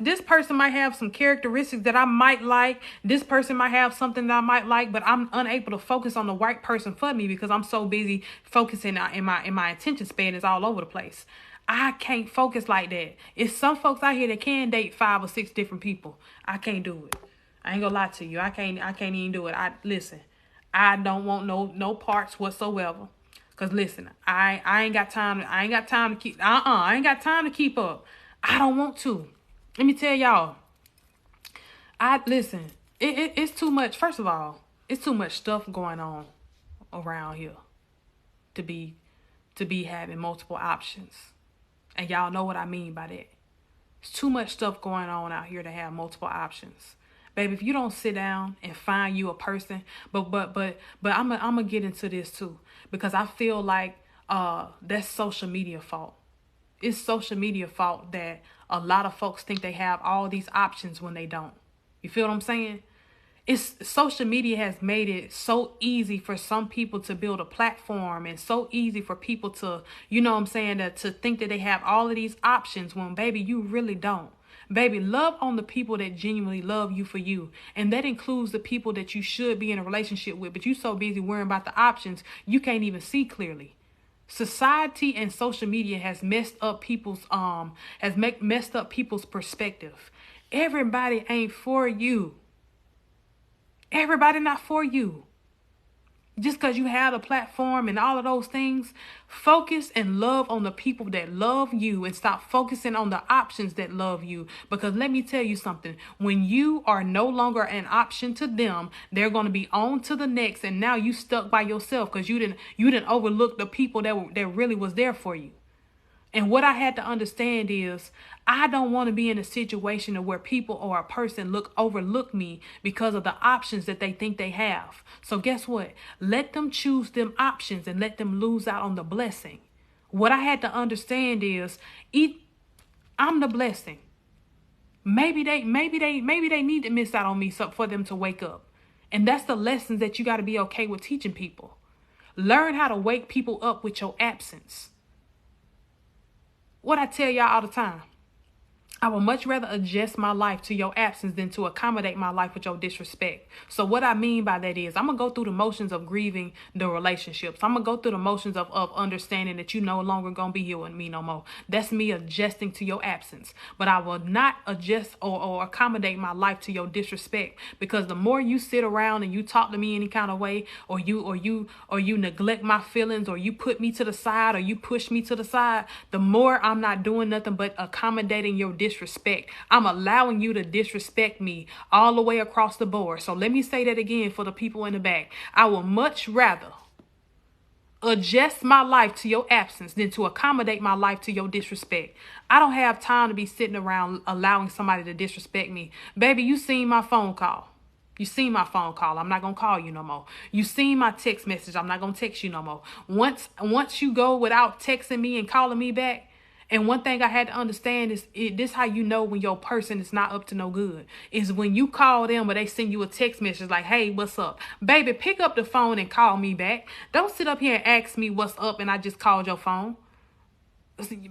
This person might have some characteristics that I might like. This person might have something that I might like, but I'm unable to focus on the right person for me because I'm so busy focusing in my attention span is all over the place. I can't focus like that. It's some folks out here that can date 5 or 6 different people. I can't do it. I ain't gonna lie to you. I can't even do it. Listen. I don't want no parts whatsoever. Cause listen, I ain't got time. I ain't got time to keep. I ain't got time to keep up. I don't want to. Let me tell y'all. Listen. It's too much. First of all, it's too much stuff going on around here to be having multiple options. And y'all know what I mean by that. It's too much stuff going on out here to have multiple options. Baby, if you don't sit down and find you a person, but I'm gonna get into this too, because I feel like that's social media fault. It's social media fault that a lot of folks think they have all these options when they don't. You feel what I'm saying? It's social media has made it so easy for some people to build a platform, and so easy for people to, you know what I'm saying, to think that they have all of these options when, baby, you really don't. Baby, love on the people that genuinely love you for you. And that includes the people that you should be in a relationship with. But you so busy worrying about the options, you can't even see clearly. Society and social media has messed up people's messed up people's perspective. Everybody ain't for you. Everybody not for you. Just because you have a platform and all of those things, focus and love on the people that love you, and stop focusing on the options that love you. Because let me tell you something, when you are no longer an option to them, they're going to be on to the next, and now you stuck by yourself because you didn't overlook the people that really was there for you. And what I had to understand is, I don't want to be in a situation where people or a person overlook me because of the options that they think they have. So guess what? Let them choose them options and let them lose out on the blessing. What I had to understand is, I'm the blessing. Maybe they need to miss out on me for them to wake up. And that's the lessons that you got to be okay with teaching people. Learn how to wake people up with your absence. What I tell y'all all the time, I would much rather adjust my life to your absence than to accommodate my life with your disrespect. So what I mean by that is, I'm going to go through the motions of grieving the relationships. I'm going to go through the motions of understanding that you no longer going to be here with me no more. That's me adjusting to your absence. But I will not adjust or accommodate my life to your disrespect, because the more you sit around and you talk to me any kind of way, or you neglect my feelings, or you put me to the side, or you push me to the side, the more I'm not doing nothing but accommodating your disrespect. I'm allowing you to disrespect me all the way across the board. So let me say that again for the people in the back. I will much rather adjust my life to your absence than to accommodate my life to your disrespect. I don't have time to be sitting around allowing somebody to disrespect me. Baby, you seen my phone call. You seen my phone call. I'm not going to call you no more. You seen my text message. I'm not going to text you no more. Once you go without texting me and calling me back, and one thing I had to understand is, this how you know when your person is not up to no good, is when you call them or they send you a text message like, hey, what's up? Baby, pick up the phone and call me back. Don't sit up here and ask me what's up and I just called your phone.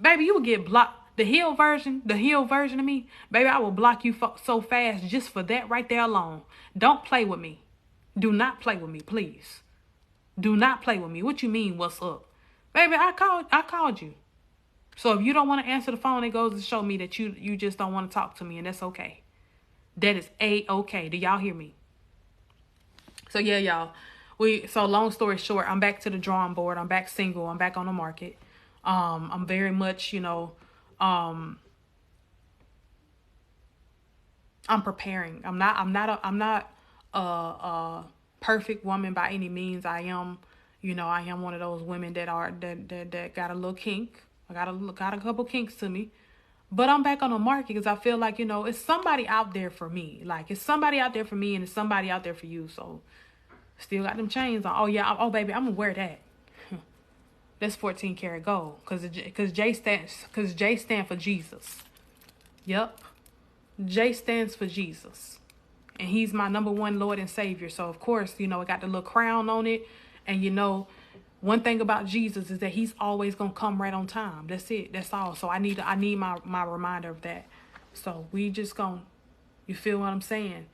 Baby, you will get blocked. The heel version of me, baby, I will block you so fast just for that right there alone. Don't play with me. Do not play with me, please. Do not play with me. What you mean, what's up? Baby, I called you. So if you don't want to answer the phone, it goes to show me that you just don't want to talk to me, and that's okay. That is A-okay. Do y'all hear me? So yeah, y'all. So long story short, I'm back to the drawing board. I'm back single. I'm back on the market. I'm very much, I'm preparing. I'm not a perfect woman by any means. I am one of those women that got a little kink. I got a couple kinks to me. But I'm back on the market because I feel like, it's somebody out there for me. Like, it's somebody out there for me and it's somebody out there for you. So, still got them chains on. Oh, yeah. Oh, baby, I'm going to wear that. That's 14 karat gold. Because J stands for Jesus. Yep. J stands for Jesus. And he's my number one Lord and Savior. So, of course, it got the little crown on it. And, one thing about Jesus is that he's always going to come right on time. That's it. That's all. So I need my reminder of that. So we just going to, you feel what I'm saying?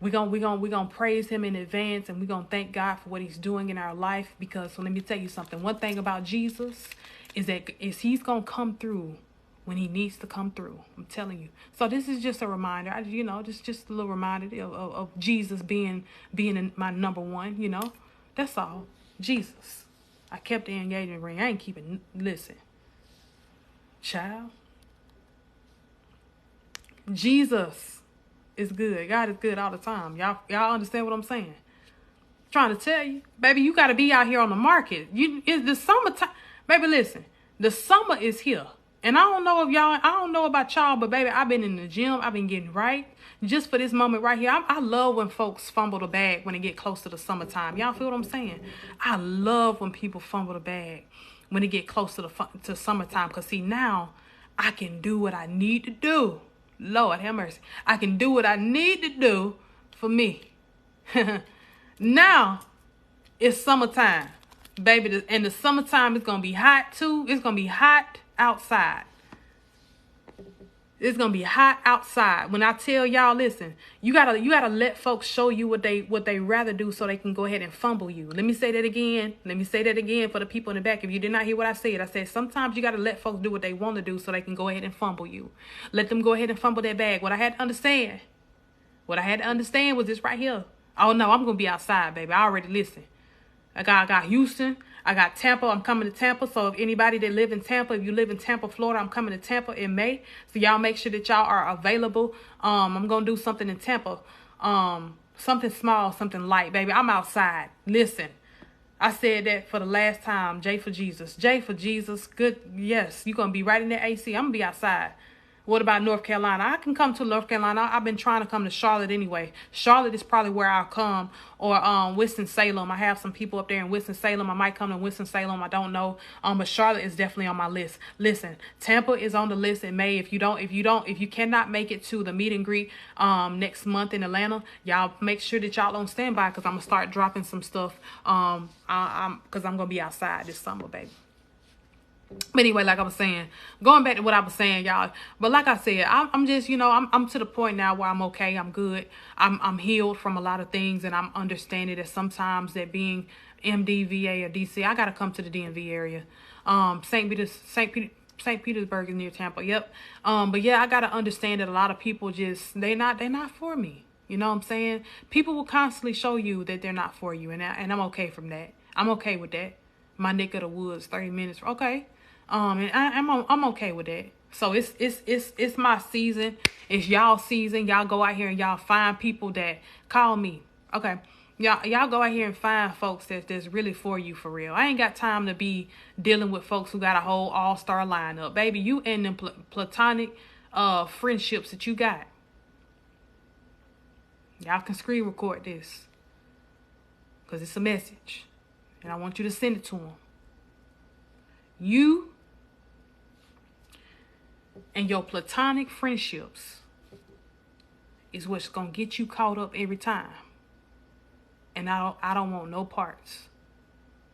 We're going to praise him in advance, and we're going to thank God for what he's doing in our life. Because, so let me tell you something. One thing about Jesus is he's going to come through when he needs to come through. I'm telling you. So this is just a reminder. Just a little reminder of Jesus being my number one, That's all. Jesus. I kept the engagement ring. I ain't keeping. Listen, child. Jesus is good. God is good all the time. Y'all understand what I'm saying? Trying to tell you, baby, you got to be out here on the market. It's the summertime. Baby, listen, the summer is here. And I don't know about y'all, but baby, I've been in the gym. I've been getting right. Just for this moment right here. I love when folks fumble the bag when it get close to the summertime. Y'all feel what I'm saying? I love when people fumble the bag when it get close to summertime. Because see, now I can do what I need to do. Lord have mercy. I can do what I need to do for me. Now it's summertime. Baby, and the summertime is going to be hot too. It's going to be hot outside. It's gonna be hot outside. When I tell y'all, listen, you gotta let folks show you what they rather do so they can go ahead and fumble you. Let me say that again. Let me say that again for the people in the back. If you did not hear what I said sometimes you gotta let folks do what they want to do so they can go ahead and fumble you. Let them go ahead and fumble their bag. What I had to understand was this right here. Oh no, I'm gonna be outside, baby. I already listened. I got Houston. I got Tampa. I'm coming to Tampa. So if anybody that live in Tampa, if you live in Tampa, Florida, I'm coming to Tampa in May. So y'all make sure that y'all are available. I'm going to do something in Tampa. Something small, something light, baby. I'm outside. Listen, I said that for the last time. J for Jesus. J for Jesus. Good. Yes, you're going to be right in the AC. I'm going to be outside. What about North Carolina? I can come to North Carolina. I've been trying to come to Charlotte anyway. Charlotte is probably where I'll come. Or Winston-Salem. I have some people up there in Winston-Salem. I might come to Winston-Salem. I don't know. But Charlotte is definitely on my list. Listen, Tampa is on the list in May. If you cannot make it to the meet and greet next month in Atlanta, y'all make sure that y'all on standby because I'm gonna start dropping some stuff. Because I'm gonna be outside this summer, baby. But anyway, like I was saying, going back to what I was saying, y'all. But like I said, I'm just, I'm to the point now where I'm okay. I'm good. I'm healed from a lot of things, and I'm understanding that sometimes that being MD, VA, or DC, I gotta come to the DMV area. St. Petersburg is near Tampa. Yep. But yeah, I gotta understand that a lot of people they're not for me. You know what I'm saying? People will constantly show you that they're not for you, and I'm okay from that. I'm okay with that. My neck of the woods, 30 minutes. Okay. And I'm okay with that. So it's my season. It's y'all season. Y'all go out here and y'all find people that call me. Okay. Y'all go out here and find folks that's really for you for real. I ain't got time to be dealing with folks who got a whole all-star lineup. Baby, you and them platonic friendships that you got. Y'all can screen record this. Because it's a message. And I want you to send it to them. You and your platonic friendships is what's going to get you caught up every time. And I don't want no parts.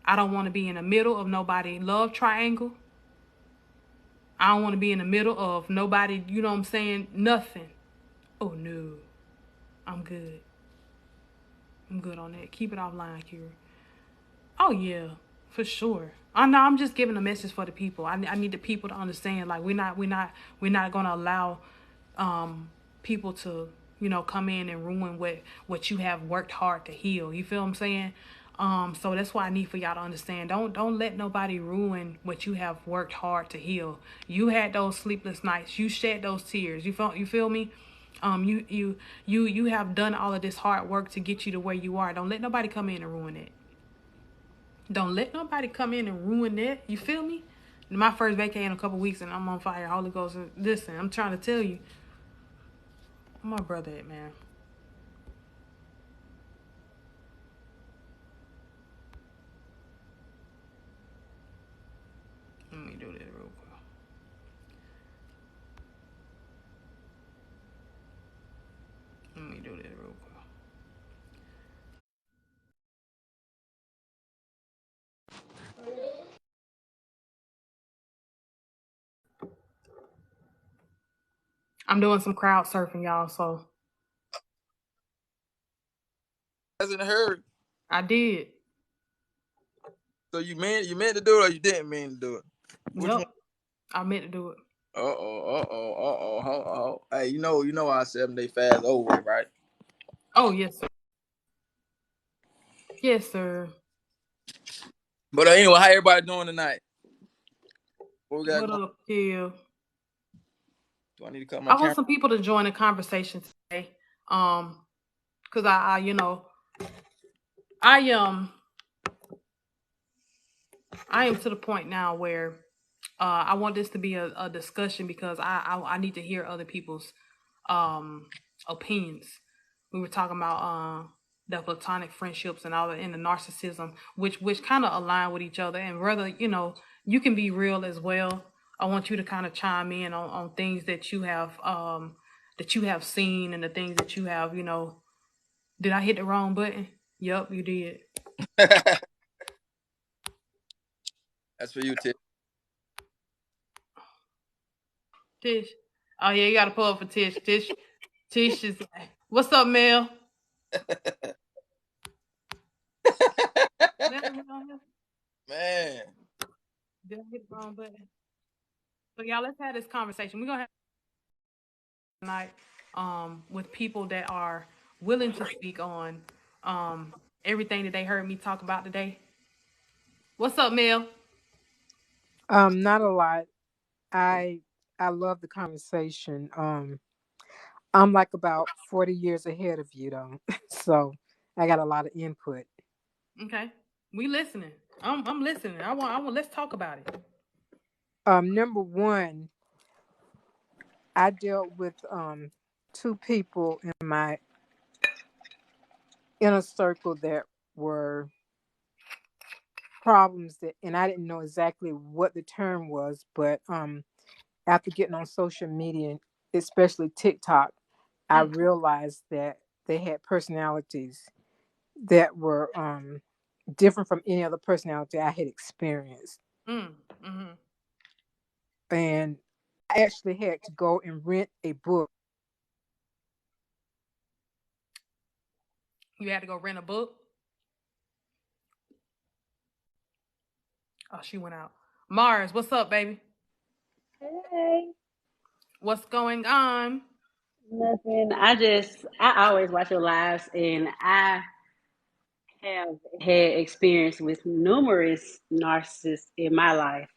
I don't want to be in the middle of nobody love triangle. I don't want to be in the middle of nobody, you know what I'm saying? Nothing. Oh, no. I'm good. I'm good on that. Keep it offline, Kira. Oh yeah, for sure. I know. I'm just giving a message for the people. I need the people to understand. Like we're not gonna allow people to come in and ruin what you have worked hard to heal. You feel what I'm saying? So that's why I need for y'all to understand. Don't let nobody ruin what you have worked hard to heal. You had those sleepless nights. You shed those tears. You feel me? You have done all of this hard work to get you to where you are. Don't let nobody come in and ruin it. Don't let nobody come in and ruin that. You feel me? My first vacay in a couple weeks and I'm on fire. Holy Ghost. Listen, I'm trying to tell you. Where my brother at, man? Let me do this real quick. Let me do this real quick. I'm doing some crowd surfing, y'all, so Hasn't heard. I did. So you meant to do it or you didn't mean to do it? Which one? Yep. I meant to do it. Hey, you know our 7 day fast over, right? Oh, yes, sir. Yes, sir. But anyway, how everybody doing tonight? What we got What going? up, Kill? Do I need to cut my I want camera? some people to join the conversation today. Cause I I am to the point now where I want this to be a discussion because I need to hear other people's opinions. We were talking about the platonic friendships and all the and the narcissism, which kind of align with each other. And whether you can be real as well. I want you to kind of chime in on things that you have seen and the things that you have. Did I hit the wrong button? Yep, you did. That's for you, Tiff. Tish. Oh yeah, you gotta pull up for Tish. Tish is. What's up, Mel? Mel, you on here? Man. Did I hit the wrong button? So y'all, let's have this conversation. We're gonna have tonight with people that are willing to speak on everything that they heard me talk about today. What's up, Mel? Not a lot. I I love the conversation. I'm like about 40 years ahead of you though. So I got a lot of input. Okay, we listening. I'm listening. I want. Let's talk about it. Number one, I dealt with two people in my inner circle that were problems that, and I didn't know exactly what the term was, but after getting on social media, especially TikTok, I Mm, realized that they had personalities that were different from any other personality I had experienced. mm, mm-hmm. And I actually had to go and rent a book. You had to go rent a book. Oh, she went out. Mars, what's up, baby? Hey, What's going on? nothing. I always watch your lives, and I have had experience with numerous narcissists in my life,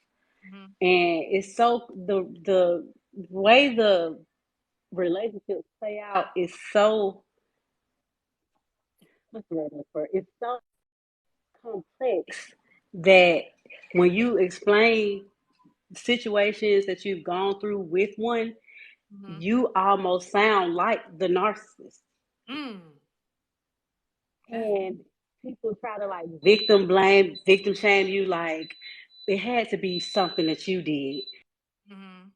Mm-hmm. and it's so the way the relationships play out is so what's the word I'm looking for? It's so complex that when you explain situations that you've gone through with one, Mm-hmm. you almost sound like the narcissist. Mm. That's And people try to like victim blame, victim shame you like it had to be something that you did. mm-hmm.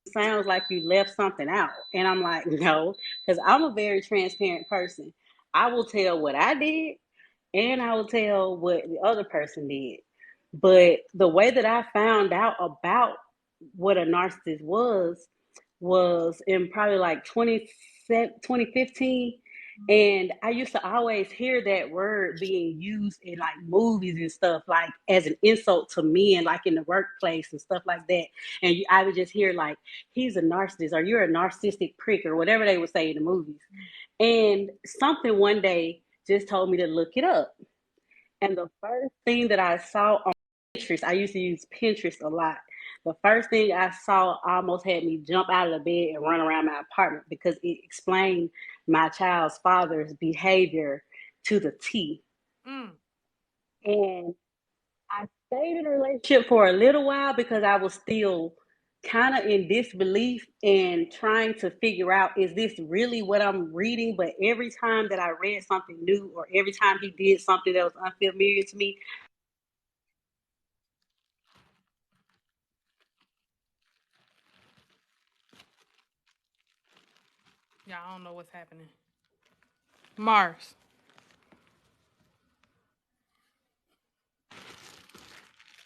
It sounds like you left something out. And I'm like, no, because I'm a very transparent person. I will tell what I did and I will tell what the other person did. But the way that I found out about what a narcissist was in probably like 2015. And I used to always hear that word being used in like movies and stuff, like as an insult to men, like in the workplace and stuff like that. And I would just hear like, he's a narcissist, or you're a narcissistic prick, or whatever they would say in the movies. And something one day just told me to look it up. And the first thing that I saw on Pinterest, I used to use Pinterest a lot. The first thing I saw almost had me jump out of the bed and run around my apartment because it explained my child's father's behavior to the T. Mm. And I stayed in a relationship for a little while because I was still kind of in disbelief and trying to figure out, is this really what I'm reading? But every time that I read something new, or every time he did something that was unfamiliar to me, Yeah, I don't know what's happening. Mars.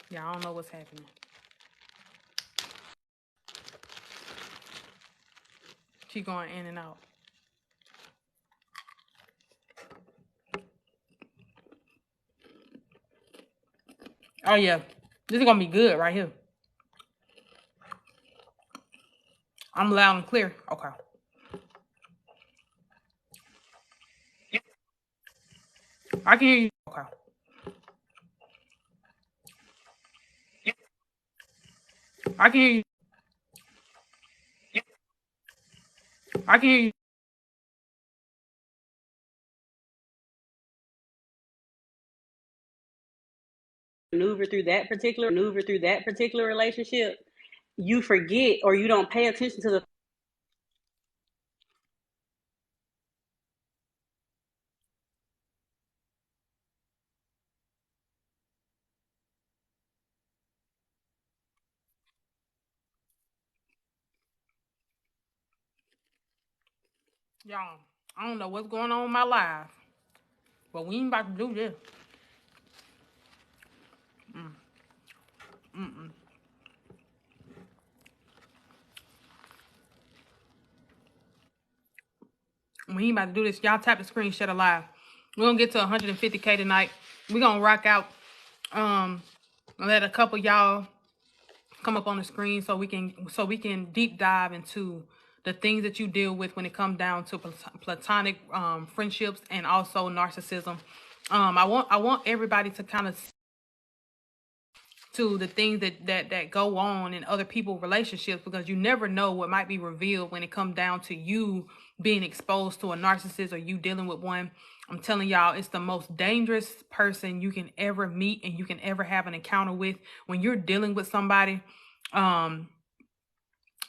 Yeah, I don't know what's happening. She going in and out. Oh yeah, this is gonna be good right here. I'm loud and clear. Okay. I can hear you. Okay. I can hear you. I can hear you. maneuver through that particular relationship, you forget or you don't pay attention to the Y'all, I don't know what's going on in my life, but we ain't about to do this. We ain't about to do this. Y'all tap the screen, shut a live. We're gonna get to 150K tonight. We're gonna rock out. Let a couple y'all come up on the screen so we can deep dive into the things that you deal with when it comes down to platonic friendships and also narcissism. I want everybody to kind of to the things that go on in other people's relationships, because you never know what might be revealed when it comes down to you being exposed to a narcissist or you dealing with one. I'm telling y'all, it's the most dangerous person you can ever meet and you can ever have an encounter with. When you're dealing with somebody that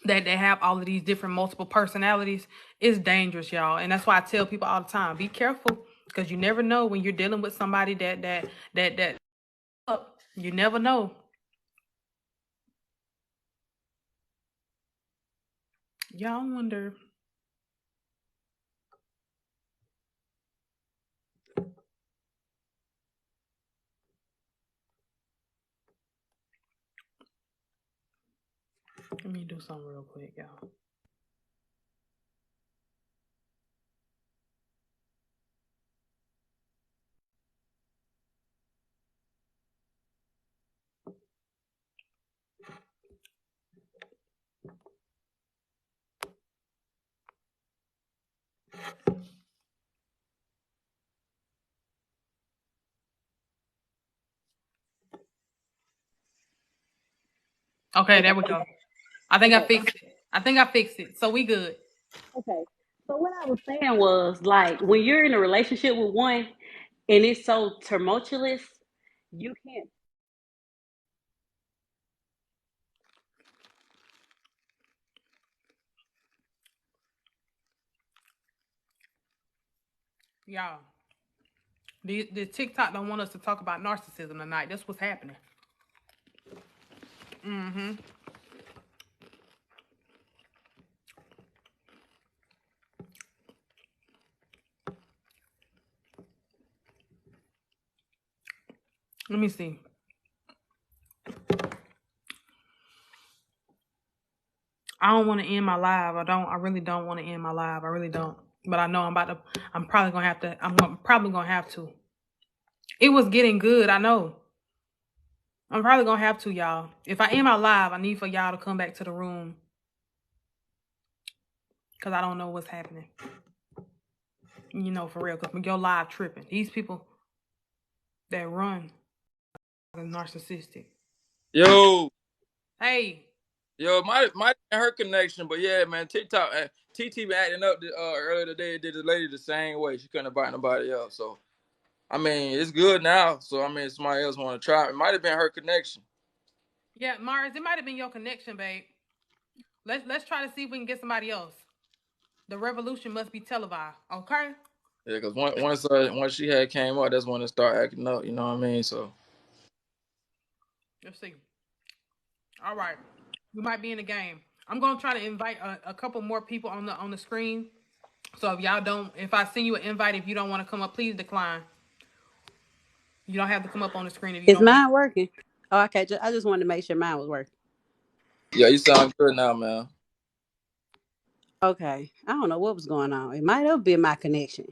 they have all of these different multiple personalities, it's dangerous, y'all. And that's why I tell people all the time, be careful, because you never know when you're dealing with somebody that you never know. Y'all wonder. Let me do something real quick, y'all. Okay, okay, there we go. I think I okay, fixed it. I think I fixed it. So we good. okay. So what I was saying was, like, when you're in a relationship with one and it's so tumultuous, you can't. Y'all. The TikTok don't want us to talk about narcissism tonight. That's what's happening. Mm-hmm. Let me see. I don't want to end my live. I really don't want to end my live. I really don't. but I know I'm about to. I'm probably gonna have to. Probably gonna have to. It was getting good. I know. I'm probably gonna have to, y'all. If I am out live, I need for y'all to come back to the room because I don't know what's happening. For real. Because your live tripping. These people that run are narcissistic. Yo, Hey, yo, might been her connection, but yeah, man, TikTok, TT been acting up earlier today. Did the lady the same way? She couldn't invite nobody else. So I mean, it's good now. So I mean, if somebody else want to try, it might have been her connection. yeah, Mars, it might have been your connection, babe. Let's try to see if we can get somebody else. The revolution must be televised. Okay. Yeah, because once she had came up, that's when it started acting up. You know what I mean? So Let's see. All right. We might be in the game. I'm gonna try to invite a couple more people on the screen. So if I send you an invite, if you don't want to come up, please decline. You don't have to come up on the screen if you Is don't want. mine working? Oh, okay. I just wanted to make sure mine was working. yeah, you sound good now, man. Okay. I don't know what was going on. It might have been my connection.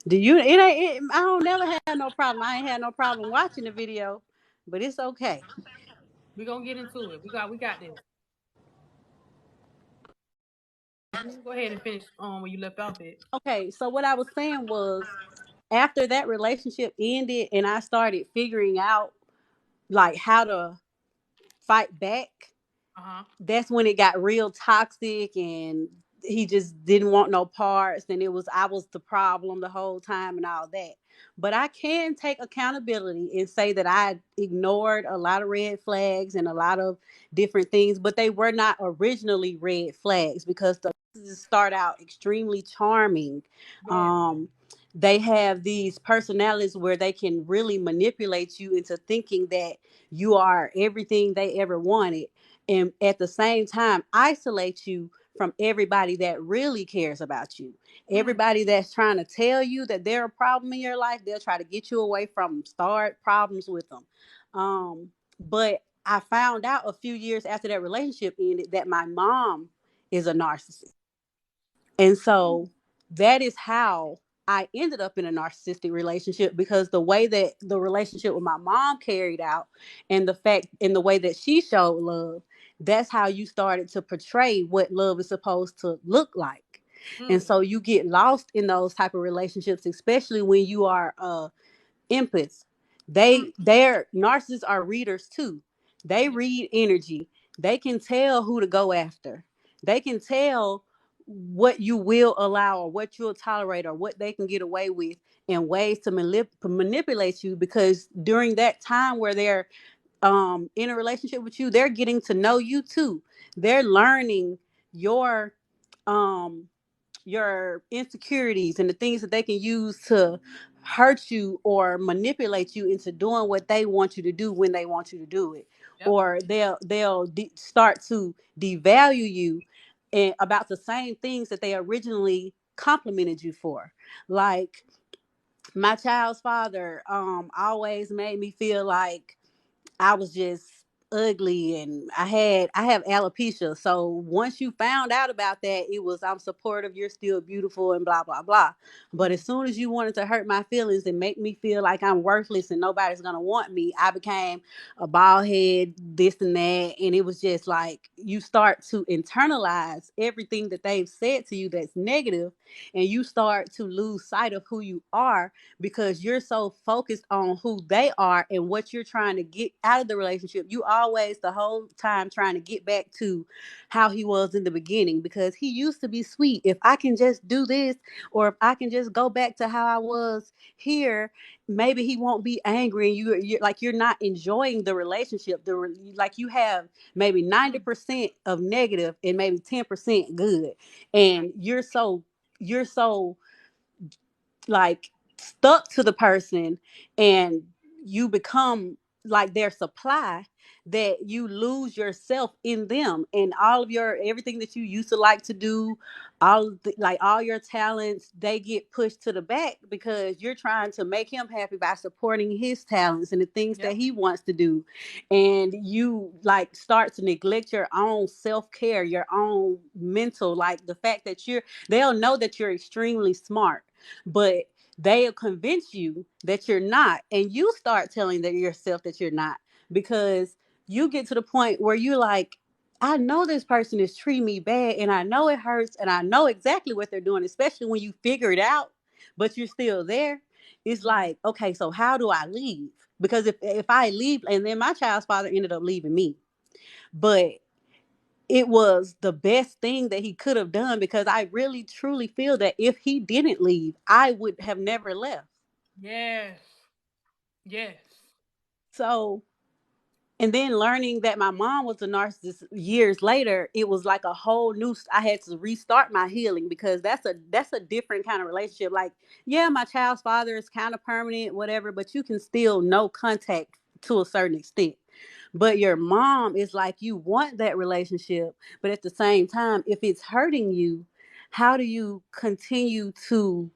Do you? It ain't. I don't never have no problem. I ain't had no problem watching the video, but it's okay. We're gonna get into it. We got this. Go ahead and finish where you left off at. Okay. So what I was saying was, after that relationship ended, and I started figuring out like how to fight back, Uh-huh. that's when it got real toxic, and he just didn't want no parts, and I was the problem the whole time and all that. But I can take accountability and say that I ignored a lot of red flags and a lot of different things, but they were not originally red flags because the start out extremely charming. Yes. um they have these personalities where they can really manipulate you into thinking that you are everything they ever wanted, and at the same time isolate you from everybody that really cares about you. Mm. Everybody that's trying to tell you that they're a problem in your life, they'll try to get you away from them, start problems with them. But I found out a few years after that relationship ended that my mom is a narcissist. And so that is how I ended up in a narcissistic relationship, because the way that the relationship with my mom carried out, and the fact and the way that she showed love, that's how you started to portray what love is supposed to look like. And Mm. so you get lost in those type of relationships, especially when you are empaths. Mm. Their narcissists are readers too. They read energy. They can tell who to go after. They can tell what you will allow or what you'll tolerate or what they can get away with, in ways to manipulate you, because during that time where they're in a relationship with you, they're getting to know you too. They're learning your um your insecurities and the things that they can use to hurt you or manipulate you into doing what they want you to do when they want you to do it. Yep. Or start to devalue you, and about the same things that they originally complimented you for. Like, my child's father always made me feel like I was just ugly, and I have alopecia. So once you found out about that, it was, I'm supportive, you're still beautiful, and blah blah blah. But Mm. as soon as you wanted to hurt my feelings and make me feel like I'm worthless and nobody's gonna want me, I became a bald head, this and that. And it was just like, you start to internalize everything that they've said to you that's negative, and you start to lose sight of who you are, because you're so focused on who they are and what you're trying to get out of the relationship. You always, the whole time, trying to get back to how he was in the beginning, because he used to be sweet. If I can just do this, or if I can just go back to how I was here, maybe he won't be angry. And you're like, you're not enjoying the relationship. Like, you have maybe 90% of negative and maybe 10% good, and you're so like stuck to the person, and you become like their supply, that you lose yourself in them, and all of your everything that you used to like to do, all of like all your talents, they get pushed to the back because you're trying to make him happy by supporting his talents and the things that Yep. he wants to do. And you like start to neglect your own self-care, your own mental, like the fact that they'll know that you're extremely smart, but they'll convince you that you're not, and you start telling yourself that you're not, because you get to the point where you're like, I know this person is treating me bad, and I know it hurts, and I know exactly what they're doing, especially when you figure it out, but you're still there. It's Mhm. like, okay, so how do I leave? Because if I leave, and then my child's father ended up leaving me, but it was the best thing that he could have done, because I really truly feel that if he didn't leave, I would have never left. Yes. Yes. So, and then learning that my mom was a narcissist years later, it was like a whole new, I had to restart my healing, because that's a different kind of relationship. Like, yeah, my child's father is kind of permanent, whatever, but you can still no contact to a certain extent. But your mom is like, you want that relationship, but at the same time, if it's hurting you, how do you continue to,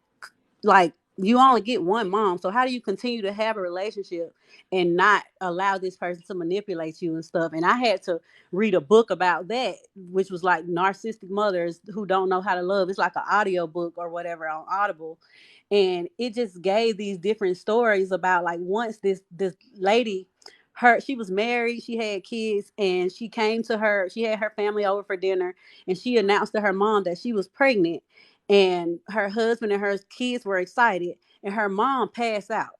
like, you only get one mom, so how do you continue to have a relationship and not allow this person to manipulate you and stuff? And I had to read a book about that, which was like narcissistic mothers who don't know how to love. It's like an audio book or whatever on Audible, and it just gave these different stories about, like, once this lady, she was married, she had kids, and she had her family over for dinner, and she announced to her mom that she was pregnant, and her husband and her kids were excited, and her mom passed out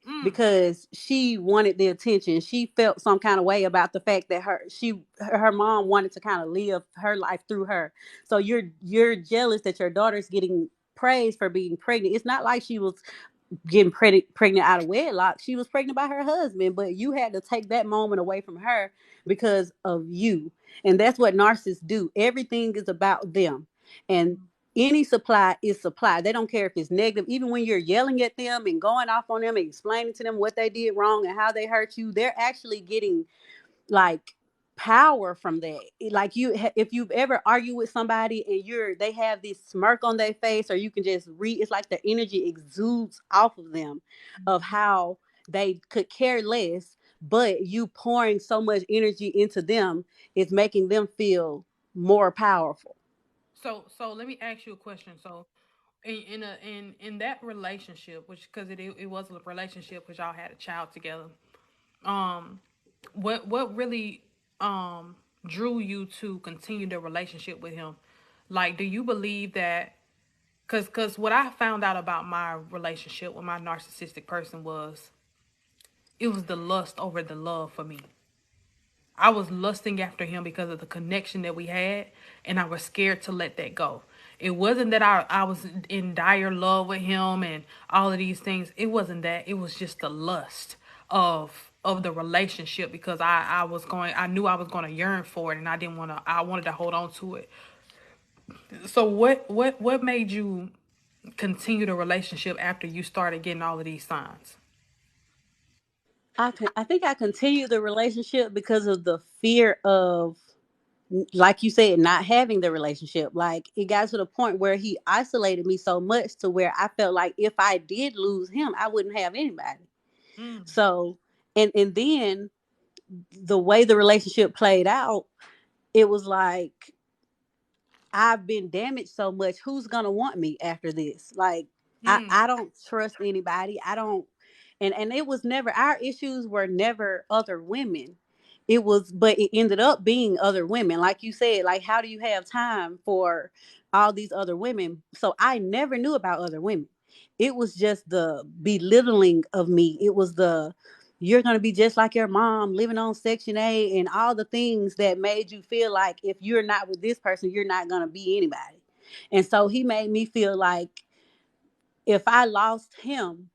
Mm. because she wanted the attention. She felt some kind of way about the fact that her mom wanted to kind of live her life through her. So you're jealous that your daughter's getting praised for being pregnant. It's not like she was getting pregnant out of wedlock. She was pregnant by her husband, but you had to take that moment away from her because of you. And that's what narcissists do. Everything is about them. And any supply is supply. They don't care if it's negative. Even when you're yelling at them and going off on them and explaining to them what they did wrong and how they hurt you, they're actually getting like power from that. Like, if you've ever argued with somebody and they have this smirk on their face, or you can just read, it's like the energy exudes off of them, of how they could care less, but you pouring so much energy into them is making them feel more powerful. So let me ask you a question. So in that relationship, which because it was a relationship because y'all had a child together. Um, what really drew you to continue the relationship with him? Like, do you believe that? Because what I found out about my relationship with my narcissistic person was it was the lust over the love for me. I was lusting after him because of the connection that we had, and I was scared to let that go. It wasn't that I was in dire love with him and all of these things. It wasn't that. It was just the lust of the relationship, because I knew I was going to yearn for it, and I wanted to hold on to it. So what made you continue the relationship after you started getting all of these signs? I think I continued the relationship because of the fear of, like you said, not having the relationship. Like, it got to the point where he isolated me so much to where I felt like if I did lose him, I wouldn't have anybody. Mm, So, and then the way the relationship played out, it was like, I've been damaged so much. Who's gonna want me after this? Like, mm, I don't trust anybody. I don't, and it was never, our issues were never other women. It was, but it ended up being other women. Like you said, like, how do you have time for all these other women? So I never knew about other women. It was just the belittling of me. It was the, you're going to be just like your mom, living on Section 8, and all the things that made you feel like if you're not with this person, you're not going to be anybody. And so he made me feel like if I lost him,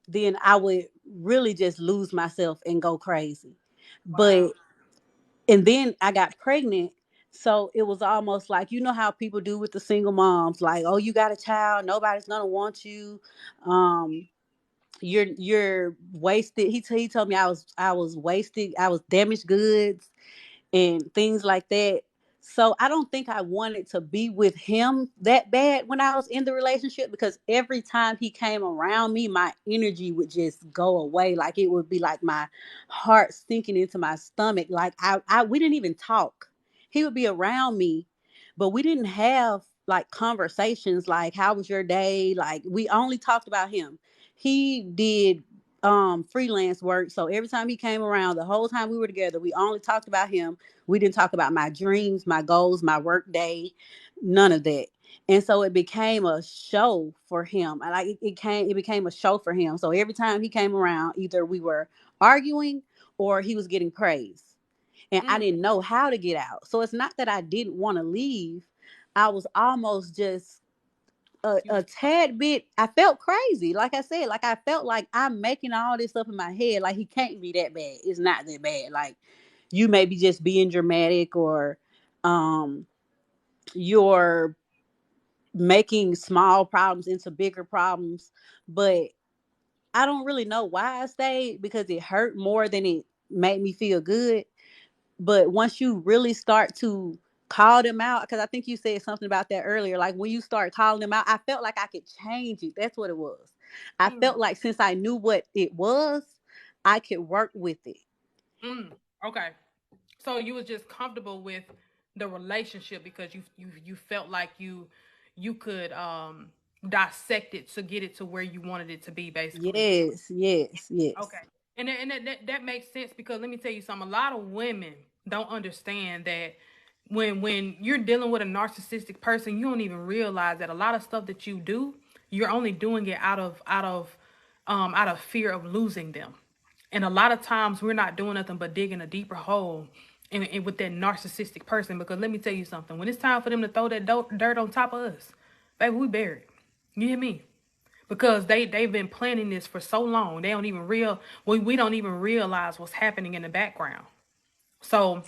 then I would really just lose myself and go crazy. wow. But, and then I got pregnant. So it was almost like, you know how people do with the single moms, like, oh, you got a child, nobody's going to want you. Um, you're wasted. He told me I was wasted. I was damaged goods and things like that. So I don't think I wanted to be with him that bad when I was in the relationship, because every time he came around me, my energy would just go away. Like it would be like my heart sinking into my stomach. Like I we didn't even talk. He would be around me, but we didn't have like conversations like how was your day? Like we only talked about him. He did freelance work. So every time he came around, the whole time we were together, we only talked about him. We didn't talk about my dreams, my goals, my work day, none of that. And so it became a show for him. I like it became a show for him. So every time he came around, either we were arguing or he was getting praise. And I Mm. didn't know how to get out. So it's not that I didn't want to leave. I was almost just You a was tad bit. I felt crazy. Like I said, like I felt like I'm making all this up in my head. Like he can't be that bad. It's not that bad. Like you may be just being dramatic, or um you're making small problems into bigger problems. But I don't really know why I stayed, because it hurt more than it made me feel good. But once you really start to call them out, because I think you said something about that earlier, like when you start calling them out, I felt like I could change it. That's what it was. I mm, felt like since I knew what it was, I could work with it. mm. Okay. So you was just comfortable with the relationship because you felt like you could dissect it to get it to where you wanted it to be, basically. Yes, yes, Okay. yes. And that makes sense because let me tell you something. A lot of women don't understand that when you're dealing with a narcissistic person, you don't even realize that a lot of stuff that you do, you're only doing it out of fear of losing them. And a lot of times we're not doing nothing but digging a deeper hole in with that narcissistic person. Because let me tell you something. When it's time for them to throw that dirt on top of us, baby, we buried. You hear me? Because they've been planning this for so long. They don't even we don't even realize what's happening in the background. So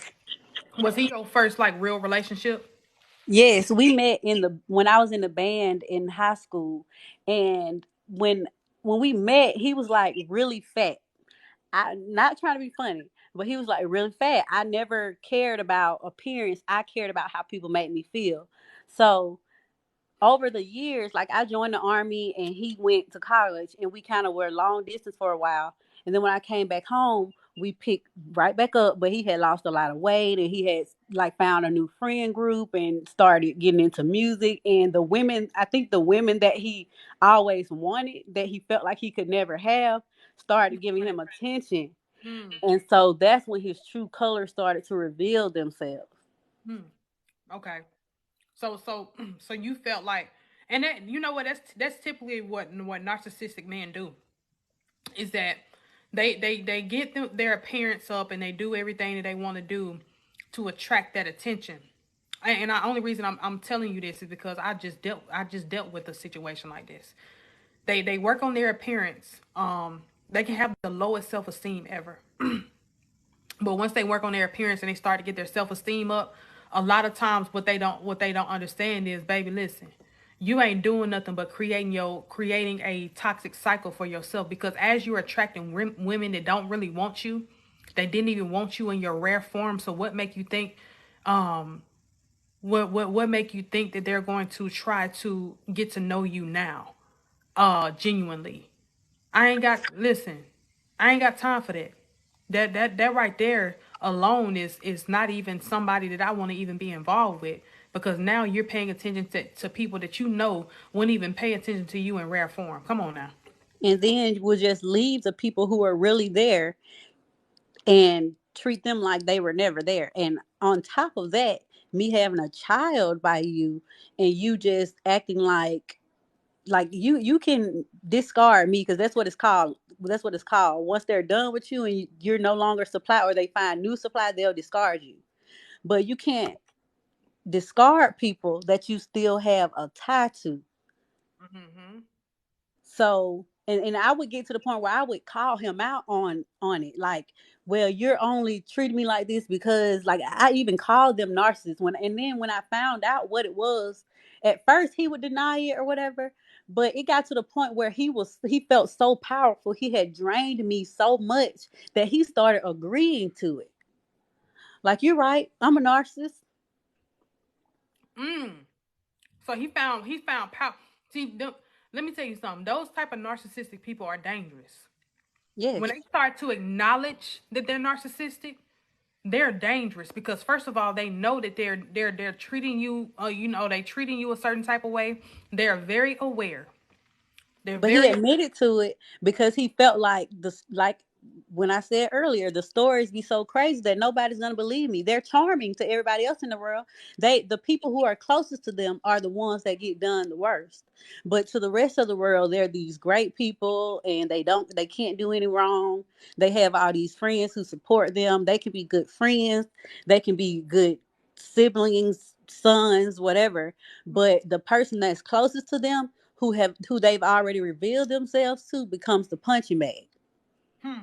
was he your first like real relationship? Yes, we met in the when I was in the band in high school, and when we met, he was like really fat. I not trying to be funny, but he was like really fat. I never cared about appearance. I cared about how people made me feel. So over the years, like I joined the army and he went to college, and we kind of were long distance for a while. And then when I came back home, we picked right back up, but he had lost a lot of weight, and he had like found a new friend group and started getting into music. And the women, I think the women that he always wanted, that he felt like he could never have, started giving him attention. Hmm. And so that's when his true colors started to reveal themselves. Hmm. Okay. So so you felt like, and that you know what that's typically what narcissistic men do is that they get their appearance up and they do everything that they want to do to attract that attention. And the only reason I'm telling you this is because I just dealt with a situation like this. They work on their appearance. They can have the lowest self esteem ever. But once they work on their appearance and they start to get their self esteem up, a lot of times what they don't understand is, baby, listen, you ain't doing nothing but creating a toxic cycle for yourself because as you're attracting women that don't really want you, they didn't even want you in your rare form. So what make you think um what make you think that they're going to try to get to know you now? Genuinely. Listen, I ain't got time for that. That right there alone is not even somebody that I want to even be involved with because now you're paying attention to people that you know wouldn't even pay attention to you in rare form. Come on now. And then we'll just leave the people who are really there and treat them like they were never there. And on top of that, me having a child by you, and you just acting like you can discard me, because that's what it's called. That's what it's called. Once they're done with you and you're no longer supply, or they find new supply, they'll discard you. But you can't discard people that you still have a tie to. Hmm. So and I would get to the point where I would call him out on it. Like, well, you're only treating me like this because, like, I even called them narcissists. When and then when I found out what it was, at first he would deny it or whatever. But it got to the point where he felt so powerful. He had drained me so much that he started agreeing to it. Like, you're right, I'm a narcissist. Mm. So he found power. See, let me tell you something. Those type of narcissistic people are dangerous. When Yes. they start to acknowledge that they're narcissistic, they're dangerous because first of all, they know that they're treating you, they treating you a certain type of way. They're very aware. They're But he very admitted to it because he felt like like when I said earlier, the stories be so crazy that nobody's gonna believe me. They're charming to everybody else in the world. The people who are closest to them are the ones that get done the worst. But to the rest of the world, they're these great people and they can't do any wrong. They have all these friends who support them. They can be good friends, they can be good siblings, sons, whatever. But the person that's closest to them who they've already revealed themselves to becomes the punching bag. hmm,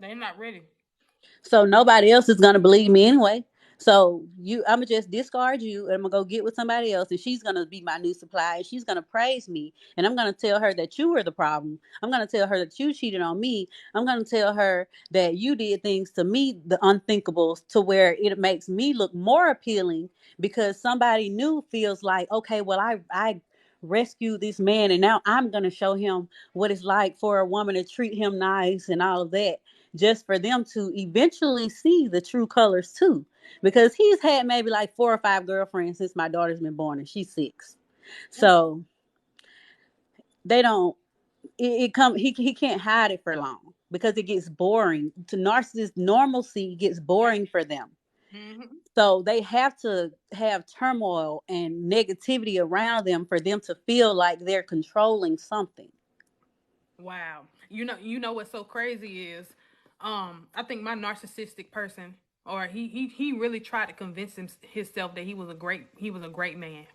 they're not ready. So nobody else is gonna believe me anyway. So I'ma just discard you, and I'm gonna go get with somebody else, and she's gonna be my new supply, and she's gonna praise me, and I'm gonna tell her that you were the problem. I'm gonna tell her that you cheated on me. I'm gonna tell her that you did things to me, the unthinkables, to where it makes me look more appealing because somebody new feels like, okay, well, I rescued this man, and now I'm gonna show him what it's like for a woman to treat him nice and all of that, just for them to eventually see the true colors too. Because he's had maybe like 4 or 5 girlfriends since my daughter's been born and she's 6. So they don't it come he can't hide it for long because it gets boring. To narcissists, normalcy gets Yeah. boring for them. Hmm. So they have to have turmoil and negativity around them for them to feel like they're controlling something. Wow. You know what's so crazy is, I think my narcissistic person, or he really tried to convince himself that he was a great man.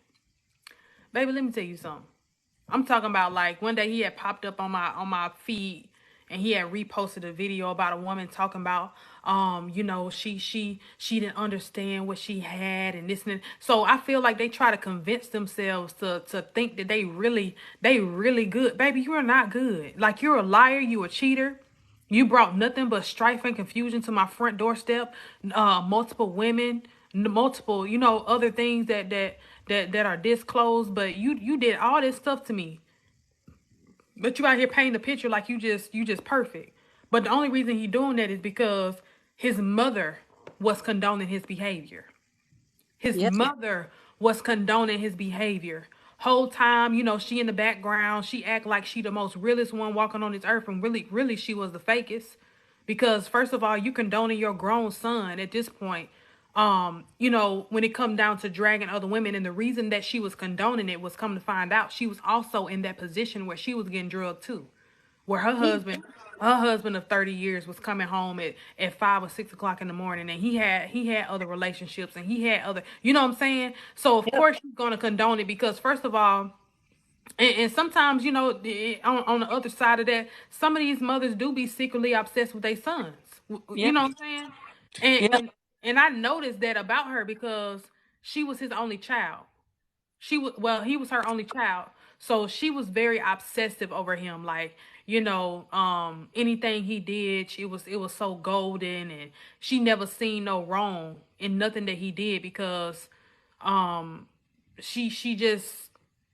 Baby, let me tell you something. I'm talking about like one day he had popped up on my feed and he had reposted a video about a woman talking about she didn't understand what she had and this and that. So I feel like they try to convince themselves to think that they really good. Baby, you're not good. Like you're a liar, you a cheater. You brought nothing but strife and confusion to my front doorstep. Multiple women, multiple, other things that are disclosed. But you did all this stuff to me. But you out here painting a picture like you just perfect. But the only reason he doing that is because his mother was condoning his behavior. His Yep. mother was condoning his behavior. Whole time, she in the background, she act like she the most realest one walking on this earth, and really she was the fakest. Because first of all, you condoning your grown son at this point. When it come down to dragging other women, and the reason that she was condoning it was come to find out she was also in that position where she was getting drugged too, where her husband of 30 years was coming home at 5 or 6 o'clock in the morning, and he had other relationships, and he had other, what I'm saying. So of Yep. course she's gonna condone it because first of all, and sometimes on the other side of that, some of these mothers do be secretly obsessed with their sons. You Yep. know what I'm saying? And Yep. and and I noticed that about her because she was his only child. He was her only child, so she was very obsessive over him. Like, anything he did, it was so golden, and she never seen no wrong in nothing that he did because um she just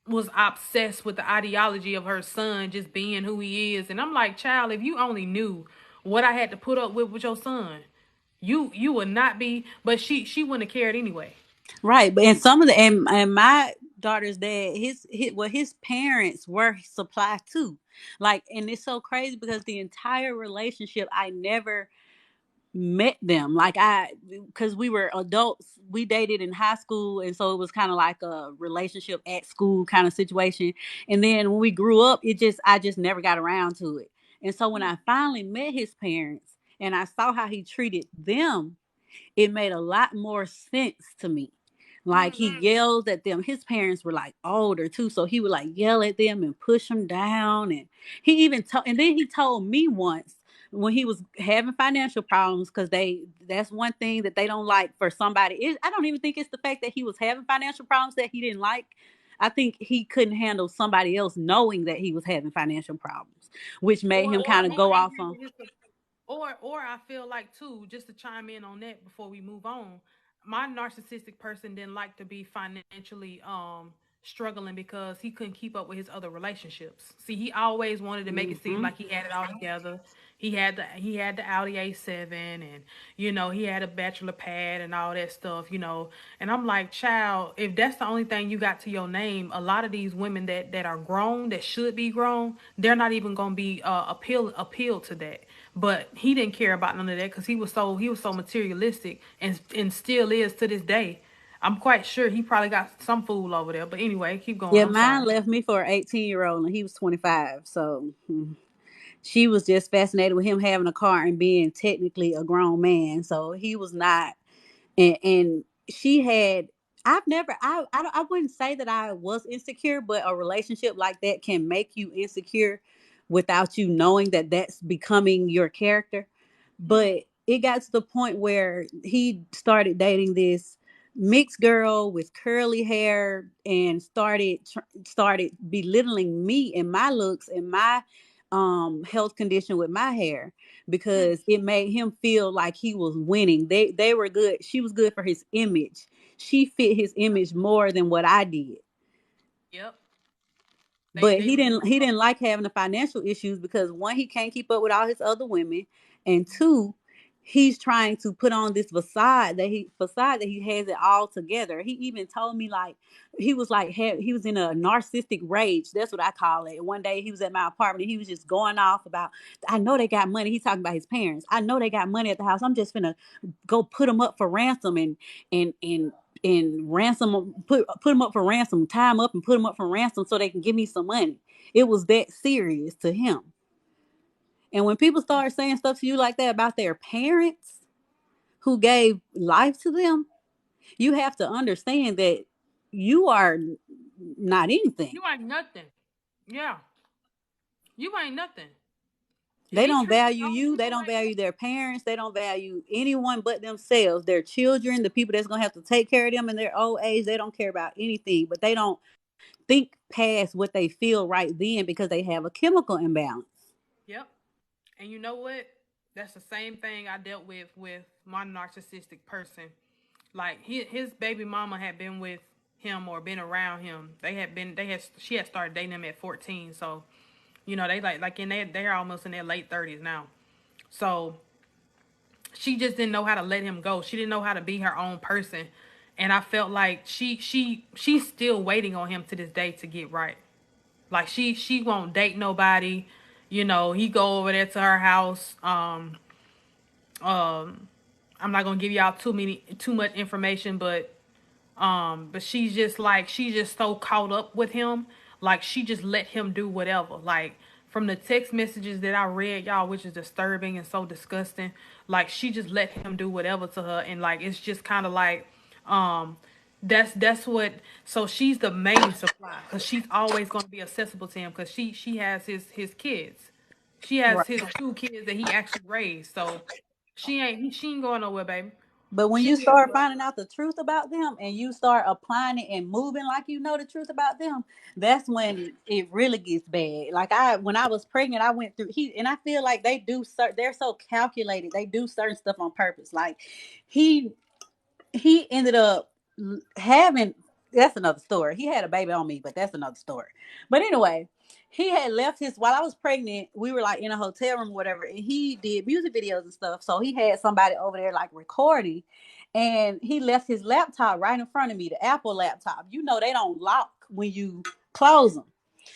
was obsessed with the ideology of her son just being who he is. And I'm like, child, if you only knew what I had to put up with your son, you would not be. But she wouldn't have cared anyway. Right, but and some of the and my daughter's dad, his parents were supply too. Like, and it's so crazy because the entire relationship, I never met them. Like, because we were adults, we dated in high school, and so it was kind of like a relationship at school kind of situation. And then when we grew up, I just never got around to it. And so when I finally met his parents and I saw how he treated them, it made a lot more sense to me. Like, he yelled at them. His parents were like older too, so he would like yell at them and push them down. And he even told, and then he told me once when he was having financial problems, because that's one thing that they don't like for somebody. I don't even think it's the fact that he was having financial problems that he didn't like. I think he couldn't handle somebody else knowing that he was having financial problems, which made him Or kind of being go off angry on. with his, or I feel like too, just to chime in on that before we move on, my narcissistic person didn't like to be financially struggling because he couldn't keep up with his other relationships. See, he always wanted to make it seem Hmm. like he had it all together. He had the Audi A7, and he had a bachelor pad and all that stuff, And I'm like, child, if that's the only thing you got to your name, a lot of these women that are grown, that should be grown, they're not even gonna be appealed to that. But he didn't care about none of that because he was so materialistic, and still is to this day. I'm quite sure he probably got some fool over there. But anyway, keep going. Yeah, I'm sorry. mine left me for an 18-year-old and he was 25. So she was just fascinated with him having a car and being technically a grown man. So he was not. And she had, I've never, I wouldn't say that I was insecure, but a relationship like that can make you insecure without you knowing that that's becoming your character. Mm, But it got to the point where he started dating this mixed girl with curly hair and started belittling me and my looks and my health condition with my hair, mm, because it made him feel like he was winning. They were good. She was good for his image. She fit his image more than what I did. yep. They But they he didn't like having the financial issues, because one, he can't keep up with all his other women, and two, he's trying to put on this facade that he has it all together. He even told me, like, he was like, he was in a narcissistic rage. That's what I call it. One day he was at my apartment and he was just going off about, I know they got money. He's talking about his parents. I know they got money at the house. I'm just gonna go put them up for ransom, and ransom 'em, put them up for ransom, tie them up and put them up for ransom so they can give me some money. It was that serious to him. And when people start saying stuff to you like that about their parents who gave life to them, you have to understand that you are not anything. You ain't nothing. Yeah, you ain't nothing. If They he don't treating his value own you. They people don't like that, value their parents. They don't value anyone but themselves, their children, the people that's going to have to take care of them in their old age. They don't care about anything, but they don't think past what they feel right then because they have a chemical imbalance. yep. And you know what? That's the same thing I dealt with my narcissistic person. Like his baby mama had been with him or been around him. She had started dating him at 14. So, they like in they're almost in their late 30s now. So she just didn't know how to let him go. She didn't know how to be her own person. And I felt like she's still waiting on him to this day to get right. Like she won't date nobody. He go over there to her house. Um I'm not gonna give y'all too much information, but she's just so caught up with him. Like she just let him do whatever. Like from the text messages that I read, y'all, which is disturbing and so disgusting. Like she just let him do whatever to her, and like it's just kind of like, um, that's what. So she's the main supply because she's always gonna be accessible to him because she has his kids. She has Right. his two kids that he actually raised. So she ain't going nowhere, baby. But when She you start finding out the truth about them and you start applying it and moving like you know the truth about them, that's when it really gets bad. Like when I was pregnant, I went through and I feel like they're so calculated. They do certain stuff on purpose. Like he he ended up having, that's another story. He had a baby on me, but that's another story. But anyway, he had left his, while I was pregnant, we were like in a hotel room or whatever, and he did music videos and stuff. So he had somebody over there like recording, and he left his laptop right in front of me, the Apple laptop. They don't lock when you close them.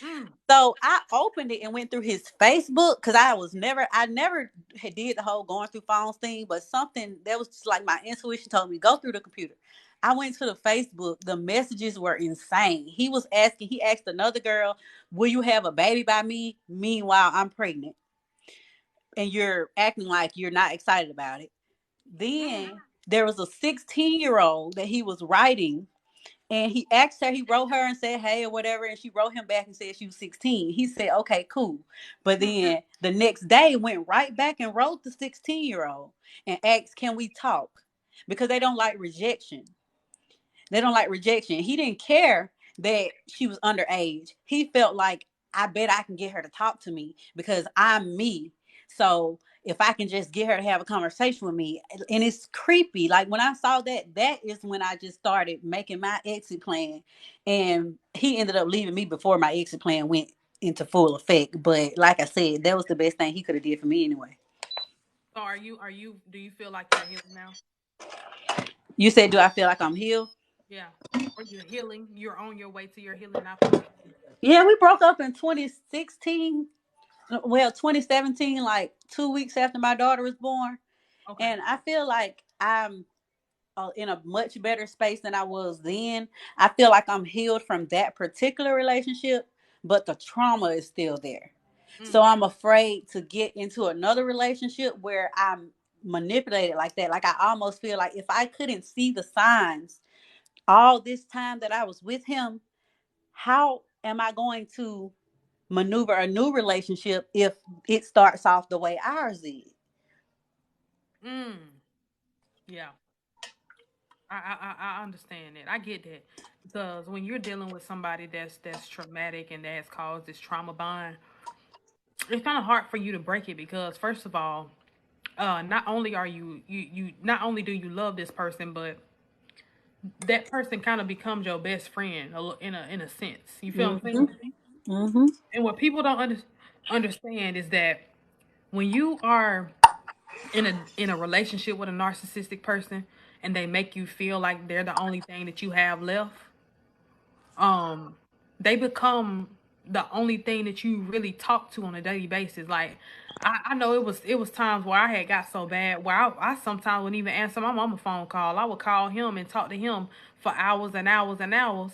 mm, So I opened it and went through his Facebook, because I never did the whole going through phones thing, but something that was just like my intuition told me, go through the computer. I went to the Facebook. The messages were insane. He asked another girl, will you have a baby by me? Meanwhile, I'm pregnant and you're acting like you're not excited about it. mm, Then there was a 16-year-old that he was writing, And he asked her, he wrote her and said, hey, or whatever. And she wrote him back and said she was 16. He said, okay, cool. But then the next day went right back and wrote the 16-year-old and asked, can we talk? Because they don't like rejection. They don't like rejection. He didn't care that she was underage. He felt like, I bet I can get her to talk to me because I'm me. So if I can just get her to have a conversation with me, and it's creepy. Like when I saw that, that is when I just started making my exit plan. And he ended up leaving me before my exit plan went into full effect. But like I said, that was the best thing he could have did for me anyway. So do you feel like you're healed now? You said, do I feel like I'm healed? Yeah. Or you're healing. You're on your way to your healing now from that. Yeah, we broke up in 2016. Well, 2017, like 2 weeks after my daughter was born. Okay. And I feel like I'm in a much better space than I was then. I feel like I'm healed from that particular relationship, but the trauma is still there. So Mm. I'm afraid to get into another relationship where I'm manipulated like that. Like I almost feel like if I couldn't see the signs all this time that I was with him, how am I going to maneuver a new relationship if it starts off the way ours did? Mm. Yeah. I understand that. I get that. Because when you're dealing with somebody that's traumatic and that has caused this trauma bond, it's kind of hard for you to break it because first of all, not only are you not only do you love this person, but that person kind of becomes your best friend in a sense. You feel what I'm Mm-hmm. saying? Mm-hmm. And what people don't understand is that when you are in a relationship with a narcissistic person and they make you feel like they're the only thing that you have left, um they become the only thing that you really talk to on a daily basis. Like I know it was times where I had got so bad where I sometimes wouldn't even answer my mama phone call. I would call him and talk to him for hours and hours and hours.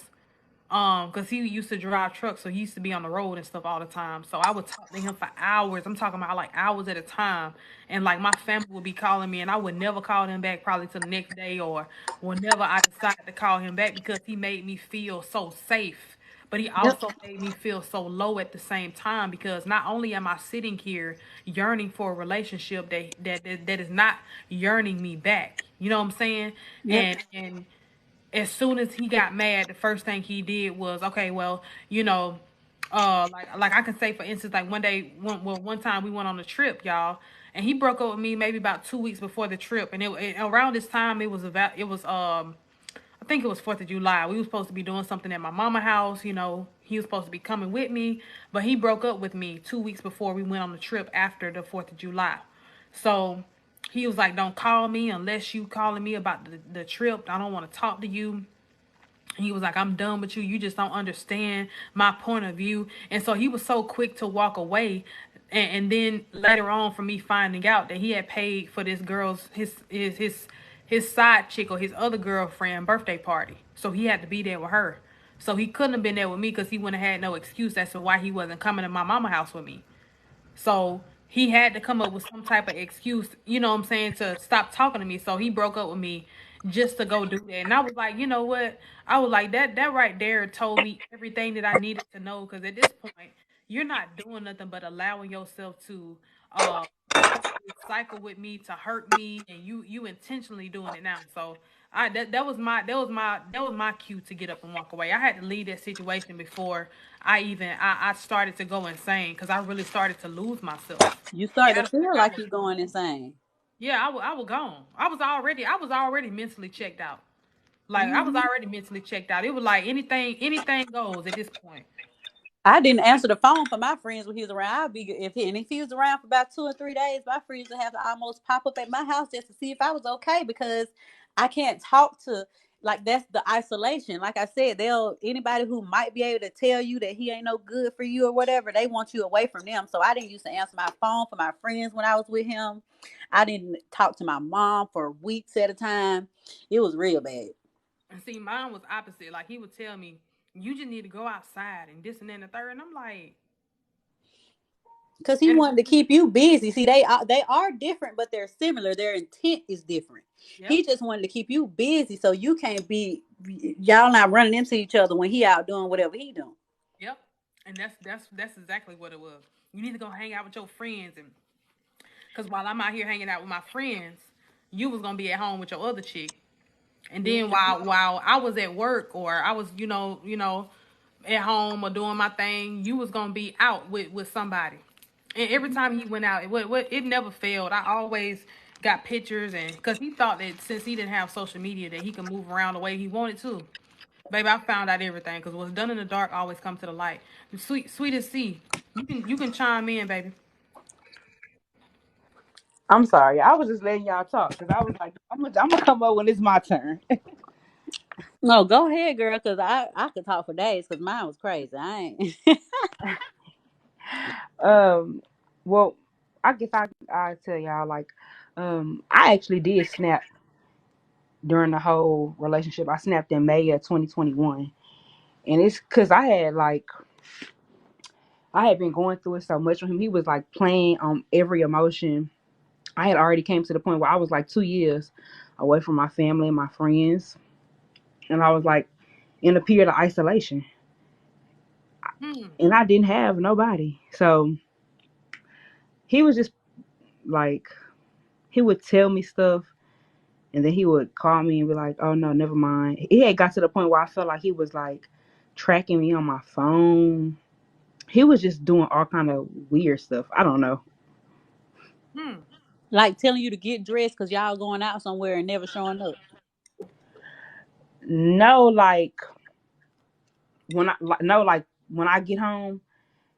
Cause he used to drive trucks, so he used to be on the road and stuff all the time. So I would talk to him for hours. I'm talking about like hours at a time. And like my family would be calling me, and I would never call him back probably till the next day or whenever I decided to call him back because he made me feel so safe. But he Yep. also made me feel so low at the same time because not only am I sitting here yearning for a relationship that is not yearning me back. You know what I'm saying? Yep. And as soon as he got mad, the first thing he did was, okay, well, like I can say for instance, like one time we went on a trip, y'all, and he broke up with me maybe about 2 weeks before the trip, and around this time I think it was 4th of July. We were supposed to be doing something at my mama house. He was supposed to be coming with me, but he broke up with me 2 weeks before we went on the trip after the 4th of July. So he was like, "Don't call me unless you calling me about the trip. I don't want to talk to you." He was like, "I'm done with you. You just don't understand my point of view." And so he was so quick to walk away. And then later on, for me finding out that he had paid for this girl's his side chick or his other girlfriend birthday party, so he had to be there with her. So he couldn't have been there with me because he wouldn't have had no excuse as to why he wasn't coming to my mama house with me. So he had to come up with some type of excuse, you know what I'm saying, to stop talking to me. So he broke up with me just to go do that. And I was like, you know what? I was like, that right there told me everything that I needed to know. Because at this point, you're not doing nothing but allowing yourself to uh go through this cycle with me to hurt me, and you intentionally doing it now. So that was my cue to get up and walk away. I had to leave that situation before I started to go insane because I really started to lose myself. You Yeah, start to feel like you're going insane. I was gone. I was already mentally checked out. Like I was Hmm. already mentally checked out. It was like anything goes at this point. I didn't answer the phone for my friends when he was around. I'd be if he was around for about 2 or 3 days, my friends would have to almost pop up at my house just to see if I was okay because I can't talk to, like, that's the isolation. Like I said, they'll anybody who might be able to tell you that he ain't no good for you or whatever, they want you away from them. So I didn't used to answer my phone for my friends when I was with him. I didn't talk to my mom for weeks at a time. It was real bad. And see, mine was opposite. Like he would tell me, "You just need to go outside and this and then the third." And I'm like, Because he and wanted to keep you busy. See, they are different, but they're similar. Their intent is different. yep. He just wanted to keep you busy so you can't be y'all not running into each other when he out doing whatever he doing. Yep. And that's exactly what it was. You need to go hang out with your friends, and because while I'm out here hanging out with my friends, you was gonna be at home with your other chick. And then while I was at work, or I was, at home or doing my thing, you was gonna be out with somebody. And every time he went out, it never failed. I always got pictures, and because he thought that since he didn't have social media, that he could move around the way he wanted to. Baby, I found out everything, because what's done in the dark always comes to the light. Sweet as C. You can chime in, baby. I'm sorry. I was just letting y'all talk because I was like, I'm gonna come up when it's my turn. No, go ahead, girl, because I could talk for days because mine was crazy. I ain't. um, well, I guess I tell y'all like, I actually did snap during the whole relationship. I snapped in May of 2021, and it's because I had been going through it so much with him. He was like playing on every emotion. I had already came to the point where I was like 2 years away from my family and my friends, and I was like in a period of isolation, Hmm. and I didn't have nobody. So he was just like, he would tell me stuff, and then he would call me and be like, "Oh no, never mind." It had got to the point where I felt like he was like tracking me on my phone. He was just doing all kind of weird stuff. I don't know. Hmm. Like telling you to get dressed because y'all going out somewhere and never showing up. No, like when I get home,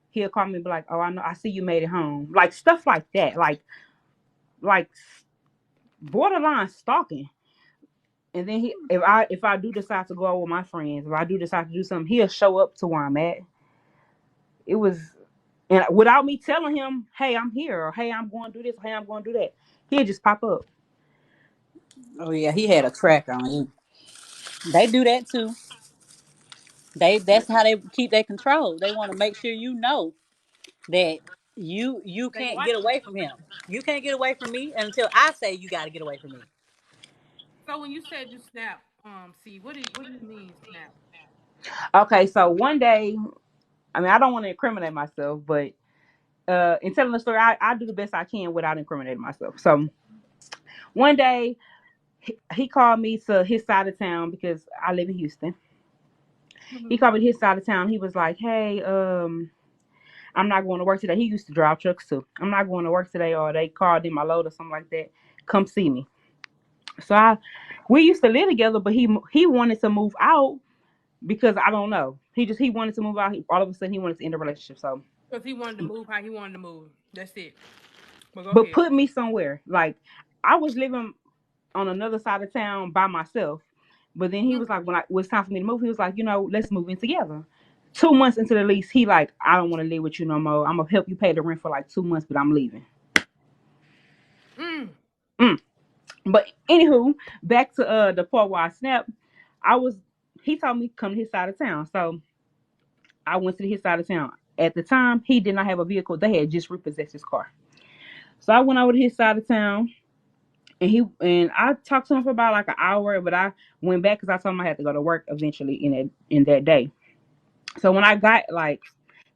he'll call me and be like, "Oh, I know, I see you made it home." Like stuff like that, like borderline stalking. And then if I do decide to go out with my friends, if I do decide to do something, he'll show up to where I'm at. It was, and without me telling him, "Hey, I'm here," or "Hey, I'm going to do this," or "Hey, I'm going to do that," he'll just pop up. Oh yeah, he had a tracker on you. They do that too. That's how they keep their control. They want to make sure you know that you They can't get watching. away from him. You can't get away from me until I say you got to get away from me. So when you said you snap, C, what do you mean snap? Okay, so one day, I mean, I don't want to incriminate myself, but in telling the story, I do the best I can without incriminating myself. So one day, he called me to his side of town because I live in Houston. He Hmm. called me to his side of town. He was like, "Hey, I'm not going to work today." He used to drive trucks too. "I'm not going to work today," or they called in my load or something like that. "Come see me." So we used to live together, but he wanted to move out because I don't know. He wanted to move out. All of a sudden, he wanted to end the relationship. So, Because he wanted to move how he wanted to move. That's it. But go but ahead. put me somewhere. Like I was living on another side of town by myself. But then he was like, when it was time for me to move, he was like, let's move in together. 2 months into the lease, he like, "I don't want to live with you no more. I'm gonna help you pay the rent for like 2 months, but I'm leaving." Mm. Mm. But anywho, back to the part where I snapped. I was He told me to come to his side of town, so I went to his side of town. At the time, he did not have a vehicle. They had just repossessed his car. So I went over to his side of town, and I talked to him for about like an hour, but I went back because I told him I had to go to work eventually in that day. So when I got like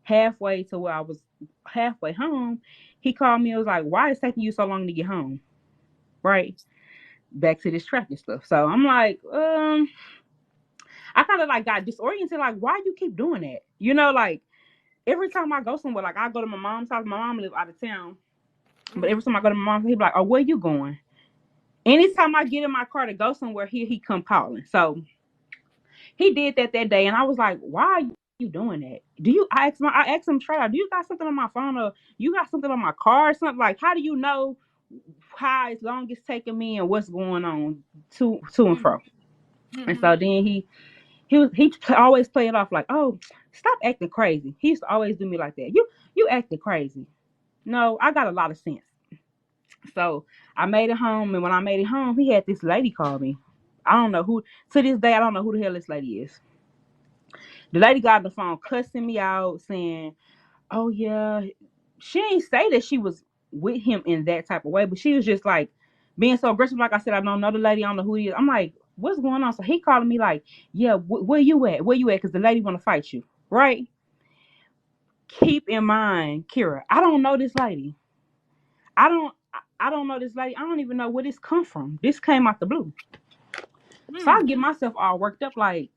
halfway to where I was halfway home, he called me and was like, "Why is it taking you so long to get home?" Right? Back to this traffic stuff. So I'm like, I kind of like got disoriented. Like, why you keep doing that? Like every time I go somewhere, like I go to my mom's house. My mom live out of town, but every time I go to my mom's, he be like, "Oh, where you going?" Anytime I get in my car to go somewhere, he come calling. So he did that day, and I was like, "Why are you doing that? Do you?" I asked him straight out, "Do you got something on my phone, or you got something on my car, or something? Like, how do you know how as long it's taking me and what's going on to and fro?" And so Mm-hmm. then he always play it off like, "Oh, stop acting crazy." He used to always do me like that. You acting crazy. No, I got a lot of sense. So I made it home, and when I made it home, he had this lady call me. I don't know who. To this day, I don't know who the hell this lady is. The lady got on the phone cussing me out, saying, "Oh yeah," she ain't say that she was with him in that type of way, but she was just like being so aggressive. Like I said, I don't know the lady. I don't know who he is. I'm like, what's going on? So he calling me like, yeah, where you at? Where you at? Because the lady want to fight you, right? Keep in mind, Kira, I don't know this lady. I don't know this lady. I don't even know where this come from. This came out the blue. So I Hmm. get myself all worked up like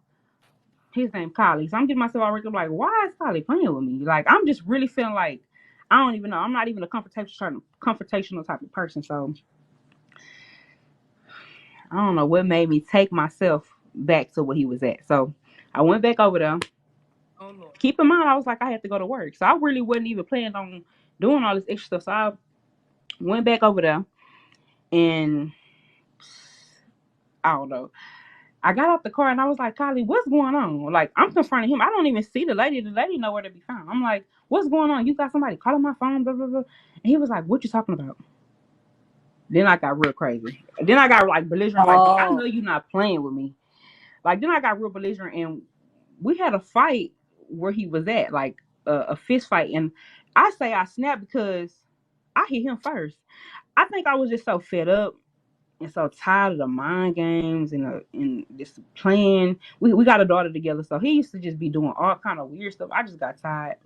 his name Kylie. So I'm getting myself all worked up like, why is Kylie playing with me? Like I'm just really feeling like I don't even know. I'm not even a confrontational type of person. So I don't know what made me take myself back to where he was at. So I went back over there. Oh Lord. Keep in mind, I was like, I had to go to work. So I really wasn't even planning on doing all this extra stuff. So I went back over there and I don't know. I got out the car and I was like, Kylie, what's going on? Like, I'm confronting him. I don't even see the lady. The lady nowhere to be found. I'm like, what's going on? You got somebody calling my phone, blah, blah, blah. And he was like, what you talking about? Then I got real crazy. Then I got like belligerent, like, I Oh, know you're not playing with me. Like, then I got real belligerent and we had a fight where he was at, like a fist fight. And I say I snapped because I hit him first. I think I was just so fed up and so tired of the mind games and this playing. We got a daughter together, so he used to just be doing all kind of weird stuff. I just got tired.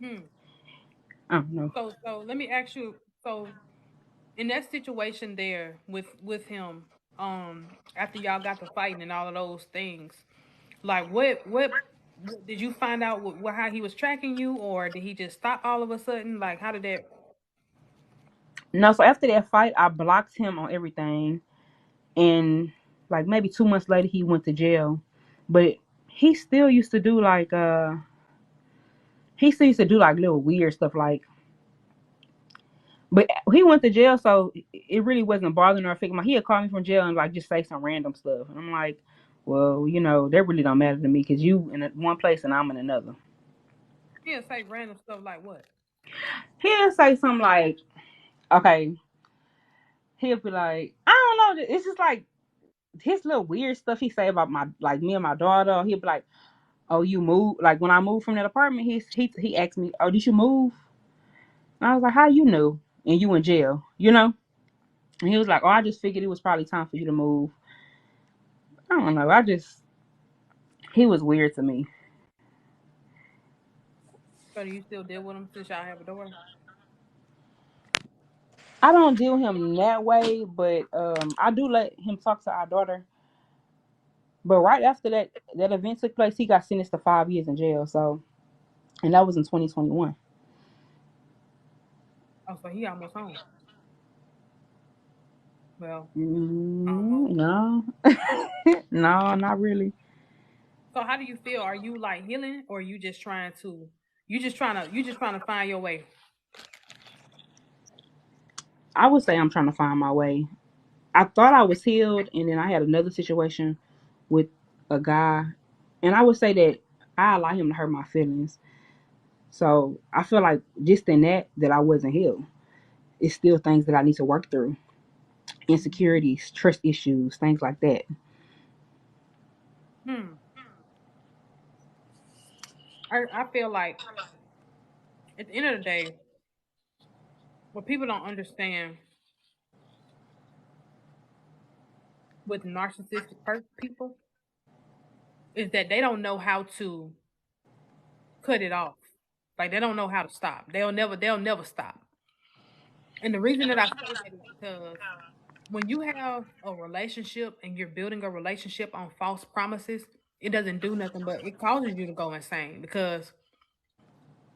Hmm. I don't know. So let me ask you. So in that situation there with him, after y'all got to fighting and all of those things, like what did you find out how he was tracking you, or did he just stop all of a sudden? Like how did that? No, so after that fight, I blocked him on everything, and like maybe 2 months later, he went to jail. But he still used to do like he still used to do like little weird stuff like. But he went to jail, so it really wasn't bothering or affecting my. He'd call me from jail and like just say some random stuff, and I'm like, well, that really don't matter to me because you in one place and I'm in another. He'll say random stuff like what? He'll say something like, okay, he'll be like, I don't know, it's just like his little weird stuff he say about my like me and my daughter. He'll be like, oh, you moved like when I moved from that apartment. He asked me, oh, did you move? And I was like, how you knew? And you in jail, And he was like, oh, I just figured it was probably time for you to move. I don't know. He was weird to me. So do you still deal with him since y'all have a daughter? I don't deal with him that way, but I do let him talk to our daughter. But right after that event took place, he got sentenced to 5 years in jail. So, and that was in 2021. Oh, so he almost home. Well, almost. No, no, not really. So how do you feel? Are you like healing, or are you just trying to? You just trying to find your way. I would say I'm trying to find my way. I thought I was healed, and then I had another situation with a guy, and I would say that I allow him to hurt my feelings. So I feel like just in that I wasn't healed. It's still things that I need to work through. Insecurities, trust issues, things like that. Hmm. I feel like at the end of the day, what people don't understand with narcissistic people is that they don't know how to cut it off. Like they don't know how to stop. They'll never stop. And the reason that I say that is because when you have a relationship and you're building a relationship on false promises, it doesn't do nothing but it causes you to go insane because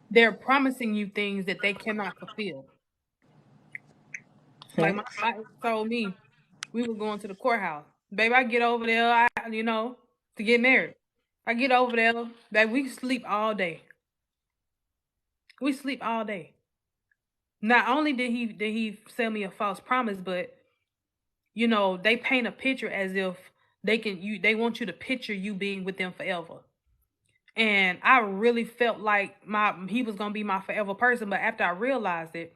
they're promising you things that they cannot fulfill. Like Facts. my ex told me we were going to the courthouse. Baby, I get over there, to get married. I get over there, baby, we sleep all day. We sleep all day. Not only did he sell me a false promise, but they paint a picture as if they want you to picture you being with them forever. And I really felt like my he was gonna be my forever person, but after I realized it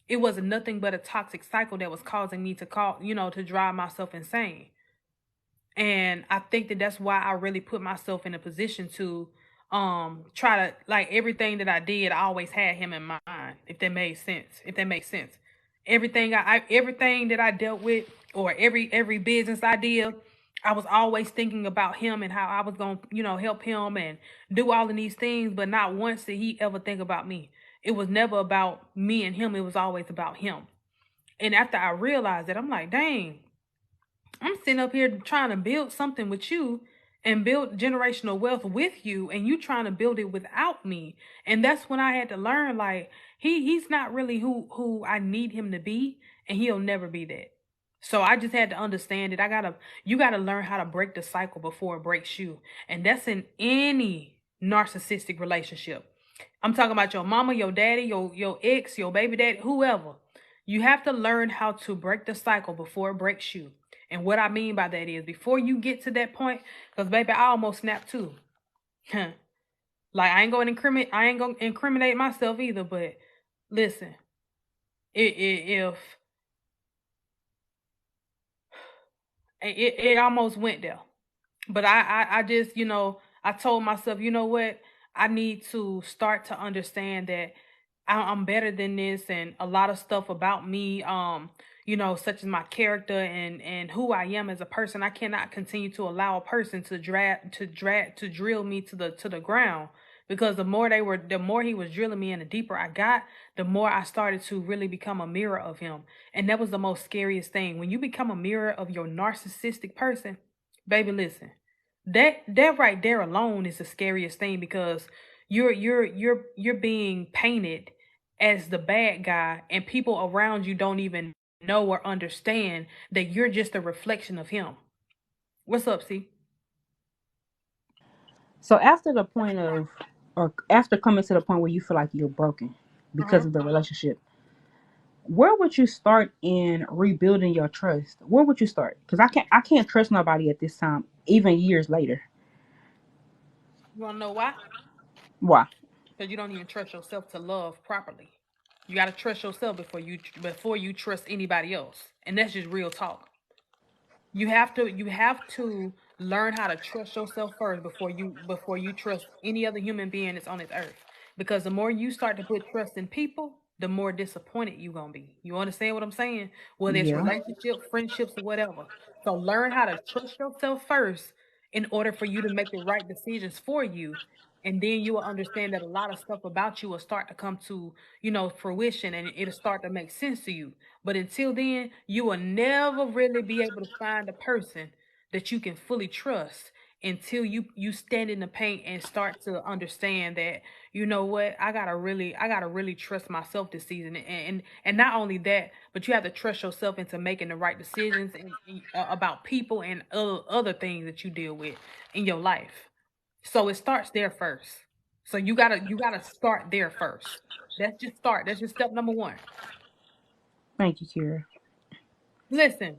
wasn't nothing but a toxic cycle that was causing me to drive myself insane. And I think that that's why I really put myself in a position to try to, like, everything that I did, I always had him in mind, if that made sense. If that makes sense. Everything that I dealt with, or every business I did, I was always thinking about him and how I was going to, help him and do all of these things, but not once did he ever think about me. It was never about me and him. It was always about him. And after I realized that, I'm like, dang, I'm sitting up here trying to build something with you and build generational wealth with you, and you trying to build it without me. And that's when I had to learn, like, he's not really who I need him to be, and he'll never be that. So I just had to understand it. You gotta learn how to break the cycle before it breaks you. And that's in any narcissistic relationship. I'm talking about your mama, your daddy, your ex, your baby daddy, whoever. You have to learn how to break the cycle before it breaks you. And what I mean by that is before you get to that point, because baby, I almost snapped too. Like I ain't gonna incriminate myself either, but listen, if it almost went there. But I just, I told myself, you know what? I need to start to understand that I'm better than this, and a lot of stuff about me, such as my character and who I am as a person. I cannot continue to allow a person to drill me to the ground, because the more he was drilling me and the deeper I got, the more I started to really become a mirror of him. And that was the most scariest thing. When you become a mirror of your narcissistic person, baby, listen. That right there alone is the scariest thing, because you're being painted as the bad guy, and people around you don't even know or understand that you're just a reflection of him. What's up, C? So after the point of, or after coming to the point where you feel like you're broken because Uh-huh. of the relationship, where would you start in rebuilding your trust? Where would you start? Because I can't trust nobody at this time, even years later. You wanna know why? Why? Because you don't even trust yourself to love properly. You gotta trust yourself before you trust anybody else, and that's just real talk. You have to learn how to trust yourself first before you trust any other human being that's on this earth. Because the more you start to put trust in people, the more disappointed you're gonna be. You understand what I'm saying? Whether it's Yeah. relationships, friendships, or whatever. So learn how to trust yourself first in order for you to make the right decisions for you. And then you will understand that a lot of stuff about you will start to come to, fruition, and it'll start to make sense to you. But until then, you will never really be able to find a person that you can fully trust until you stand in the paint and start to understand that, you know what, I gotta really trust myself this season. And not only that, but you have to trust yourself into making the right decisions about people and other things that you deal with in your life. So it starts there first. So you gotta start there first. That's just step number one. Thank you, Kira. Listen,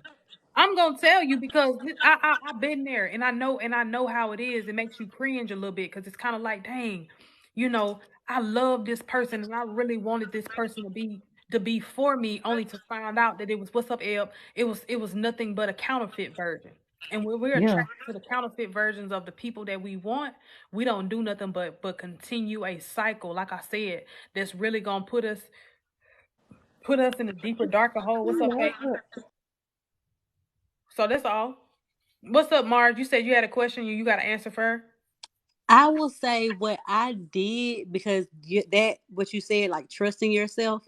I'm gonna tell you, because I've been there, and I know how it is. It makes you cringe a little bit, because it's kind of like, dang, you know, I love this person and I really wanted this person to be for me, only to find out that it was, what's up, Eb? It was nothing but a counterfeit version. And when we're Yeah. attracted to the counterfeit versions of the people that we want, we don't do nothing but continue a cycle, like I said, that's really gonna put us in a deeper, darker hole. What's up, Kate? So that's all. What's up, Marge? You said you had a question. You got to answer for her. I will say what I did, because that what you said, like trusting yourself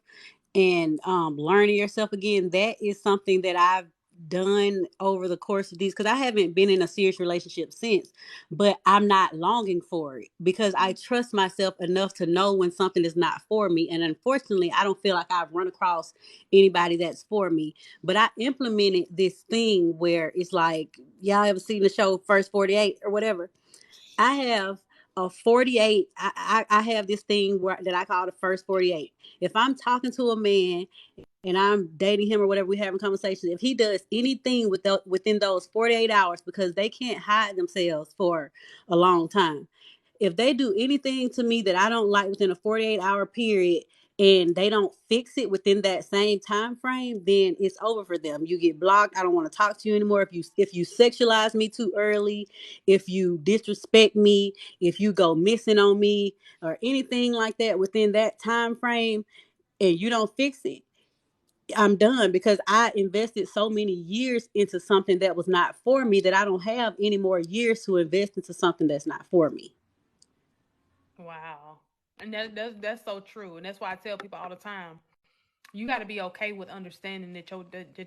and learning yourself again, that is something that I've done over the course of these, because I haven't been in a serious relationship since, but I'm not longing for it because I trust myself enough to know when something is not for me. And unfortunately, I don't feel like I've run across anybody that's for me. But I implemented this thing where it's like, y'all ever seen the show First 48 or whatever? I have a 48. I have this thing that I call the first 48. If I'm talking to a man and I'm dating him or whatever, we having conversations, if he does anything within those 48 hours, because they can't hide themselves for a long time, if they do anything to me that I don't like within a 48-hour period, and they don't fix it within that same time frame, then it's over for them. You get blocked. I don't want to talk to you anymore. If you sexualize me too early, if you disrespect me, if you go missing on me or anything like that within that time frame, and you don't fix it, I'm done because I invested so many years into something that was not for me that I don't have any more years to invest into something that's not for me. Wow. And that's so true. And that's why I tell people all the time, you got to be okay with understanding that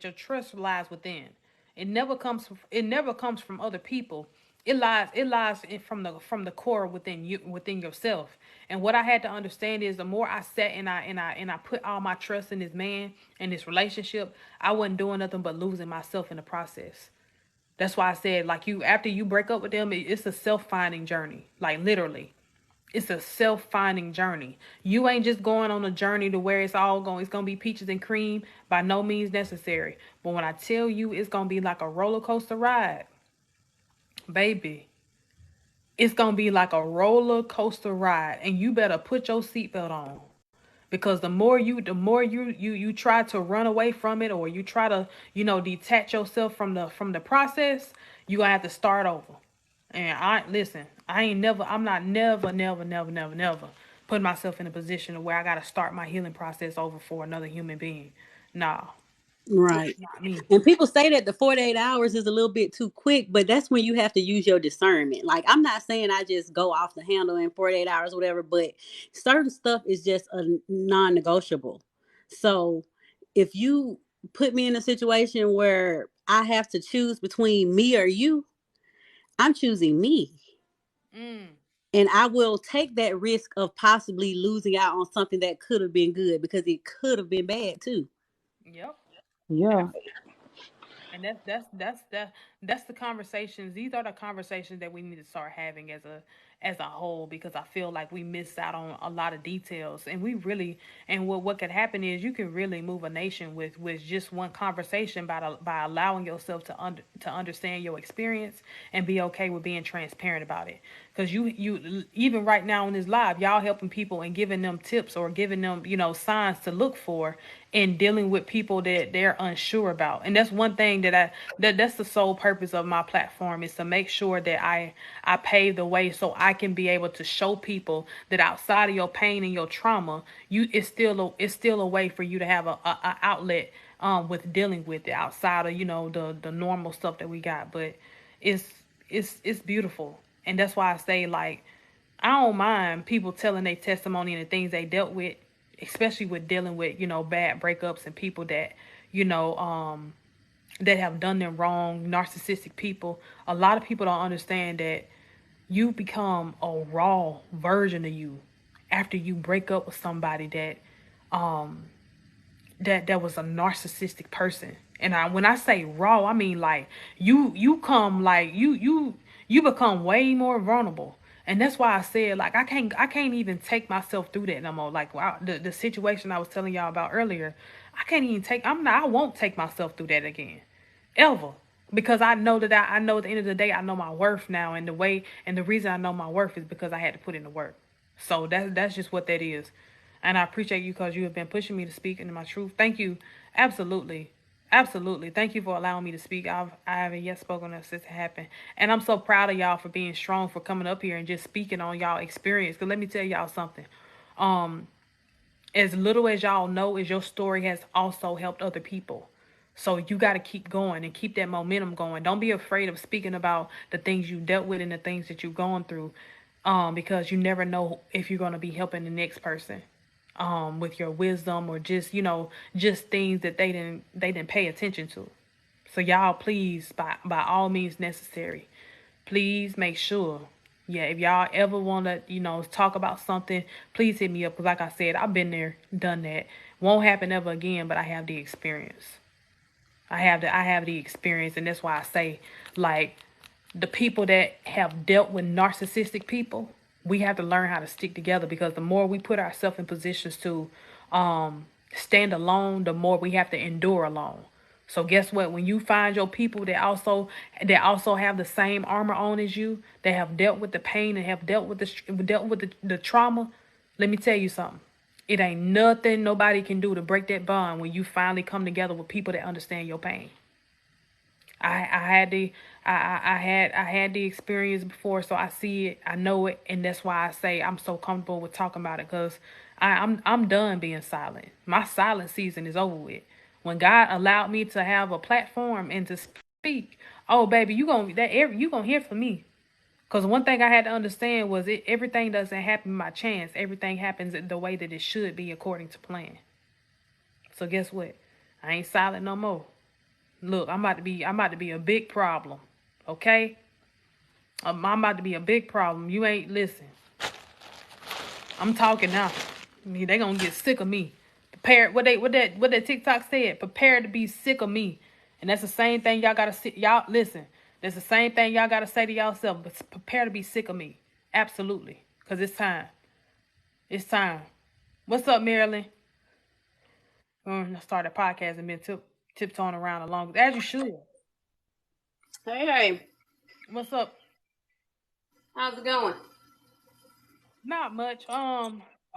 your trust lies within. It never comes from other people. From the core within you, within yourself. And what I had to understand is the more I sat and I put all my trust in this man and this relationship, I wasn't doing nothing but losing myself in the process. That's why I said, like, you, after you break up with them, it's a self-finding journey, like literally. It's a self-finding journey. You ain't just going on a journey to where it's gonna be peaches and cream. By no means necessary. But when I tell you it's gonna be like a roller coaster ride, baby, it's gonna be like a roller coaster ride, and you better put your seatbelt on. Because the more you try to run away from it, or you try to, detach yourself from the process, you gonna have to start over. And I listen, I'm not never putting myself in a position where I gotta start my healing process over for another human being. Nah, Right. not me. And people say that the 48 hours is a little bit too quick, but that's when you have to use your discernment. Like, I'm not saying I just go off the handle in 48 hours, whatever, but certain stuff is just a non negotiable. So if you put me in a situation where I have to choose between me or you, I'm choosing me. Mm, And I will take that risk of possibly losing out on something that could have been good because it could have been bad too. yep. Yeah. And that's the conversations. These are the conversations that we need to start having as a whole, because I feel like we miss out on a lot of details, and we really, and what could happen is you can really move a nation with just one conversation by allowing yourself to understand your experience and be okay with being transparent about it. Because you even right now in this live, y'all helping people and giving them tips or giving them, signs to look for in dealing with people that they're unsure about. And that's one thing that's the sole purpose of my platform, is to make sure that I pave the way so I can be able to show people that outside of your pain and your trauma, it's still a way for you to have a outlet with dealing with it outside of, the normal stuff that we got. But it's it's beautiful. And that's why I say, like, I don't mind people telling their testimony and the things they dealt with, especially with dealing with, bad breakups and people that, you know, um, that have done them wrong, narcissistic people. A lot of people don't understand that you become a raw version of you after you break up with somebody that was a narcissistic person. And when I say raw, I mean like you come like you become way more vulnerable. And that's why I said, like, I can't even take myself through that no more. Like, wow, the situation I was telling y'all about earlier, I won't take myself through that again, ever. Because I know that I know at the end of the day I know my worth now, and the reason I know my worth is because I had to put in the work. So that's just what that is. And I appreciate you because you have been pushing me to speak into my truth. Thank you. Absolutely. Absolutely. Thank you for allowing me to speak. I haven't yet spoken up since it happened. And I'm so proud of y'all for being strong, for coming up here and just speaking on y'all experience. Because let me tell y'all something. Um, as little as y'all know, is your story has also helped other people. So you got to keep going and keep that momentum going. Don't be afraid of speaking about the things you dealt with and the things that you've gone through, because you never know if you're going to be helping the next person, with your wisdom, or just, just things that they didn't pay attention to. So y'all, please, by all means necessary, please make sure. Yeah, if y'all ever want to, talk about something, please hit me up. Because like I said, I've been there, done that. Won't happen ever again, but I have the experience. I have the experience, and that's why I say, like, the people that have dealt with narcissistic people, we have to learn how to stick together, because the more we put ourselves in positions to stand alone, the more we have to endure alone. So guess what? When you find your people that also have the same armor on as you, that have dealt with the pain and have dealt with the trauma, let me tell you something. It ain't nothing nobody can do to break that bond when you finally come together with people that understand your pain. I had the I had the experience before, so I see it, I know it, and that's why I say I'm so comfortable with talking about it, because I'm done being silent. My silent season is over with. When God allowed me to have a platform and to speak, oh baby, you gonna hear from me. Cause one thing I had to understand was everything doesn't happen by chance. Everything happens the way that it should be according to plan. So guess what? I ain't silent no more. Look, I'm about to be a big problem. Okay? I'm about to be a big problem. You ain't listen. I'm talking now. I mean, they gonna get sick of me. Prepare what that TikTok said. Prepare to be sick of me. And that's the same thing y'all gotta see. Y'all listen. That's the same thing y'all gotta say to y'allself. But prepare to be sick of me. Absolutely. Cause it's time. It's time. What's up, Marilyn? I started a podcast and been tiptoeing around along as you should. Hey, hey, What's up? how's it going? Not much.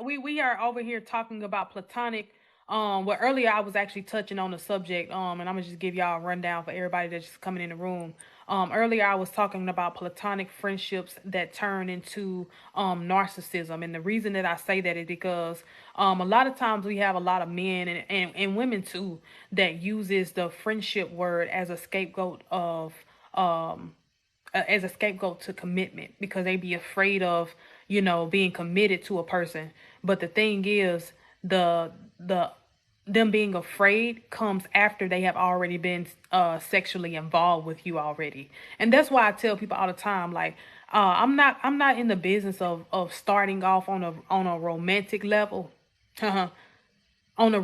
We are over here talking about platonic. Well, earlier I was actually touching on the subject. And I'm gonna just give y'all a rundown for everybody that's just coming in the room. Earlier I was talking about platonic friendships that turn into narcissism, and the reason that I say that is because a lot of times we have a lot of men and women too that uses the friendship word as a scapegoat of um as a scapegoat to commitment because they be afraid of being committed to a person. But the thing is, the them being afraid comes after they have already been sexually involved with you already. And that's why I tell people all the time, like, I'm not in the business of starting off on a romantic level. On a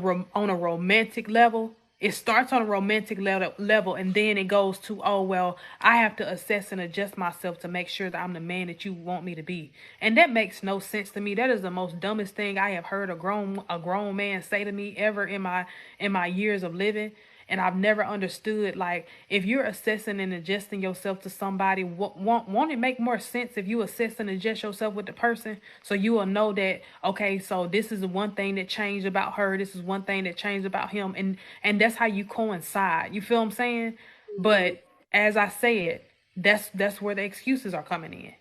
romantic level. It starts on a romantic level, and then it goes to, oh well, I have to assess and adjust myself to make sure that I'm the man that you want me to be. And that makes no sense to me. That is the most dumbest thing I have heard a grown man say to me ever in my years of living. And I've never understood, like, if you're assessing and adjusting yourself to somebody, won't it make more sense if you assess and adjust yourself with the person, so you will know that, okay, so this is the one thing that changed about her, this is one thing that changed about him, and that's how you coincide. You feel what I'm saying? Hmm. But as I said, that's where the excuses are coming in.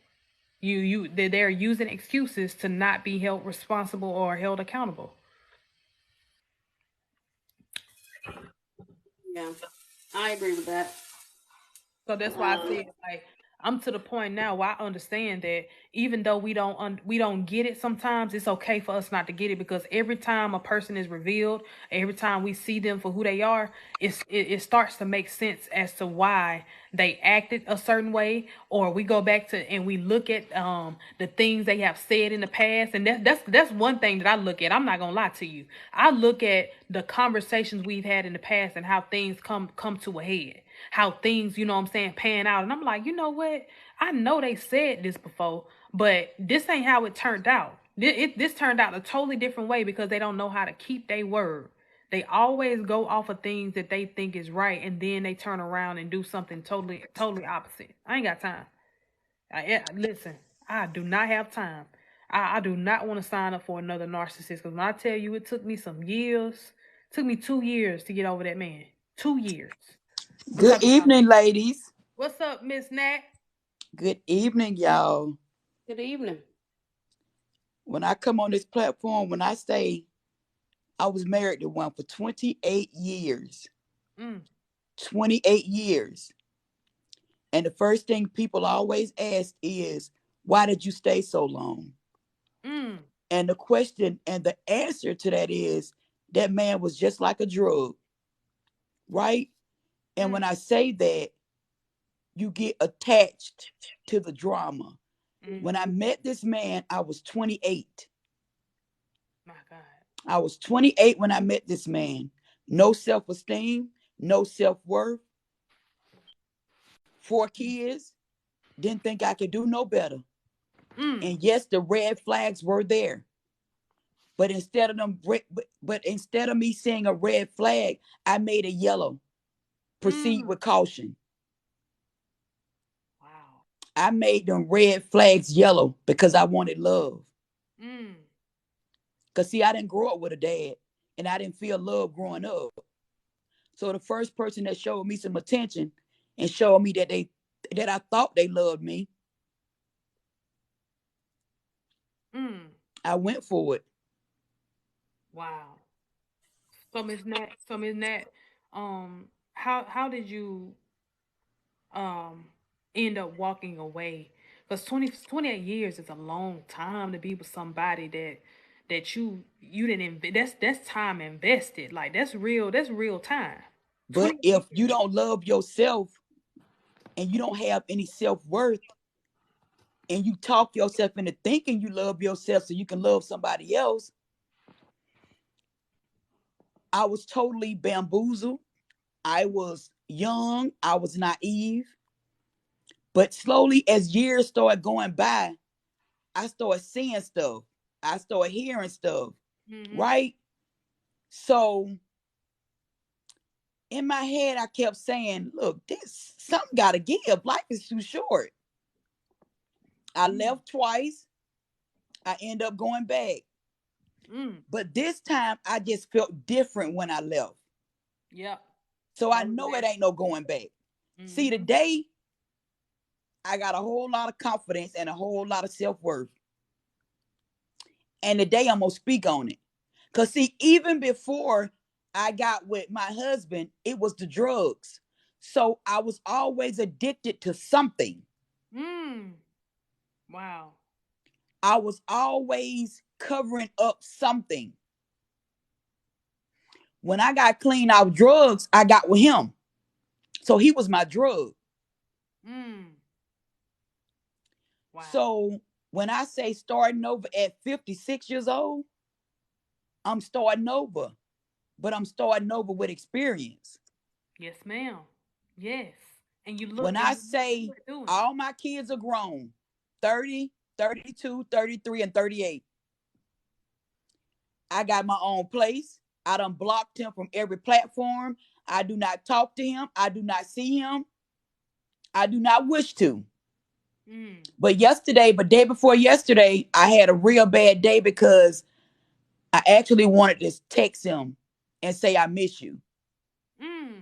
They're using excuses to not be held responsible or held accountable. Yeah, I agree with that. So that's why I Um, said, like, I'm to the point now where I understand that even though we don't get it sometimes, it's okay for us not to get it, because every time a person is revealed, every time we see them for who they are, it starts to make sense as to why they acted a certain way, or we go back to and we look at the things they have said in the past. And that's one thing that I look at. I'm not gonna lie to you. I look at the conversations we've had in the past and how things come to a head, how things, you know what I'm saying, pan out. And I'm like, you know what? I know they said this before, but this ain't how it turned out. This turned out a totally different way because they don't know how to keep their word. They always go off of things that they think is right, and then they turn around and do something totally opposite. I ain't got time. Listen, I do not have time. I do not want to sign up for another narcissist, because when I tell you it took me some years, it took me 2 years to get over that man. 2 years. I'm Good talking about. evening, ladies. What's up, Miss Nat? Good evening, y'all. Good evening. When I come on this platform, when I say I was married to one for 28 years, Mm, 28 years. And the first thing people always ask is, why did you stay so long? mm, And the question and the answer to that is, that man was just like a drug, right? And when mm, I say that, you get attached to the drama. When I mm-hmm. met this man, I was 28. My God. I was 28 when I met this man. No self esteem, no self worth, 4 kids, didn't think I could do no better. Mm, And yes, the red flags were there. But instead of but instead of me seeing a red flag, I made a yellow. Proceed mm. with caution. Wow. I made them red flags yellow because I wanted love. Mm, Because see, I didn't grow up with a dad and I didn't feel love growing up. So the first person that showed me some attention and showed me that I thought they loved me, mm. I went for it. Wow. So Miss Nat, how did you um end up walking away? Because 28 years is a long time to be with somebody that you didn't that's time invested. Like that's real time. But 20 if you years. don't love yourself and you don't have any self-worth, and you talk yourself into thinking you love yourself so you can love somebody else, I was totally bamboozled. I was young, I was naive. But slowly, as years started going by, I started seeing stuff. I started hearing stuff, Mhm. right? So in my head, I kept saying, look, this something gotta give. Life is too short. I Mm. left twice. I end up going back. Mm. But this time I just felt different when I left. Yep. So I Totally know it match. ain't no going back. See, Mhm. today I got a whole lot of confidence and a whole lot of self-worth. And today I'm gonna speak on it. Cause see, even before I got with my husband, it was the drugs. So I was always addicted to something. Mm. Wow. I was always covering up something. When I got clean out drugs, I got with him. So he was my drug. Mm. Wow. So when I say starting over at 56 years old, I'm starting over, but I'm starting over with experience. Yes, ma'am. Yes. And you look When and I you look say good doing it. all my kids are grown, 30, 32, 33, and 38, I got my own place. I done blocked him from every platform. I do not talk to him. I do not see him. I do not wish to. Mm. But day before yesterday, I had a real bad day because I actually wanted to text him and say, I miss you. Mm.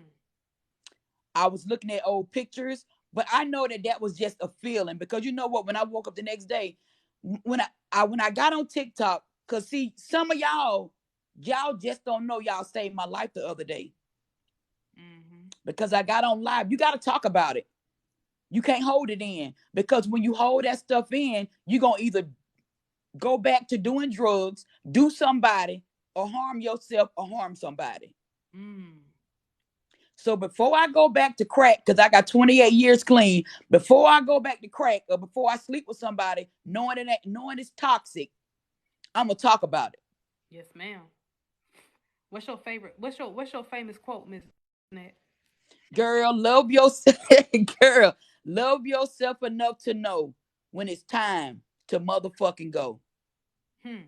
I was looking at old pictures, but I know that that was just a feeling because you know what? When I woke up the next day, when I got on TikTok, cause see, some of y'all just don't know y'all saved my life the other day Mhm. because I got on live. You got to talk about it. You can't hold it in because when you hold that stuff in, you're gonna either go back to doing drugs, do somebody, or harm yourself or harm somebody. Mm. So before I go back to crack, because I got 28 years clean, before I go back to crack or before I sleep with somebody, knowing it's toxic, I'm gonna talk about it. Yes, ma'am. What's your favorite? What's your famous quote, Miss Nat? Girl, love yourself. Girl, love yourself enough to know when it's time to motherfucking go. Hmm.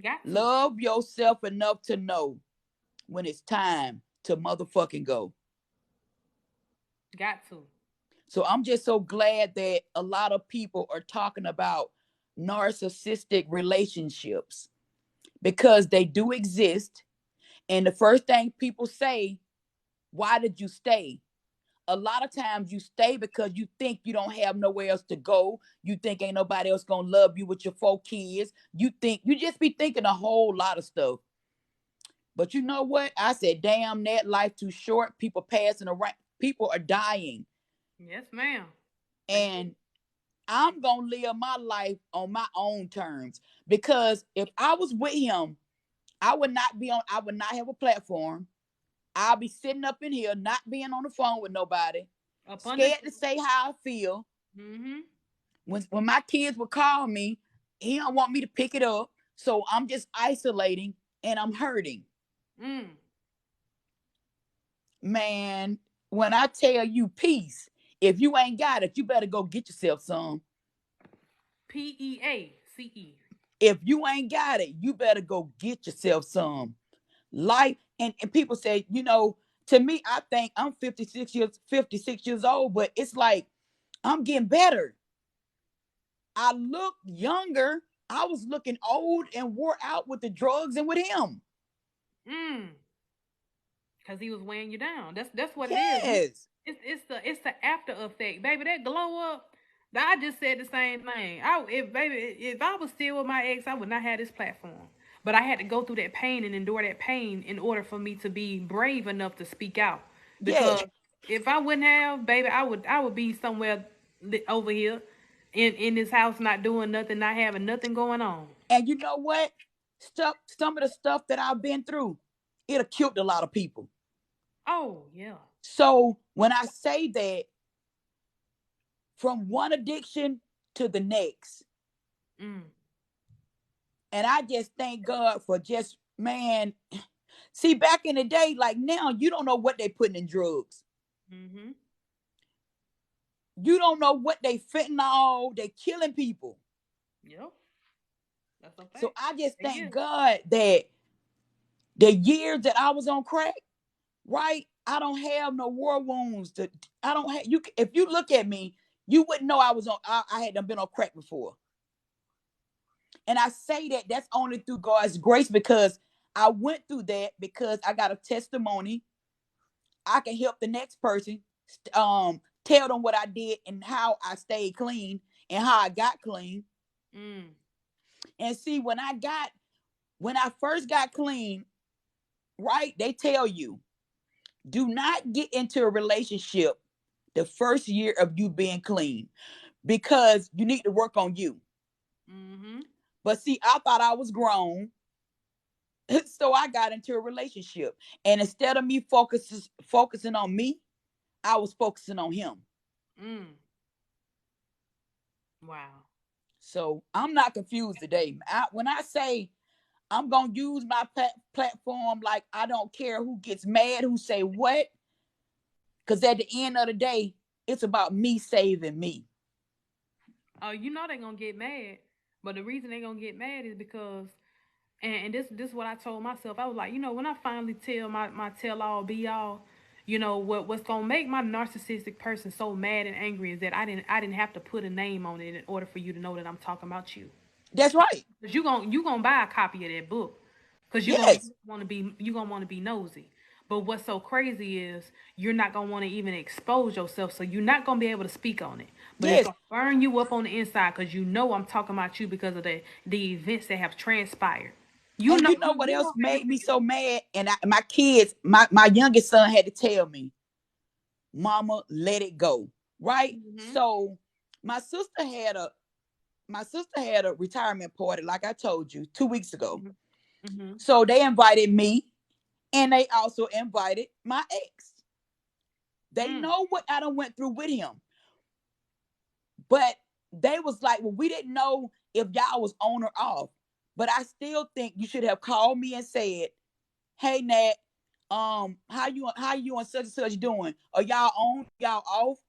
Got to. Love yourself enough to know when it's time to motherfucking go. Got to. So I'm just so glad that a lot of people are talking about narcissistic relationships because they do exist. And the first thing people say, why did you stay? A lot of times you stay because you think you don't have nowhere else to go. You think ain't nobody else gonna love you with your 4 kids. You think you just be thinking a whole lot of stuff. But you know what? I said, damn, that life too short. People passing around, people are dying. Yes, ma'am. They do. And I'm gonna live my life on my own terms. Because if I was with him, I would not have a platform. I'll be sitting up in here, not being on the phone with nobody, Up under. scared to say how I feel. Mm-hmm. When my kids would call me, he don't want me to pick it up. So I'm just isolating and I'm hurting. Mm. Man, when I tell you peace, if you ain't got it, you better go get yourself some. PEACE. If you ain't got it, you better go get yourself some. Life and people say, to me, I think I'm 56 years old, but it's like I'm getting better. I look younger. I was looking old and wore out with the drugs and with him. Mm. Cause he was weighing you down. That's what it is. Yes. It's the after effect, baby. That glow up. I just said the same thing. If I was still with my ex, I would not have this platform. But I had to go through that pain and endure that pain in order for me to be brave enough to speak out. Yes. Because if I wouldn't have, baby, I would be somewhere over here in this house not doing nothing, not having nothing going on. And you know what? Stuff, some of the stuff that I've been through, it have killed a lot of people. Oh yeah. So when I say that, from one addiction to the next, Mm. and I just thank God for just, man. See, back in the day, like now, you don't know what they putting in drugs. Mhm. You don't know what they fentanyl. They killing people. Yep. That's a So fact. I just thank Yeah. God that the years that I was on crack, right? I don't have no war wounds. I don't have you. If you look at me, you wouldn't know I was on. I had done been on crack before. And I say that that's only through God's grace, because I went through that, because I got a testimony. I can help the next person, tell them what I did and how I stayed clean and how I got clean. Mm. And see, when I first got clean, right? They tell you, do not get into a relationship the first year of you being clean, because you need to work on you. Mhm. But see, I thought I was grown. So I got into a relationship. And instead of me focusing on me, I was focusing on him. Mm. Wow. So I'm not confused today. When I say I'm going to use my platform, like I don't care who gets mad, who say what, because at the end of the day, it's about me saving me. You know they're gonna get mad, but the reason they're gonna get mad is because, and this is what I told myself. I was like, when I finally tell my tell all be all, what's gonna make my narcissistic person so mad and angry is that I didn't have to put a name on it in order for you to know that I'm talking about you. That's right. Cause you gonna buy a copy of that book, cause you're gonna Yes. want to be nosy. But what's so crazy is you're not gonna want to even expose yourself, so you're not gonna be able to speak on it. But it's Yes. gonna burn you up on the inside, cause I'm talking about you because of the events that have transpired. You And know you know you, what you else know how you made me feel. so mad? And my kids, my youngest son had to tell me, Mama, let it go. Right? Mhm. So my sister had a retirement party, like I told you, 2 weeks ago. Mhm. Mhm. So they invited me, and they also invited my ex. They Mm. know what I done went through with him. But they was like, well, we didn't know if y'all was on or off. But I still think you should have called me and said, hey Nat, how you and such and such doing? Are y'all on? Y'all off?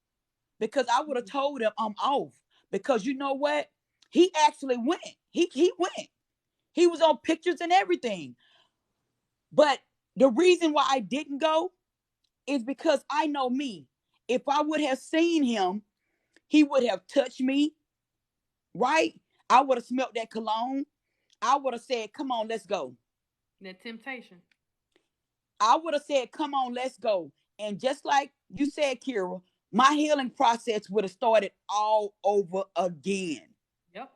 Because I would have told him I'm off. Because you know what? He actually went. He went. He was on pictures and everything. But the reason why I didn't go is because I know me. If I would have seen him, he would have touched me, right? I would have smelt that cologne. I would have said, come on, let's go. That temptation. I would have said, come on, let's go. And just like you said, Kira, my healing process would have started all over again. Yep.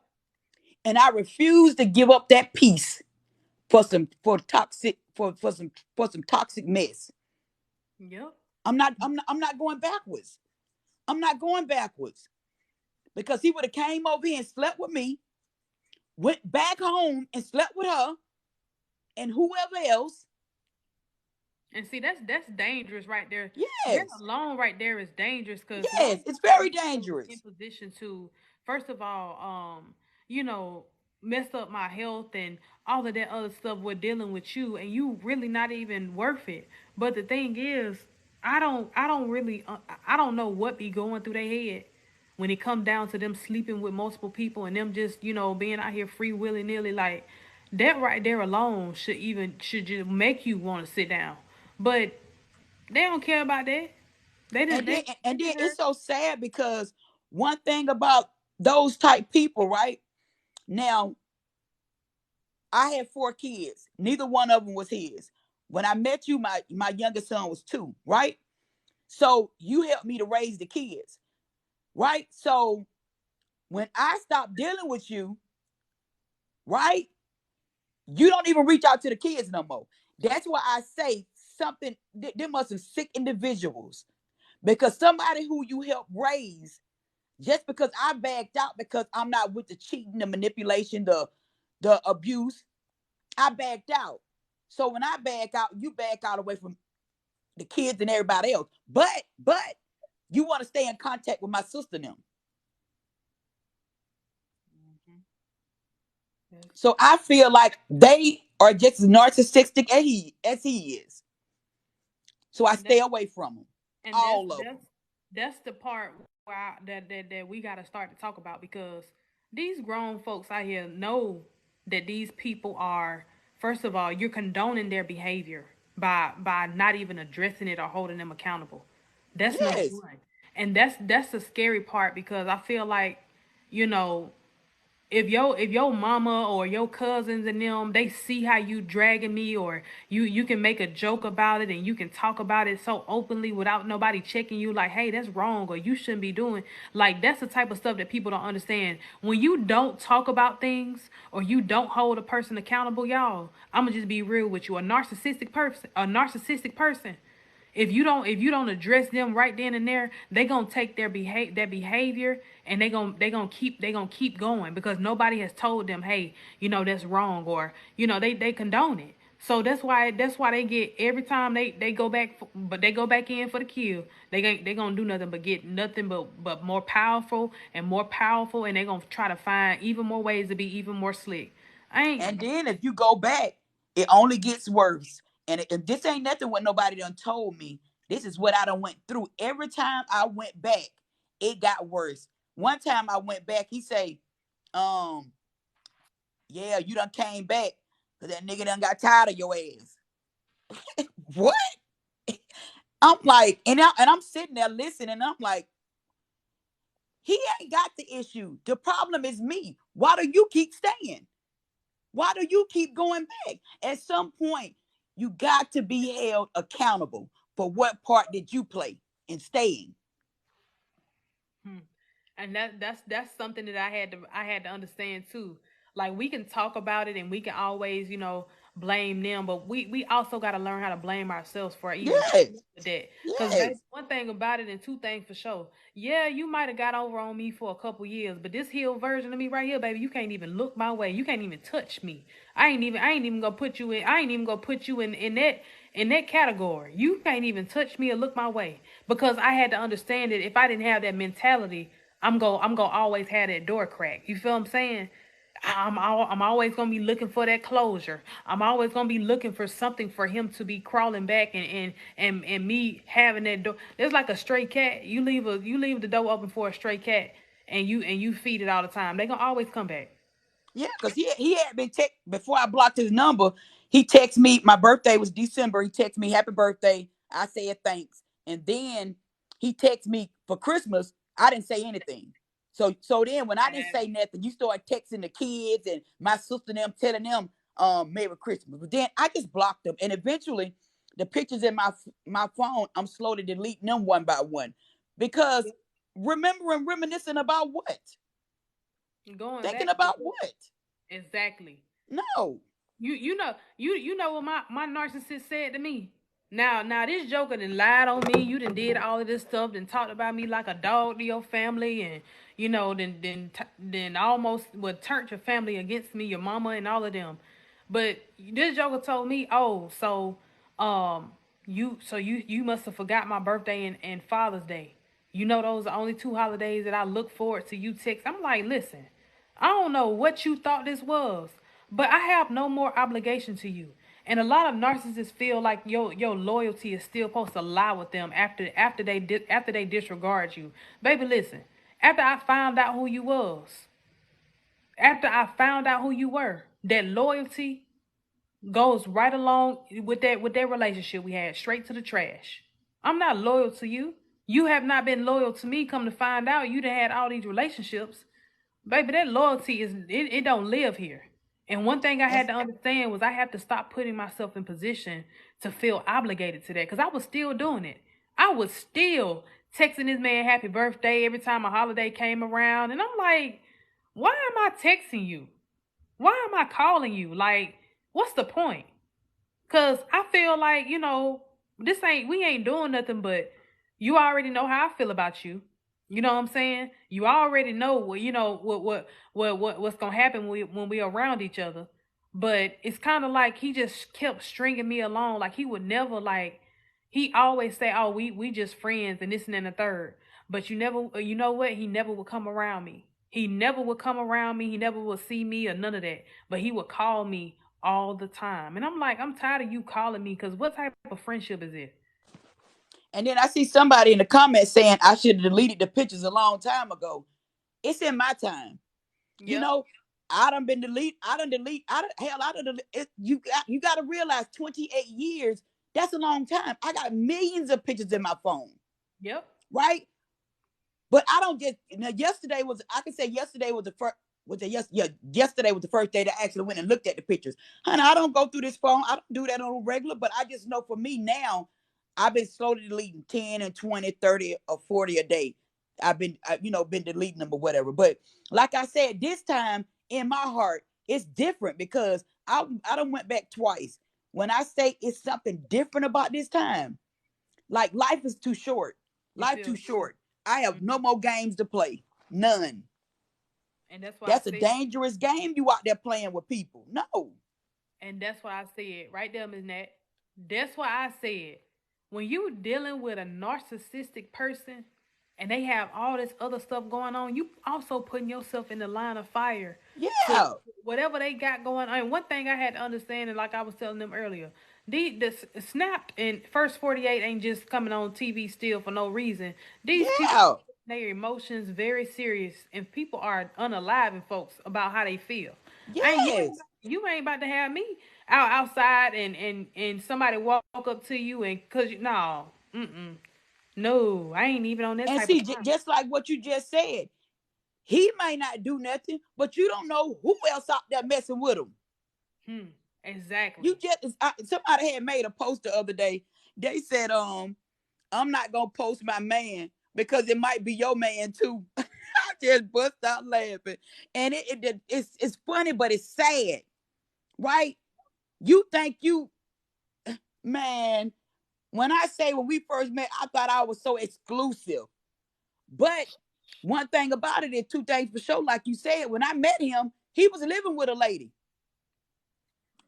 And I refuse to give up that peace for some toxic mess. Yep. I'm not going backwards. I'm not going backwards. Because he would have came over here and slept with me, went back home and slept with her and whoever else. And see, that's dangerous right there. That Yes. alone right there is dangerous because why Yes, it's are very you put in dangerous. position to, first of all, you know, mess up my health and all of that other stuff we're dealing with you, and you really not even worth it. But the thing is, I don't really, I don't know what be going through their head when it come down to them sleeping with multiple people and them just being out here free willy nilly like that right there alone should just make you want to sit down. But they don't care about that. They And didn't. then They and then just it's heard. so sad, because one thing about those type people, right? Now, I had 4 kids. Neither one of them was his. When I met you, my youngest son was 2, right? So you helped me to raise the kids, right? So when I stopped dealing with you, right? You don't even reach out to the kids no more. That's why I say something. There must have sick individuals because somebody who you help raise, just because I backed out because I'm not with the cheating, the manipulation, the abuse, I backed out. So when I back out, you back out away from the kids and everybody else. But you want to stay in contact with my sister now. Yes. So I feel like they are just as narcissistic as he is. So I And that stay away from them. and that's All of them. that's that's the part where that we got to start to talk about, because these grown folks out here know that these people are, first of all, you're condoning their behavior by not even addressing it or holding them accountable. That's number Yes. one. And that's the scary part, because I feel like, you know, if your mama or your cousins and them, they see how you dragging me, or you can make a joke about it and you can talk about it so openly without nobody checking you, like, hey, that's wrong, or you shouldn't be doing, like, that's the type of stuff that people don't understand. When you don't talk about things or you don't hold a person accountable, y'all, I'm gonna just be real with you. A narcissistic person, if you don't address them right then and there, they gonna take their behavior, and they gonna keep going, because nobody has told them, hey, that's wrong, or they condone it. So that's why they get, every time they go back, but they go back in for the kill. They gonna do nothing but get nothing but more powerful and more powerful, and they gonna try to find even more ways to be even more slick. I And ain't. then if you go back, it only gets worse. And if this ain't nothing what nobody done told me, this is what I done went through. Every time I went back, it got worse. One time I went back, he say, um, yeah, you done came back because that nigga done got tired of your ass. What? I'm like, and I'm sitting there listening, and I'm like, he ain't got the issue. The problem is me. Why do you keep staying? Why do you keep going back? At some point, you got to be held accountable for what part did you play in staying. Hmm. And that's something that I had to understand too. Like, we can talk about it and we can always, blame them, but we also got to learn how to blame ourselves for even putting Yes, up with that. Because, baby, yes, one thing about it and two things for sure. Yeah, you might have got over on me for a couple years, but this healed version of me right here, baby, you can't even look my way. You can't even touch me. I ain't even gonna put you in. I ain't even gonna put you in that category. You can't even touch me or look my way, because I had to understand that if I didn't have that mentality, I'm gonna always have that door crack. You feel what I'm saying? I'm always gonna be looking for that closure. I'm always gonna be looking for something for him to be crawling back, and me having that door. It's like a stray cat. You leave the door open for a stray cat, and you feed it all the time. They gonna always come back. yeah. Because he had been before I blocked his number. He texted me. My birthday was December. He texted me happy birthday. I said thanks, and then he texted me for Christmas. I didn't say anything. So then when I didn't say nothing, you started texting the kids and my sister and them, telling them Merry Christmas. But then I just blocked them, and eventually the pictures in my phone, I'm slowly deleting them one by one, because remembering, reminiscing about what, Going thinking back to about what. exactly. No. You know what my narcissist said to me. Now this joker done lied on me. You done did all of this stuff, then talked about me like a dog to your family, and then almost would turn your family against me, your mama and all of them. But this joker told me, oh, um you must have forgot my birthday and Father's Day. Those are the only two holidays that I look forward to you text. I'm like, listen, I don't know what you thought this was, but I have no more obligation to you. And a lot of narcissists feel like your loyalty is still supposed to lie with them after they disregard you. Baby, listen. After I found out who you was, after I found out who you were, that loyalty goes right along with that relationship we had, straight to the trash. I'm not loyal to you. You have not been loyal to me. Come to find out, you done had all these relationships. Baby, that loyalty it don't live here. And one thing I And had to understand was I have to stop putting myself in position to feel obligated to that, because I was still doing it. I was still texting this man happy birthday every time a holiday came around, and I'm like, why am I texting you? Why am I calling you? Like, What's the point? Cause I feel like, this ain't we ain't doing nothing, but you already know how I feel about you. You know what I'm saying? You already know what's gonna happen when we around each other. But it's kind of like he just kept stringing me along. Like he would never like. He always say, "Oh, we just friends," and this and then the third. But you never, you know what? He never would come around me. He never would come around me. He never would see me or none of that. But he would call me all the time. And I'm like, I'm tired of you calling me because what type of friendship is it? And then I see somebody in the comments saying I should have deleted the pictures a long time ago. It's in my time. You Yep, know, I done been delete. I done delete. I done delete. You got to realize 28 years. That's a long time. I got millions of pictures in my phone, yep, right? But I don't just. Yesterday was. I can say yesterday was the first. Was it yes? Yeah, yesterday was the first day that I actually went and looked at the pictures. Honey, I don't go through this phone. I don't do that on a regular. But I just know for me now, I've been slowly deleting 10 and 20, 30, or 40 a day. I've been, been deleting them or whatever. But like I said, this time in my heart, it's different because I done went back twice. When I say it's something different about this time, like life is too short. it Life too feels true. short. I have Hmm. no more games to play. None. And that's why I That's a said, dangerous game you out there playing with people. No. and that's why I said, right there, Ms. Nat. That's why I said, when you dealing with a narcissistic person and they have all this other stuff going on, you also putting yourself in the line of fire to Yeah. whatever they got going on. And one thing I had to understand, and like I was telling them earlier, the Snapped and First 48 ain't just coming on TV still for no reason. These people, Yeah. their emotions very serious, and people are unaliving folks about how they feel. I ain't Yes. you ain't about to have me outside and somebody walk up to you and cause you no, no, I ain't even on that And type of see, time. just like what you just said, he may not do nothing, but you don't know who else out there messing with him. Hmm. Exactly. You just somebody had made a post the other day. They said, I'm not gonna post my man because it might be your man too. I just bust out laughing, and it's funny, but it's sad, right? You think you man? When I say when we first met, I thought I was so exclusive, but one thing about it is two things for sure. Like you said, when I met him, he was living with a lady.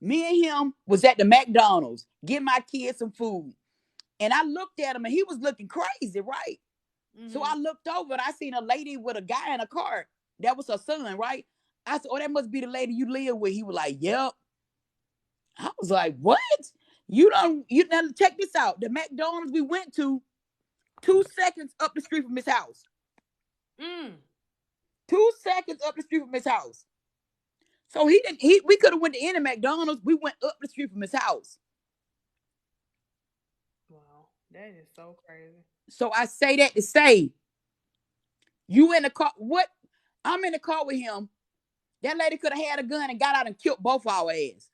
Me and him was at the McDonald's, getting my kids some food. And I looked at him and he was looking crazy, right? So Mm-hmm. I looked over and I seen a lady with a guy in a car. That was her son, right? I said, oh, that must be the lady you live with. He was like, yep. I was like, what? You now check this out. The McDonald's we went to 2 seconds up the street from his house. Mm. 2 seconds up the street from his house. So we could have went to any McDonald's. We went up the street from his house. Wow, that is so crazy. So I say that to say, you in the car. What? I'm in the car with him. That lady could have had a gun and got out and killed both our ass.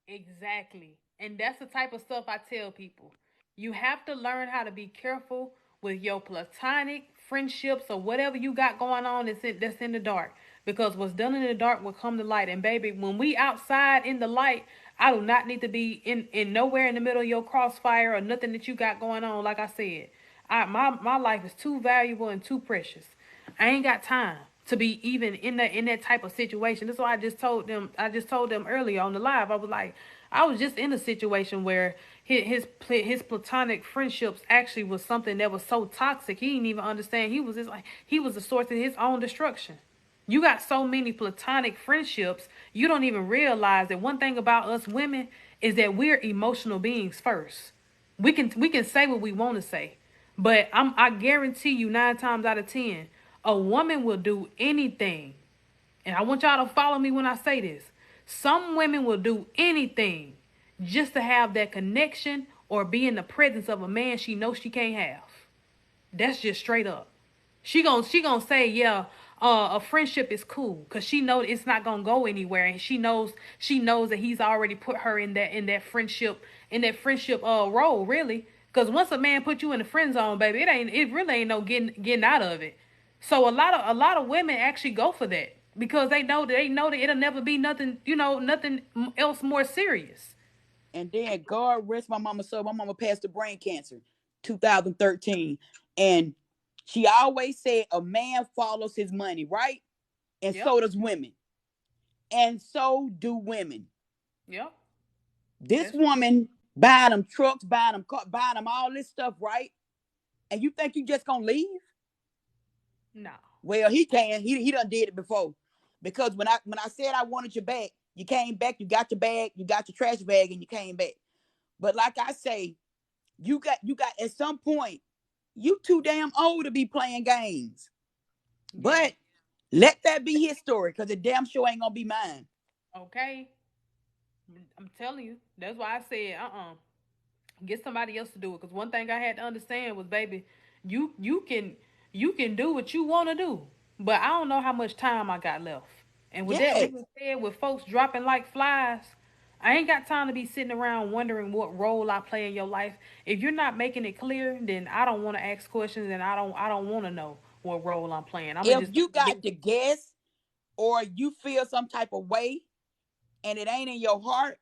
Exactly. And that's the type of stuff I tell people. You have to learn how to be careful with your platonic friendships or whatever you got going on that's in the dark. Because what's done in the dark will come to light. And baby, when we outside in the light, I do not need to be in nowhere in the middle of your crossfire or nothing that you got going on. Like I said, my life is too valuable and too precious. I ain't got time to be even in that type of situation. That's why I just told them. I just told them earlier on the live. I was like, I was just in a situation where his platonic friendships actually was something that was so toxic. He didn't even understand. He was the source of his own destruction. You got so many platonic friendships, you don't even realize that one thing about us women is that we're emotional beings first. We can say what we want to say, but I guarantee you 9 times out of 10, a woman will do anything. And I want y'all to follow me when I say this. Some women will do anything just to have that connection or be in the presence of a man she knows she can't have. That's just straight up. She gonna say, yeah, a friendship is cool because she knows it's not gonna go anywhere, and she knows that he's already put her in that friendship role, really. Because once a man put you in the friend zone, baby, it really ain't no getting out of it. So a lot of women actually go for that. because they know that it'll never be nothing, nothing else more serious. And then God rest my mama's soul. My mama passed of brain cancer 2013. And she always said a man follows his money, right? And Yep. so does women. And so do women. Yep. This That's true. woman buying them trucks, buying them car, buying them all this stuff, right? And you think you just gonna leave? No. Well, he can. He done did it before. Because when I said I wanted your back, you came back, you got your bag, you got your trash bag, and you came back. But like I say, you got at some point, you too damn old to be playing games. Yeah. But let that be his story, because it damn sure ain't gonna be mine. Okay. I'm telling you. That's why I said, get somebody else to do it. Because one thing I had to understand was, baby, you can do what you want to do, but I don't know how much time I got left. And with that Yes. being said, with folks dropping like flies, I ain't got time to be sitting around wondering what role I play in your life. If you're not making it clear, then I don't want to ask questions, and I don't want to know what role I'm playing. I'm gonna If just you leave got it. to guess or you feel some type of way and it ain't in your heart,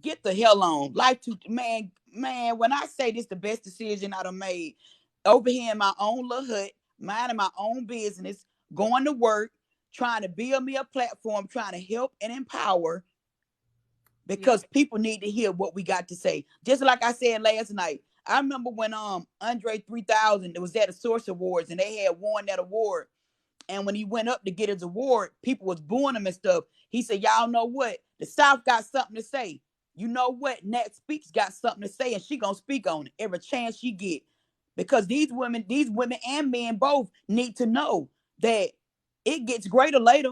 get the hell on. Life to man, when I say this the best decision I done made, over here in my own little hut, minding my own business, going to work, trying to build me a platform, trying to help and empower, because Yep. people need to hear what we got to say. Just like I said last night. I remember when Andre 3000 was at the Source Awards and they had won that award. And when he went up to get his award, people was booing him and stuff. He said, y'all know what? The South got something to say. You know what? Nat Speaks got something to say, and she gonna speak on it every chance she get. Because these women and men both need to know that it gets greater later.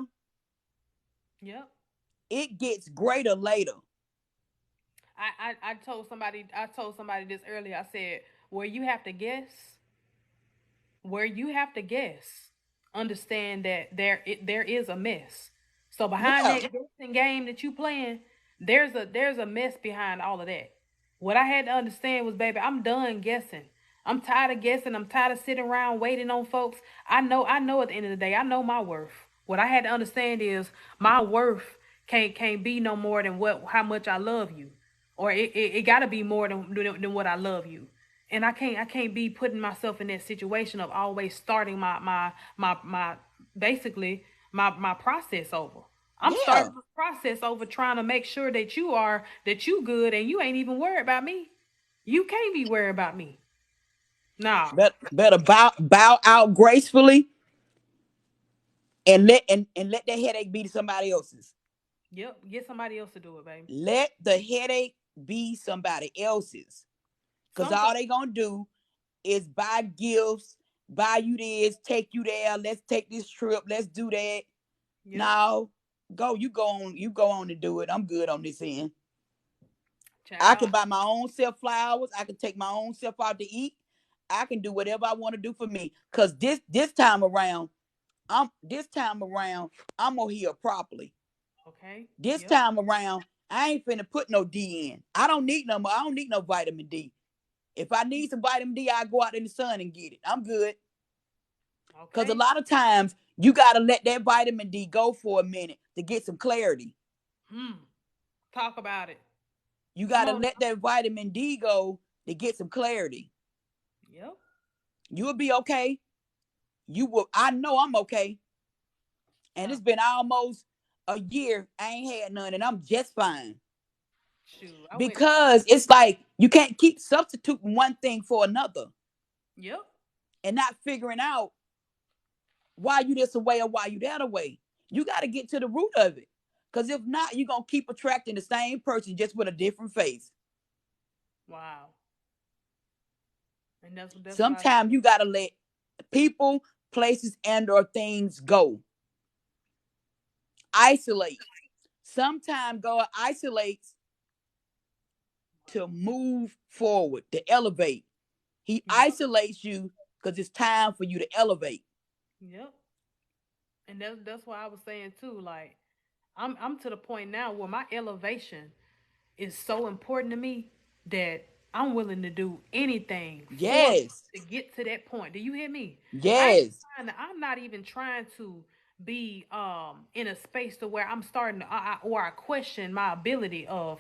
Yep. It gets greater later. I told somebody this earlier. I said, where you have to guess, where you have to guess, understand that there is a mess. So behind Yeah. that guessing game that you playing, there's a mess behind all of that. What I had to understand was, baby, I'm done guessing. I'm tired of guessing. I'm tired of sitting around waiting on folks. I know at the end of the day, I know my worth. What I had to understand is my worth can't be no more than what how much I love you. Or it gotta be more than what I love you. And I can't be putting myself in that situation of always starting my basically my process over. I'm Yeah. starting my process over trying to make sure that you good, and you ain't even worried about me. You can't be worried about me. Nah. Better bow out gracefully and let that headache be somebody else's. Yep. Get somebody else to do it, baby. Let the headache be somebody else's. Cause Some all folks. they gonna do is buy gifts, buy you this, take you there, let's take this trip, let's do that. Yep. Now, you go on to do it. I'm good on this end. I can Child. buy my own self flowers. I can take my own self out to eat. I can do whatever I want to do for me. Cause this time around, I'm gonna heal properly. Okay. This Yep. time around, I ain't finna put no D in. I don't need no more. I don't need no vitamin D. If I need some vitamin D, I go out in the sun and get it. I'm good. Because a Okay. lot of times you gotta let that vitamin D go for a minute to get some clarity. Hmm. Talk about it. You Come gotta on. let that vitamin D go to get some clarity. Yep. You'll be okay. You will. I know I'm okay. And Uh, it's been almost a year. I ain't had none, and I'm just fine. shoot. I went. Because it's like you can't keep substituting one thing for another Yep. and not figuring out why you this away or why you that away. You got to get to the root of it. Because if not, you're going to keep attracting the same person just with a different face. Wow. And that's what I Sometimes you got to let people, places, and or things go. Isolate. Sometimes God isolates to move forward, to elevate. He Yep. isolates you because it's time for you to elevate. Yep. And that's why I was saying too, like, I'm to the point now where my elevation is so important to me that I'm willing to do anything for me Yes. to get to that point. Do you hear me? I ain't Yes. I'm not even trying to be in a space to where I'm starting to, or I question my ability of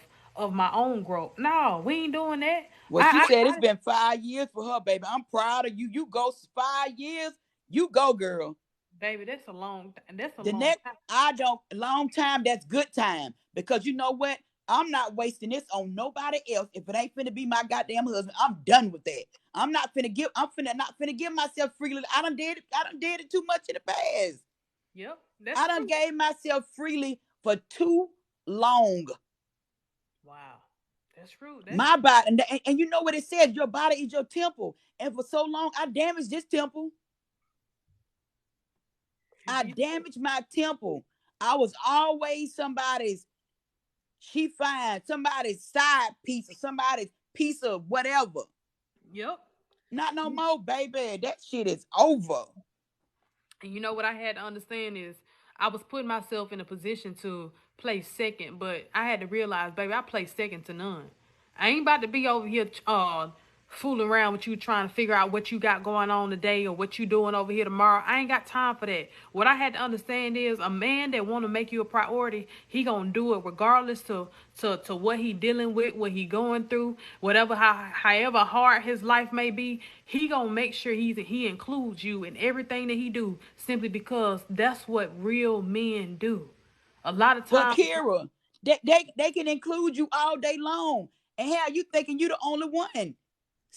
my own growth. No, we ain't doing that. Well, she said it's been 5 years for her, baby. I'm proud of you. You go 5 years. You go, girl. Baby, that's a long that's a The long next, time. I don't, long time, that's good time. Because you know what? I'm not wasting this on nobody else. If it ain't finna be my goddamn husband, I'm done with that. I'm finna not finna give myself freely. I done did it too much in the past. Yep, that's I done true. gave myself freely for too long. Wow, that's true. That's My body, and you know what it says, your body is your temple. And for so long, I damaged this temple. I you did. damaged my temple. I was always somebody's, she fine, somebody's side piece or somebody's piece of whatever. Yep. Not no more, baby. That shit is over. And you know what I had to understand is I was putting myself in a position to play second, but I had to realize, baby, I play second to none. I ain't about to be over here fooling around with you trying to figure out what you got going on today or what you doing over here tomorrow. I ain't got time for that. What I had to understand is a man that want to make you a priority, he gonna do it regardless to what he dealing with, what he going through, whatever however hard his life may be. He gonna make sure he includes you in everything that he do simply because that's what real men do. A lot of But times, Kira, they can include you all day long. And hell, you thinking you the only one.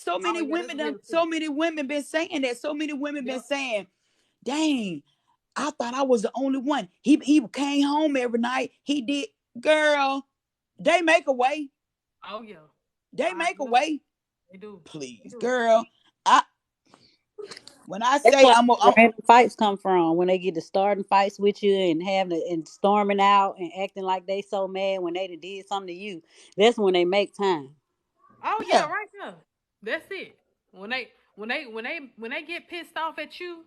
oh yeah, that's real too. So many women been saying that. So many women been Yep. saying, dang, I thought I was the only one. He came home every night. He did, girl. They make a way. Oh yeah. They make a Yep. way. They do. They Please, do. girl. I when I That's say why I'm random fights come from when they get to starting fights with you and having and storming out and acting like they so mad when they done did something to you. That's when they make time. Oh yeah, yeah. right there. That's it. When they get pissed off at you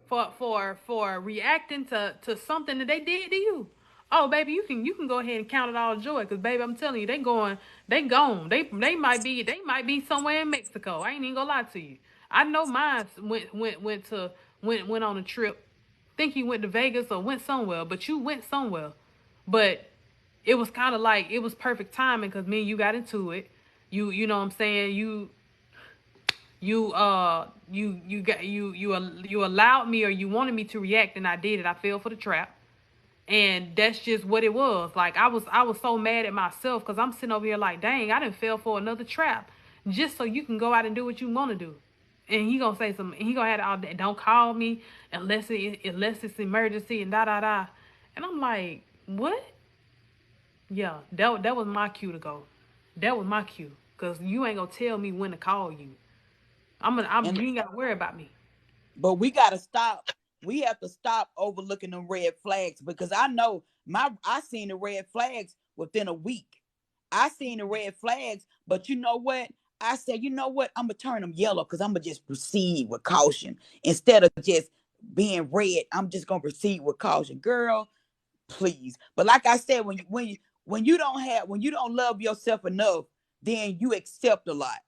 for reacting to something that they did to you. Oh baby, you can go ahead and count it all joy, cause baby, I'm telling you, they gone. They might be somewhere in Mexico. I ain't even gonna lie to you. I know mine went on a trip. Think he went to Vegas or went somewhere, but you went somewhere. But it was kind of like it was perfect timing because me and you got into it. You know what I'm saying? You allowed me or you wanted me to react and I did it. I fell for the trap. And that's just what it was. Like I was so mad at myself because I'm sitting over here like, dang, I didn't fell for another trap just so you can go out and do what you want to do. And he gonna say something. He gonna have all that. Don't call me unless it's emergency and da da da. And I'm like, what? Yeah, that was my cue to go. That was my cue. Cause you ain't gonna tell me when to call you. And You ain't gotta worry about me. but we gotta stop. We have to stop overlooking the red flags because I know I seen the red flags within a week. I seen the red flags, but you know what? I said, you know what? I'm gonna turn them yellow because I'm gonna just proceed with caution instead of just being red. I'm just gonna proceed with caution, girl. Please. But like I said, when you don't love yourself enough, then you accept a lot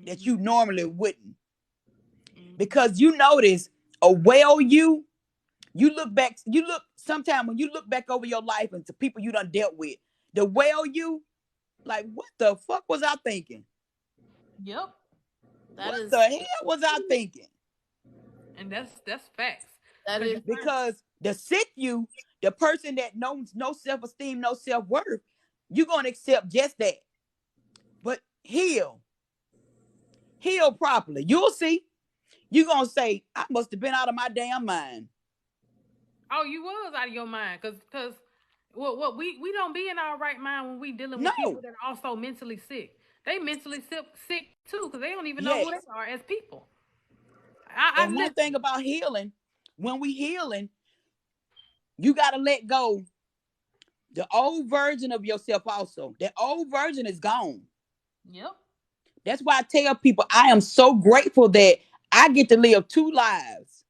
that Hmm. you normally wouldn't Hmm. because you notice a well you look back, you look sometime when you look back over your life and to people you done dealt with, the well you, like, what the fuck was I thinking? Yep. That What is the hell was I thinking? and that's facts. That Cause is you find Because the sick you, the person that knows no self-esteem, no self-worth, you're gonna accept just that. But heal properly. You'll see. You're gonna say, I must have been out of my damn mind. oh, you was out of your mind. Cause what we don't be in our right mind when we dealing with people No. that are also mentally sick. They mentally sick too, because they don't even know who they Yes. are as people. I And one thing listen. about healing, when we healing, you gotta let go the old version of yourself also. That old version is gone. Yep. That's why I tell people I am so grateful that I get to live two lives.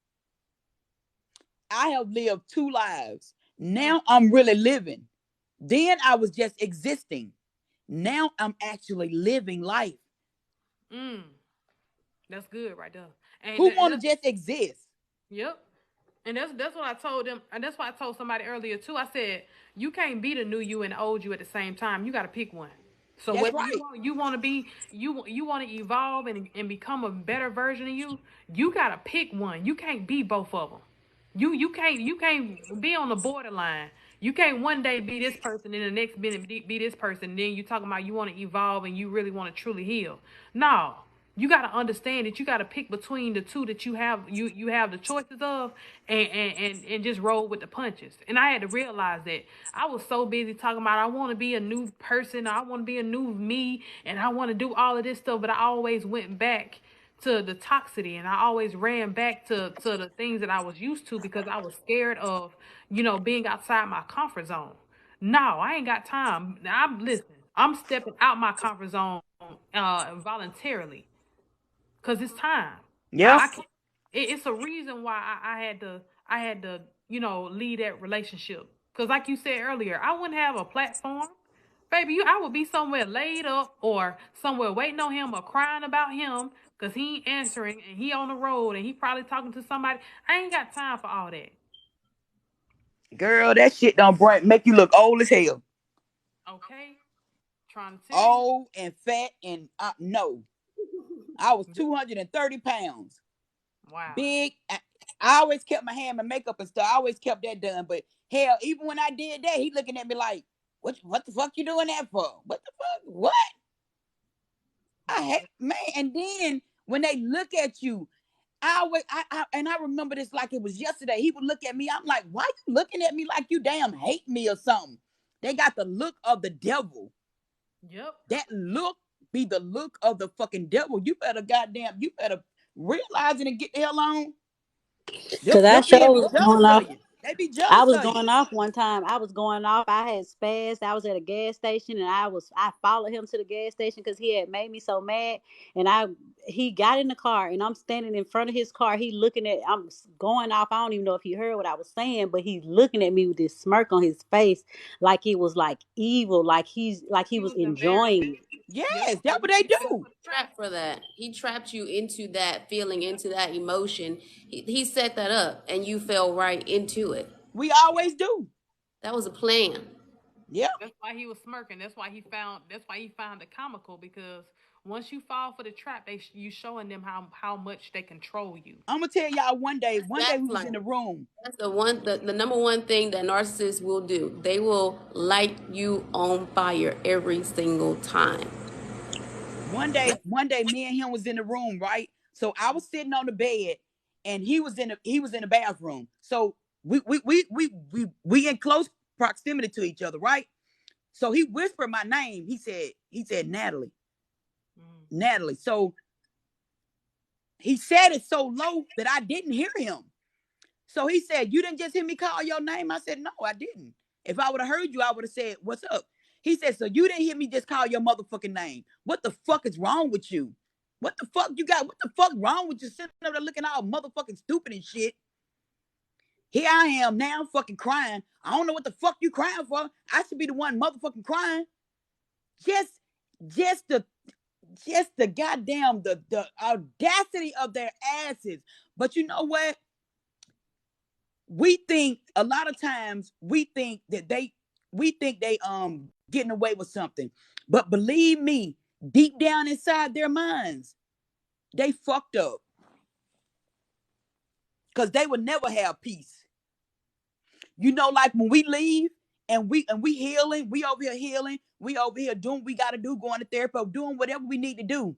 I have lived two lives. Mm. Now I'm really living. Then I was just existing. Now I'm actually living life. Mm. That's good right there. And Who want to that's just exist? yep. And that's what I told them, and that's why I told somebody earlier too. I said you can't be the new you and the old you at the same time. You got to pick one. So That's whether right. you want to be you want to evolve and become a better version of you, you got to pick one. You can't be both of them. You can't be on the borderline. You can't one day be this person and the next minute be this person. Then you talking about you want to evolve and you really want to truly heal. No, you got to understand that you got to pick between the two that you have the choices of, and just roll with the punches. And I had to realize that I was so busy talking about I want to be a new person, I want to be a new me, and I want to do all of this stuff, but I always went back to the toxicity, and I always ran back to the things that I was used to because I was scared of, being outside my comfort zone. No, I ain't got time. I'm listen. I'm stepping out my comfort zone voluntarily because it's time. Yeah. I can't. It's a reason why I had to leave that relationship because like you said earlier, I wouldn't have a platform. Baby, I would be somewhere laid up or somewhere waiting on him or crying about him because he ain't answering and he on the road and he probably talking to somebody. I ain't got time for all that. Girl, that shit don't make you look old as hell. Okay? Trying to tell you. Old and fat and no. I was 230 pounds. Wow. Big. I always kept my hair and my makeup and stuff. I always kept that done. But hell, even when I did that, he looking at me like, what the fuck you doing that for? What the fuck? What? I hate man. And then when they look at you, I always and I remember this like it was yesterday. He would look at me. I'm like, why you looking at me like you damn hate me or something? They got the look of the devil. Yep. That look be the look of the fucking devil. You better realize it and get the hell on. Them, Cause I them men sure be was jealous going of off. you. They be I jealous was of you. going off one time. I was going off. I had spazzed. I was at a gas station and I followed him to the gas station because he had made me so mad. And he got in the car and I'm standing in front of his car. He looking at I'm going off. I don't even know if he heard what I was saying, but he's looking at me with this smirk on his face, like it was like evil, like he He was was embarrassed. enjoying it. Yep. Yes, that's Like what you they said, he fell do. for the trap. Trapped for that. He trapped you into that feeling, into that emotion. He set that up, and you fell right into it. We always do. That was a plan. Yep. That's why he was smirking. That's why he found it comical because once you fall for the trap, you showing them how much they control you. I'm gonna tell y'all That's one day we was in the gaslighting. room. That's the number one thing that narcissists will do. They will light you on fire every single time. One day me and him was in the room, right? So I was sitting on the bed and he was in the bathroom. So we in close proximity to each other, right? So he whispered my name. He said Natalie. Mm. Natalie. So he said it so low that I didn't hear him. So he said, "You didn't just hear me call your name?" I said, "No, I didn't. If I would have heard you, I would have said, 'What's up?'" He said, "So you didn't hear me just call your motherfucking name? What the fuck is wrong with you? What the fuck you got? What the fuck wrong with you sitting over there looking all motherfucking stupid and shit? Here I am now fucking crying. I don't know what the fuck you crying for. I should be the one motherfucking crying. Just, just the goddamn the audacity of their asses. But you know what? We think a lot of times we think they getting away with something. But believe me, deep down inside their minds, they fucked up because they would never have peace. Like when we leave and we healing, we over here healing, we over here doing what we gotta do, going to therapy, doing whatever we need to do.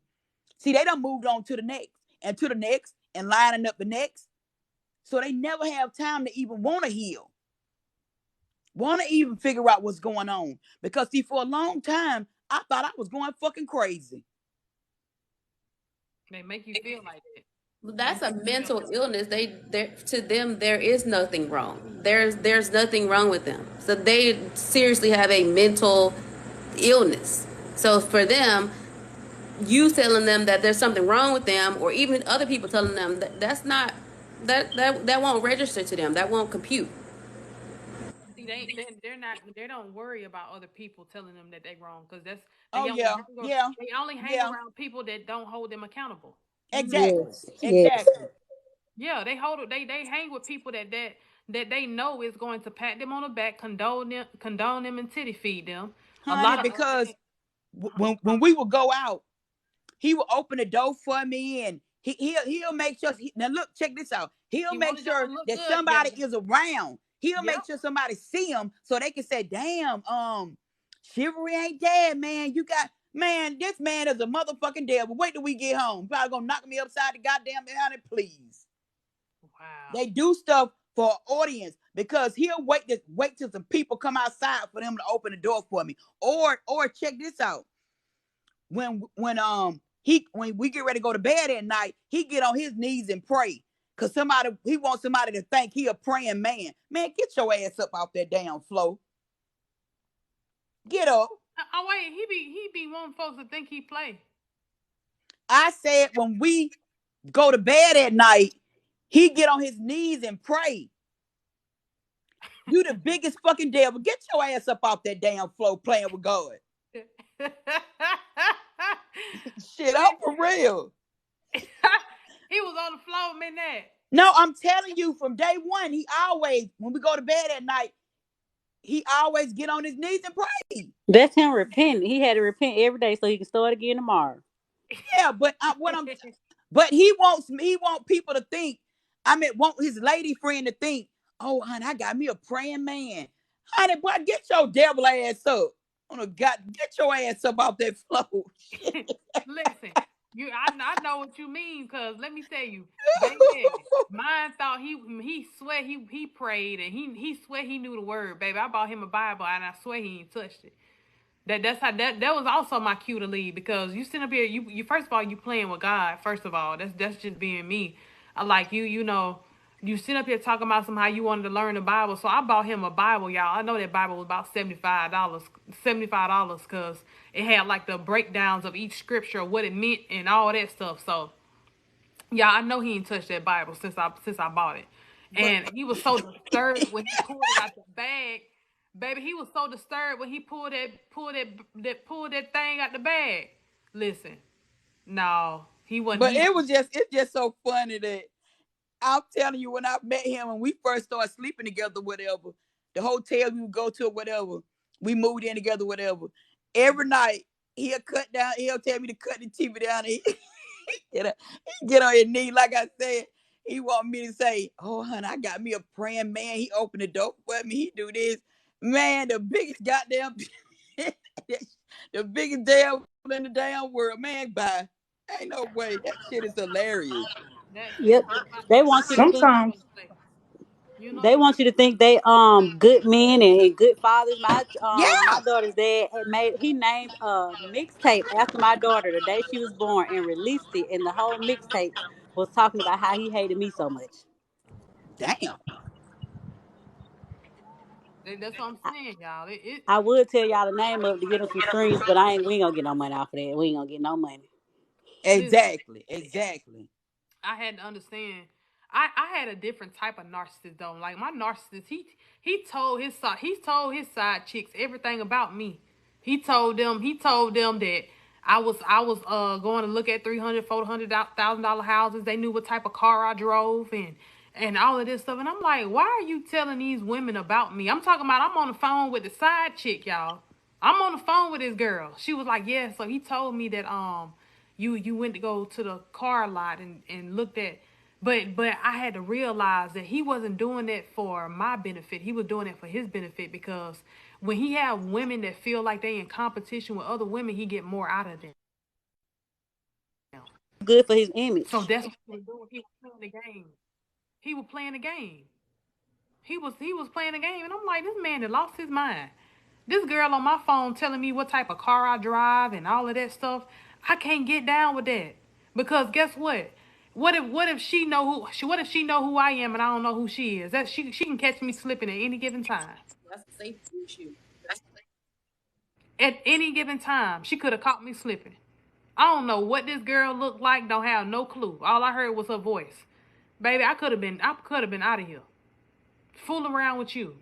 See, they done moved on to the next and to the next and lining up the next. So they never have time to even want to heal, want to even figure out what's going on. Because see, for a long time, I thought I was going fucking crazy. They make you feel like that. They That's make a you feel mental like illness. To them there is nothing wrong. There's nothing wrong with them. So they seriously have a mental illness. So for them, you telling them that there's something wrong with them, or even other people telling them that's not that won't register to them. That won't compute. see they're not they don't worry about other people telling them that they're wrong because that's Oh yeah, yeah, they only hang yeah. around people that don't hold them accountable. Exactly, Yes, yes. exactly. Yeah, they hold it. They hang with people that they know is going to pat them on the back, condone them, and titty feed them. A honey, lot of because when we would go out, he will open the door for me, and he'll make sure. Now look, check this out. He'll he make wanted y'all sure to look that good somebody together. is around. He'll make Yep. sure somebody see him so they can say, "Damn, Chivalry ain't dead, man. You got man. This man is a motherfucking devil. Wait till we get home. Probably gonna knock me upside the goddamn head, please." Wow. They do stuff for audience because he'll wait till some people come outside for them to open the door for me. Or check this out. When we get ready to go to bed at night, he get on his knees and pray. Cause he wants somebody to think he a praying man. Man, get your ass up off that damn floor. Get up. Oh wait, he be wanting folks to think he play. I said when we go to bed at night, he get on his knees and pray. You the biggest fucking devil. Get your ass up off that damn floor playing with God. Shit, I'm for Listen, real. he was on the floor, midnight. No, I'm telling you, from day one, he always, when we go to bed at night, he always get on his knees and pray. That's him repenting. He had to repent every day so he can start again tomorrow. Yeah, but but he want people to think. I mean, want his lady friend to think, oh, honey, I got me a praying man. Honey, boy, get your devil ass up. Get your ass up off that floor. Listen, I know what you mean, cause let me tell you, baby, mine thought he swear he prayed and he swear he knew the word, baby. I bought him a Bible and I swear he ain't touched it. That's how that was also my cue to leave, because you sitting up here, you first of all, you playing with God. First of all, that's just being me. I like you know, you sit up here talking about somehow you wanted to learn the Bible, so I bought him a Bible, y'all. I know that Bible was about $75, because it had like the breakdowns of each scripture, what it meant, and all that stuff. So yeah, I know he ain't touched that Bible since I bought it. but And he was so disturbed when he pulled it out the bag. Baby, he was so disturbed when he pulled that thing out the bag. Listen, no, he wasn't. but it's just so funny that I'm telling you, when I met him and we first started sleeping together, whatever, the hotel we would go to, or whatever, we moved in together, whatever. Every night he'll tell me to cut the TV down. And he get on his knee, like I said. He want me to say, "Oh, honey, I got me a praying man." He opened the door for me. He do this, man. The biggest goddamn, the biggest devil in the damn world, man. Bye. Ain't no way. That shit is hilarious. That shit Yep. was about They to want you to say what think I Sometimes. want to say. You they know? want you to think they good men and good fathers. My Yeah. daughter's dad had he named a mixtape after my daughter the day she was born and released it, and the whole mixtape was talking about how he hated me so much. Damn. That's what I'm saying, y'all. I would tell y'all the name of it to get them some streams, but we ain't gonna get no money off of that. We ain't gonna get no money. listen. Exactly. Exactly. I had to understand. I had a different type of narcissist though. Like my narcissist, he told his side chicks everything about me. He told them that I was going to look at 300, $400,000 houses. They knew what type of car I drove and all of this stuff. And I'm like, why are you telling these women about me? I'm talking about I'm on the phone with the side chick, y'all. I'm on the phone with this girl. She was like, yeah. So he told me that you went to go to the car lot and looked at, but I had to realize that he wasn't doing that for my benefit. He was doing it for his benefit, because when he have women that feel like they in competition with other women, he get more out of them. Good for his So image. that's what he was doing. He was playing the game. He was playing the game. He was playing the game, and I'm like, this man that lost his mind. This girl on my phone telling me what type of car I drive and all of that stuff. I can't get down with that, because guess what? What if she know who I am and I don't know who she is? That she can catch me slipping at any given time. That's a safety issue. At any given time, she could have caught me slipping. I don't know what this girl looked like. Don't have no clue. All I heard was her voice. Baby, I could have been out of here, fooling around with you.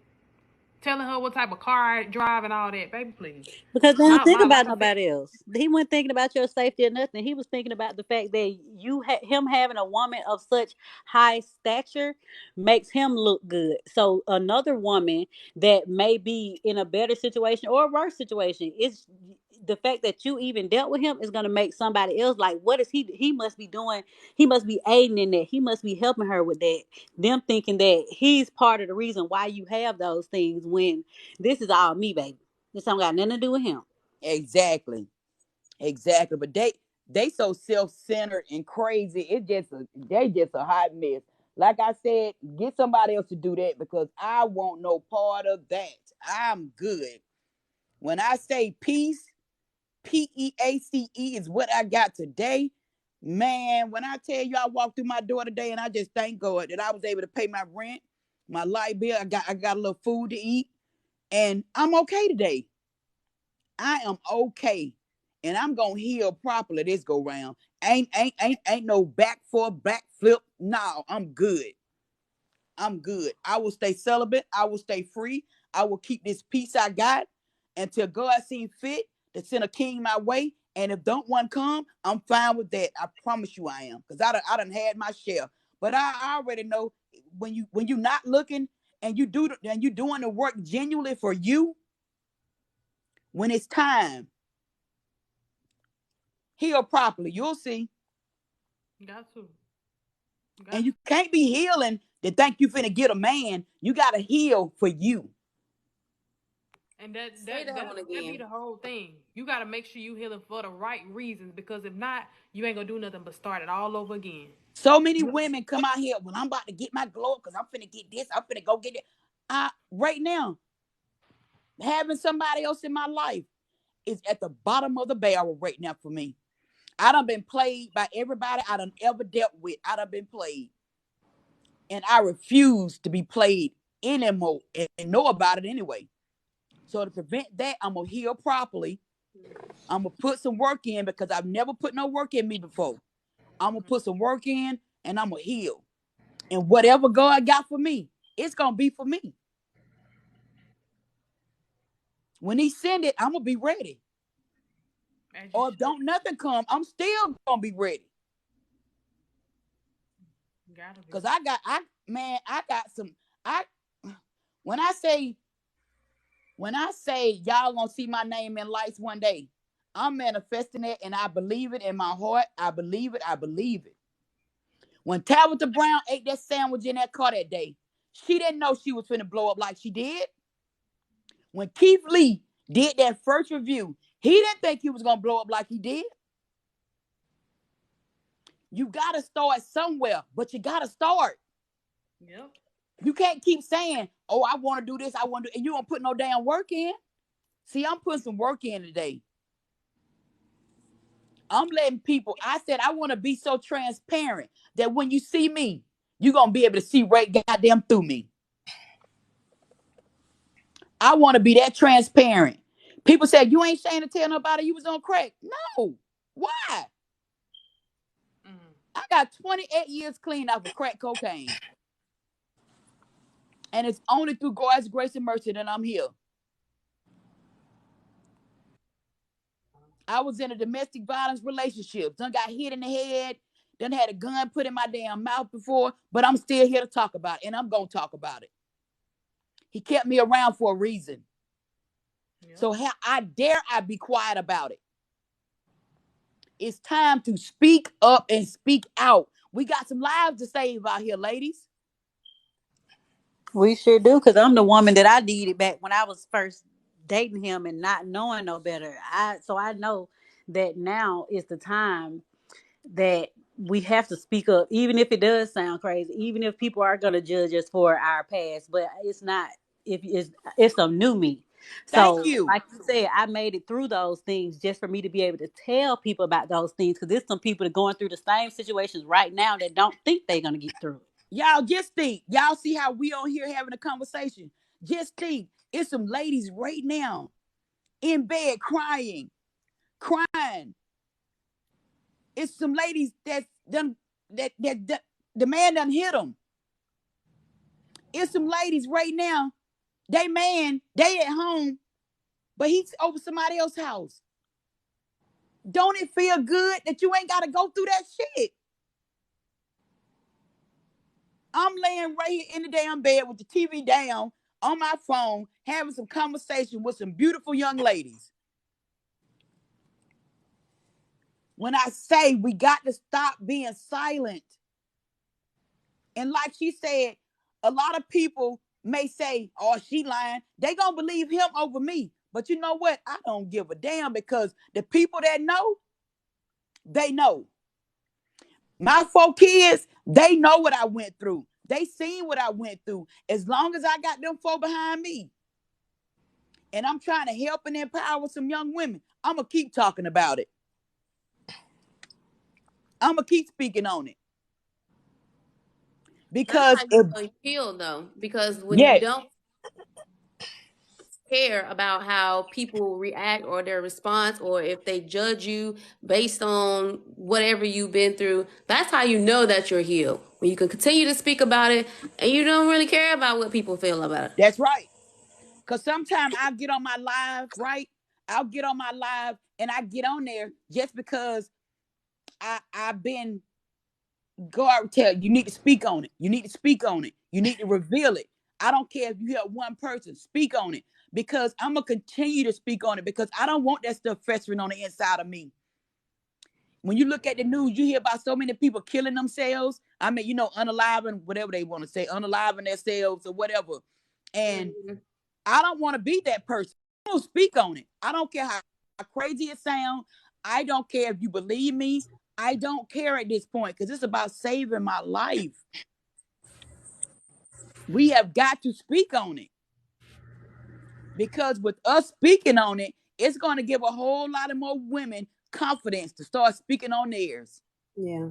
telling her what type of car I drive and all that. Baby, please. Because they don't think My about like I said, nobody else. He wasn't thinking about your safety or nothing. He was thinking about the fact that him having a woman of such high stature makes him look good. So another woman that may be in a better situation or a worse situation, it's the fact that you even dealt with him is going to make somebody else like, what is he must be doing? He must be aiding in that. He must be helping her with that. Them thinking that he's part of the reason why you have those things when this is all me, baby. This don't got nothing to do with him. Exactly. Exactly. But they so self-centered and crazy. They just a hot mess. Like I said, get somebody else to do that because I want no part of that. I'm good. When I say peace, PEACE is what I got today. Man, when I tell you I walked through my door today and I just thank God that I was able to pay my rent, my light bill, I got a little food to eat, and I'm okay today. I am okay. And I'm gonna heal properly this go round. Ain't no back for back flip. No, I'm good. I'm good. I will stay celibate. I will stay free. I will keep this peace I got until God sees fit to send a king my way. And if don't one come, I'm fine with that. I promise you I am. Because I done had my share. But I already know when you not looking and you doing the work genuinely for you, when it's time, heal properly. You'll see. got to. And Got you can't be healing to think you finna get a man. You gotta heal for you. And that Say that that that one that be again. the whole thing. You got to make sure you healing for the right reasons because if not, you ain't gonna do nothing but start it all over again. So many You women come out here, well, I'm about to get my glow because I'm finna get this. I'm finna go get it. Right now, having somebody else in my life is at the bottom of the barrel right now for me. I done been played by everybody I done ever dealt with. I done been played. And I refuse to be played anymore and know about it anyway. So to prevent that, I'm gonna heal properly. I'm gonna put some work in because I've never put no work in me before. I'm gonna put some work in and I'm gonna heal. And whatever God got for me, it's gonna be for me. When He send it, I'm gonna be ready. as you Or if should. don't nothing come, I'm still gonna be ready. Gotta be. Cause I got some. I when I say y'all gonna see my name in lights one day, I'm manifesting it and I believe it in my heart. I believe it. I believe it. When Tabitha Brown ate that sandwich in that car that day, she didn't know she was finna blow up like she did. When Keith Lee did that first review, he didn't think he was gonna blow up like he did. You gotta start somewhere, but you gotta start. Yep. You can't keep saying, "Oh, I want to do this, I want to," and you don't put no damn work in. See, I'm putting some work in today. I'm letting people. I said I want to be so transparent that when you see me, you're gonna be able to see right goddamn through me. I want to be that transparent. People said you ain't saying to tell nobody you was on crack. No, why? Mm. I got 28 years clean off of crack cocaine, and it's only through God's grace and mercy that I'm here. I was in a domestic violence relationship. Done got hit in the head. Done had a gun put in my damn mouth before, but I'm still here to talk about it, and I'm gonna talk about it. He kept me around for a reason. Yep. So how I dare I be quiet about it? It's time to speak up and speak out. We got some lives to save out here, ladies. We sure do, because I'm the woman that I needed back when I was first dating him and not knowing no better. I know that now is the time that we have to speak up, even if it does sound crazy, even if people are gonna judge us for our past. But it's not if it's a new me. Thank So, you. like you said, I made it through those things just for me to be able to tell people about those things. Because there's some people that are going through the same situations right now that don't think they're gonna get through it. Y'all just think. Y'all see how we on here having a conversation. Just think. It's some ladies right now in bed crying, crying. It's some ladies that done that the man done hit them. It's some ladies right now. They man, they at home, but he's over somebody else's house. Don't it feel good that you ain't got to go through that shit? I'm laying right here in the damn bed with the TV down on my phone, having some conversation with some beautiful young ladies. When I say we got to stop being silent. And like she said, a lot of people may say, oh, she lying. They gonna believe him over me. But you know what? I don't give a damn, because the people that know, they know. My 4 kids, they know what I went through. They seen what I went through. As long as I got them 4 behind me, and I'm trying to help and empower some young women, I'm going to keep talking about it. I'm going to keep speaking on it. That's Because how you know you heal, though. Because when you yes, don't care about how people react or their response, or if they judge you based on whatever you've been through, that's how you know that you're healed. When you can continue to speak about it and you don't really care about what people feel about it. that's right. Because sometimes I'll get on my live, right? I'll get on my live and I get on there just because I've been, God tell you need to speak on it. You need to speak on it. You need to reveal it. I don't care if you help one person, speak on it, because I'm going to continue to speak on it, because I don't want that stuff festering on the inside of me. When you look at the news, you hear about so many people killing themselves. I mean, unaliving, whatever they want to say, unaliving themselves or whatever. And I don't want to be that person. I don't speak on it. I don't care how crazy it sounds. I don't care if you believe me. I don't care at this point, because it's about saving my life. We have got to speak on it, because with us speaking on it, it's going to give a whole lot of more women confidence to start speaking on theirs. Yeah.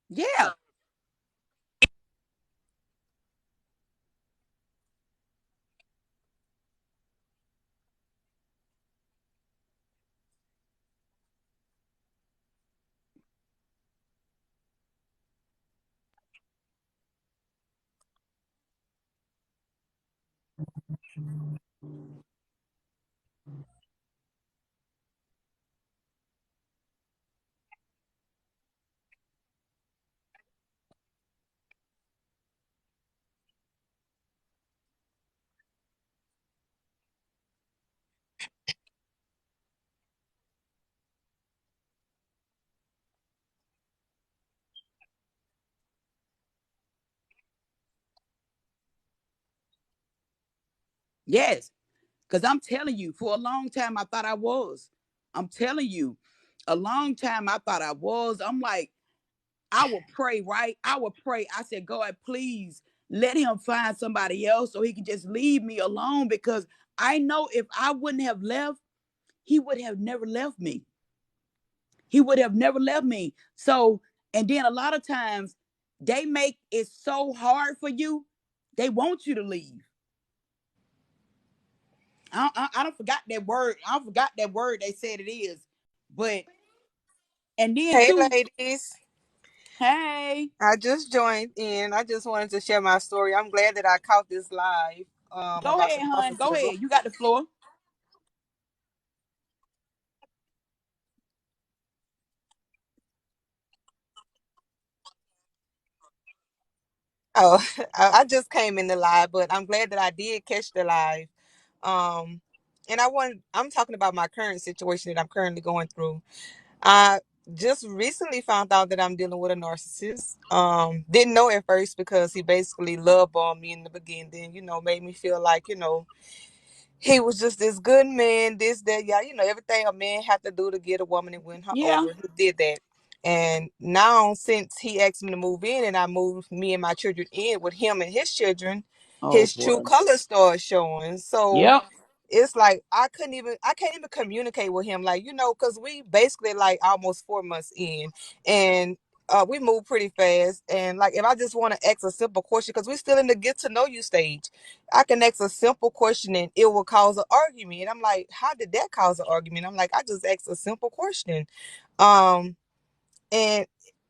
Yeah. Yes. Because I'm telling you, for a long time, I thought I was. I'm telling you, a long time I thought I was. I'm like, I would pray, right? I would pray. I said, God, please let him find somebody else so he can just leave me alone, because I know if I wouldn't have left, he would have never left me. He would have never left me. So, and then a lot of times they make it so hard for you, they want you to leave. I don't forgot that word. I forgot that word they said it is. But, and then Hey, too, ladies. hey, I just joined in. I just wanted to share my story. I'm glad that I caught this live go about ahead, the hon. Go narcissism. ahead. You got the floor. Oh, I just came in the live, but I'm glad that I did catch the live. Um, and I'm talking about my current situation that I'm currently going through. I just recently found out that I'm dealing with a narcissist. Didn't know at first because he basically love bombed me in the beginning, made me feel like, he was just this good man, this, that, yeah, everything a man have to do to get a woman and win her Yeah. over. He did that. And now, since he asked me to move in and I moved me and my children in with him and his children, Oh his true boy. colors started showing. So Yep. it's like I can't even communicate with him, like, because we basically like almost 4 months in. And we move pretty fast, and like if I just want to ask a simple question, because we're still in the get to know you stage, I can ask a simple question and it will cause an argument. And I'm like, how did that cause an argument? I'm like, I just asked a simple question. Um, and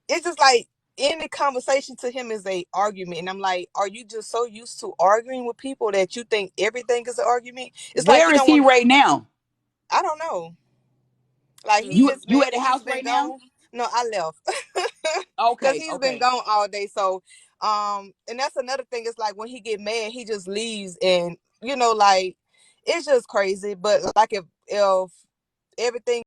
it's just like any conversation to him is a argument. And I'm like, are you just so used to arguing with people that you think everything is an argument? It's like Where he is don't he want. right now? I don't know. Like he Mm. has You been, at the he's house been right now? gone. No, I left because Okay, he's been okay. gone all day. So, and that's another thing. It's like when he get mad, he just leaves, and like it's just crazy. But like if everything